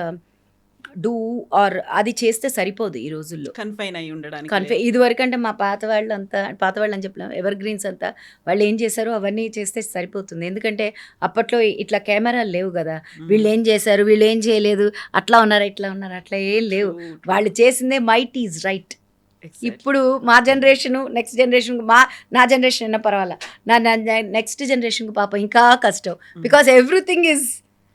డూ ఆర్ అది చేస్తే సరిపోదు ఈ రోజుల్లో. కన్ఫైన్ అయి ఉండడానికి ఇది వరకు అంటే మా పాత వాళ్ళు అని చెప్పలేం, ఎవర్ గ్రీన్స్ అంతా వాళ్ళు ఏం చేశారో అవన్నీ చేస్తే సరిపోతుంది. ఎందుకంటే అప్పట్లో ఇట్లా కెమెరాలు లేవు కదా, వీళ్ళు ఏం చేశారు వీళ్ళు ఏం చేయలేదు, అట్లా ఉన్నారు ఇట్లా ఉన్నారు అట్లా ఏం లేవు. వాళ్ళు చేసిందే మైట్ ఈజ్ రైట్. ఇప్పుడు మా జనరేషన్ నెక్స్ట్ జనరేషన్ నా జనరేషన్ అయినా పర్వాలా, నా నెక్స్ట్ జనరేషన్కి పాప ఇంకా కష్టం. Because everything is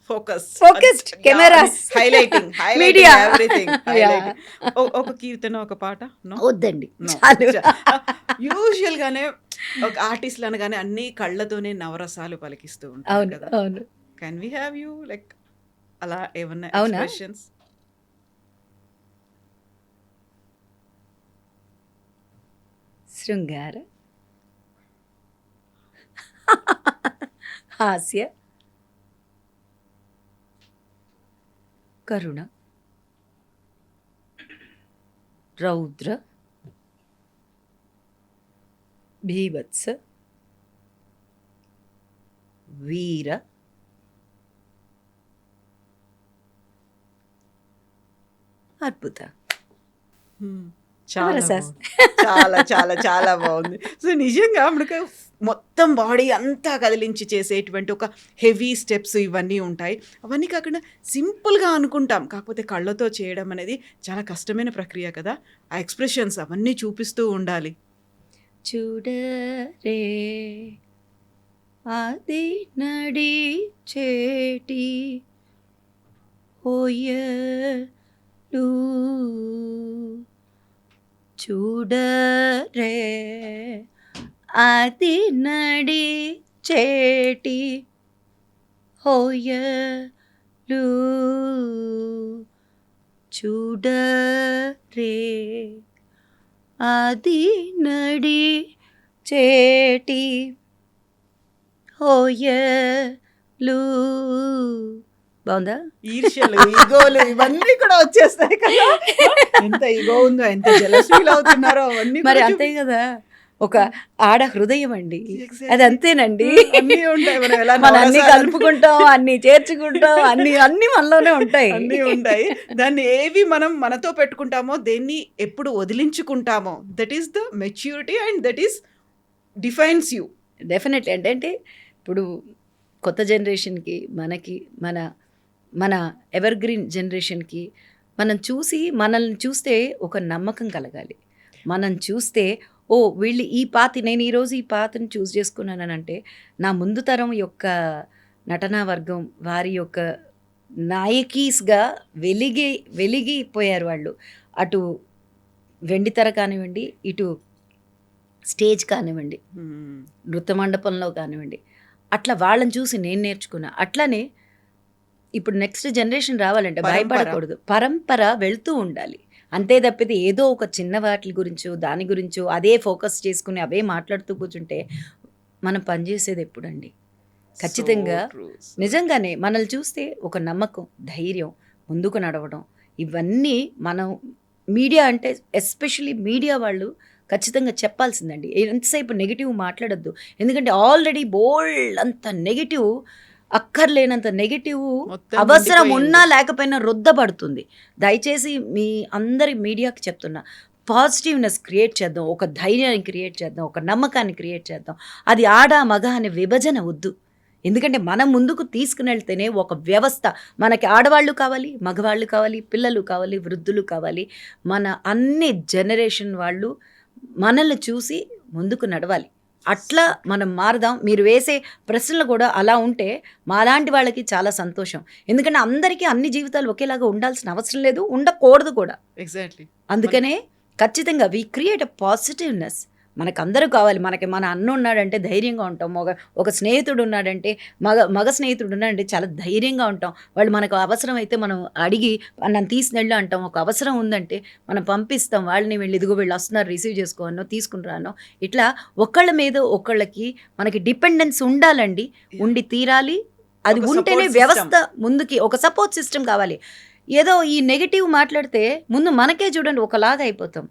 focused, cameras, highlighting media, everything. ఒక కీర్తన ఒక పాట వద్దండి. యూజువల్ గానే ఒక ఆర్టిస్ట్ అనగానే అన్ని కళ్ళతోనే నవరసాలు పలికిస్తూ ఉంటారు అవును కదా. అవును. Can we have you like అలా ఏమన్నా అవునా? ఎక్స్ప్రెషన్స్? శృంగార, హాస్య, కరుణ, రౌద్ర, భీభత్స, వీర, అద్భుత. చాలా నవరసాస్. బాగుంది. చాలా చాలా చాలా బాగుంది. సో నిజంగా మనకు మొత్తం బాడీ అంతా కదిలించి చేసేటువంటి ఒక హెవీ స్టెప్స్ ఇవన్నీ ఉంటాయి. అవన్నీ కాకుండా సింపుల్గా అనుకుంటాం, కాకపోతే కళ్ళతో చేయడం అనేది చాలా కష్టమైన ప్రక్రియ కదా. ఆ ఎక్స్ప్రెషన్స్ అవన్నీ చూపిస్తూ ఉండాలి. చూడరే అది నడి చేటి ఓయలు, చూడరే అది నడి చేటి హోయలు, చూడరే అది నడి చేటి హోయలు. బాగుందా? ఈర్ష్యలు, ఈగోలు ఇవన్నీ కూడా వచ్చేస్తాయి కదా. ఎంత ఈగో ఉందో, ఎంత జెలస్ ఫీల్ అవుతున్నారో అవన్నీ మరి కూడా అంతే కదా, ఒక ఆడ హృదయం అండి, Exactly. అది అంతేనండి. అన్నీ ఉంటాయి. మనం ఎలా మనం అన్ని నవరసాలు కలుపుకుంటాం, అన్ని చేర్చుకుంటాం, అన్ని మనలోనే ఉంటాయి. అన్నీ ఉంటాయి. దాన్ని ఏవి మనం మనతో పెట్టుకుంటామో, దేన్ని ఎప్పుడు వదిలించుకుంటామో, that is the maturity and that is defines you. Definitely. అంటే ఇప్పుడు కొత్త జనరేషన్కి మనకి మన ఎవర్ గ్రీన్ జనరేషన్కి మనల్ని చూస్తే ఒక నమ్మకం కలగాలి, మనం చూస్తే ఓ వీళ్ళు నేను ఈరోజు ఈ పాత్రని చూస్ చేసుకున్నానంటే నా ముందు తరం యొక్క నటనా వర్గం వారి యొక్క నాయకీస్గా వెలిగిపోయారు వాళ్ళు. అటు వెండితెర కానివ్వండి, ఇటు స్టేజ్ కానివ్వండి, నృత్య మండపంలో కానివ్వండి, అట్లా వాళ్ళని చూసి నేను నేర్చుకున్నా. అట్లనే ఇప్పుడు నెక్స్ట్ జనరేషన్ రావాలంటే భయపడకూడదు, పరంపర వెళ్తూ ఉండాలి అంతే తప్పితే ఏదో ఒక చిన్న వాటి గురించో దాని గురించో అదే ఫోకస్ చేసుకుని అవే మాట్లాడుతూ కూర్చుంటే మనం పనిచేసేది ఎప్పుడండి? ఖచ్చితంగా నిజంగానే మనల్ని చూస్తే ఒక నమ్మకం, ధైర్యం, ముందుకు నడవడం, ఇవన్నీ మనం మీడియా అంటే ఎస్పెషలీ మీడియా వాళ్ళు ఖచ్చితంగా చెప్పాల్సిందండి. ఎంతసేపు నెగిటివ్ మాట్లాడొద్దు. ఎందుకంటే ఆల్రెడీ బోల్డ్ అంత నెగిటివ్, అక్కర్లేనంత నెగిటివ్ అవసరం ఉన్నా లేకపోయినా రుద్దపడుతుంది. దయచేసి మీ అందరి మీడియాకి చెప్తున్నా, పాజిటివ్నెస్ క్రియేట్ చేద్దాం, ఒక ధైర్యాన్ని క్రియేట్ చేద్దాం, ఒక నమ్మకాన్ని క్రియేట్ చేద్దాం. అది ఆడ మగ అనే విభజన వద్దు. ఎందుకంటే మనం ముందుకు తీసుకుని వెళ్తేనే ఒక వ్యవస్థ, మనకి ఆడవాళ్ళు కావాలి, మగవాళ్ళు కావాలి, పిల్లలు కావాలి, వృద్ధులు కావాలి, మన అన్ని జనరేషన్ వాళ్ళు మనల్ని చూసి ముందుకు నడవాలి. అట్లా మనం మారదాం. మీరు వేసే ప్రశ్నలు కూడా అలా ఉంటే మాలాంటి వాళ్ళకి చాలా సంతోషం. ఎందుకంటే అందరికీ అన్ని జీవితాలు ఒకేలాగా ఉండాల్సిన అవసరం లేదు, ఉండకూడదు కూడా. ఎగ్జాక్ట్లీ. అందుకనే ఖచ్చితంగా వి క్రియేట్ అ పాజిటివ్నెస్. మనకు అందరూ కావాలి. మనకి మన అన్న ఉన్నాడంటే ధైర్యంగా ఉంటాం, ఒక స్నేహితుడు ఉన్నాడంటే, మగ స్నేహితుడు ఉన్నాడంటే చాలా ధైర్యంగా ఉంటాం. వాళ్ళు మనకు అవసరం అయితే మనం అడిగి నన్ను తీసుకెళ్ళు అంటాం. ఒక అవసరం ఉందంటే మనం పంపిస్తాం వాళ్ళని, వెళ్ళి ఇదిగో వీళ్ళు వస్తున్నారు రిసీవ్ చేసుకోనో తీసుకుని రానో. ఇట్లా ఒకళ్ళ మీద ఒకళ్ళకి మనకి డిపెండెన్స్ ఉండాలండి, ఉండి తీరాలి. అది ఉంటేనే వ్యవస్థ ముందుకి, ఒక సపోర్ట్ సిస్టమ్ కావాలి. ఏదో ఈ నెగిటివ్ మాట్లాడితే ముందు మనకే చూడండి ఒకలాగా అయిపోతాం,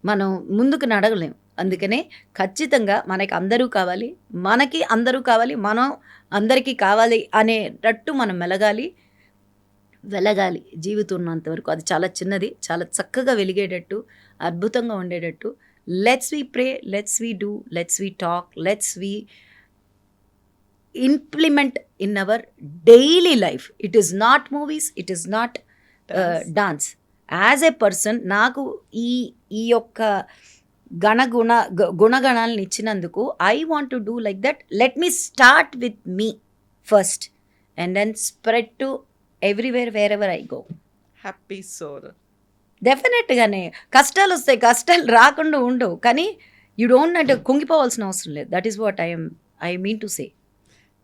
మనం ముందుకు నడగలేం. అందుకనే ఖచ్చితంగా మనకి అందరూ కావాలి, మనకి అందరూ కావాలి, మనం అందరికీ కావాలి అనేటట్టు మనం వెలగాలి. జీవితం ఉన్నంతవరకు అది చాలా చిన్నది, చాలా చక్కగా వెలిగేటట్టు, అద్భుతంగా ఉండేటట్టు. Let's we pray, let's we do, let's we talk, let's we implement in our daily life. It is not movies, it is not dance. As a person నాకు ఈ యొక్క గుణగణాలను ఇచ్చినందుకు I want to do like that. Let me start with me first and then spread to everywhere wherever I go. Happy soul. డెఫినెట్గానే కష్టాలు వస్తాయి, కష్టాలు రాకుండా ఉండవు, కానీ యూ డోంట్ అంటే కుంగిపోవాల్సిన అవసరం లేదు. That is what I mean to say.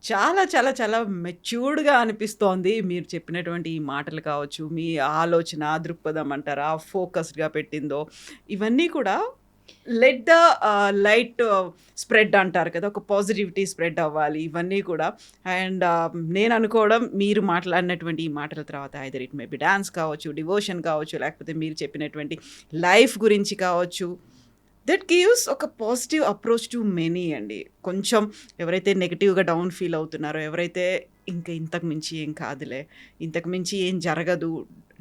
చాలా చాలా చాలా మెచ్యూర్డ్గా అనిపిస్తోంది మీరు చెప్పినటువంటి ఈ మాటలు కావచ్చు, మీ ఆలోచన దృక్పథం అంటారా, ఫోకస్డ్గా పెట్టిందో, ఇవన్నీ కూడా లెట్ ద లైట్ స్ప్రెడ్ అంటారు కదా, ఒక పాజిటివిటీ స్ప్రెడ్ అవ్వాలి ఇవన్నీ కూడా. అండ్ నేను అనుకోవడం మీరు మాట్లాడినటువంటి ఈ మాటల తర్వాత either it may be dance కావచ్చు, డివోషన్ కావచ్చు, లేకపోతే మీరు చెప్పినటువంటి లైఫ్ గురించి కావచ్చు, దట్ గివ్స్ ఒక పాజిటివ్ అప్రోచ్ టు మెనీ అండి. కొంచెం ఎవరైతే నెగిటివ్గా డౌన్ ఫీల్ అవుతున్నారో, ఎవరైతే ఇంకా ఇంతకు మించి ఏం కాదులే, ఇంతకు మించి ఏం జరగదు,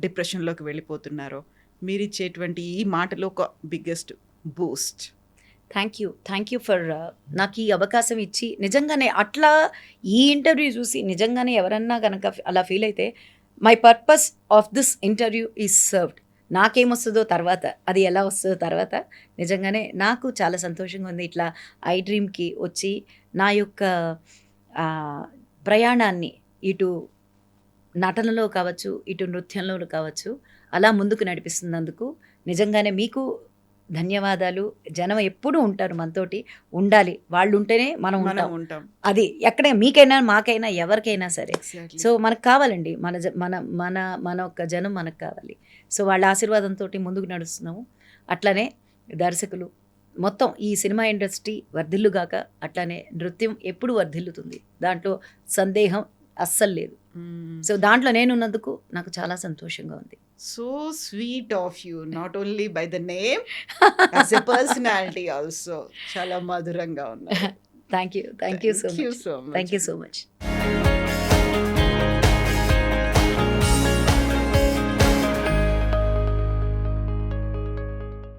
డిప్రెషన్లోకి వెళ్ళిపోతున్నారో, మీరు ఇచ్చేటువంటి ఈ మాటలు ఒక biggest Boost. Thank you for నాకు ఈ అవకాశం ఇచ్చి. నిజంగానే అట్లా ఈ ఇంటర్వ్యూ చూసి నిజంగానే ఎవరన్నా కనుక అలా ఫీల్ అయితే my purpose of this interview is served. నాకేమొస్తుందో తర్వాత, అది ఎలా వస్తుందో తర్వాత, నిజంగానే నాకు చాలా సంతోషంగా ఉంది. ఇట్లా ఐ డ్రీమ్కి వచ్చి నా యొక్క ప్రయాణాన్ని ఇటు నటనలో కావచ్చు, ఇటు నృత్యంలో కావచ్చు, అలా ముందుకు నడిపిస్తున్నందుకు నిజంగానే మీకు ధన్యవాదాలు. జనం ఎప్పుడూ ఉంటారు, మనతోటి ఉండాలి, వాళ్ళు ఉంటేనే మనం ఉంటాం. అది ఎక్కడ మీకైనా మాకైనా ఎవరికైనా సరే. సో మనకు కావాలండి, మన ఒక్క జనం మనకు కావాలి. సో వాళ్ళ ఆశీర్వాదంతో ముందుకు నడుస్తున్నాము. అట్లనే దర్శకులు మొత్తం ఈ సినిమా ఇండస్ట్రీ వర్ధిల్లుగాక, అట్లానే నృత్యం ఎప్పుడు వర్ధిల్లుతుంది, దాంట్లో సందేహం అస్సలు లేదు. సో దాంట్లో నేనున్నందుకు నాకు చాలా సంతోషంగా ఉంది. So sweet of you, not only by the name, as a personality also చాలా మధురంగా ఉన్నారు. Thank you so much.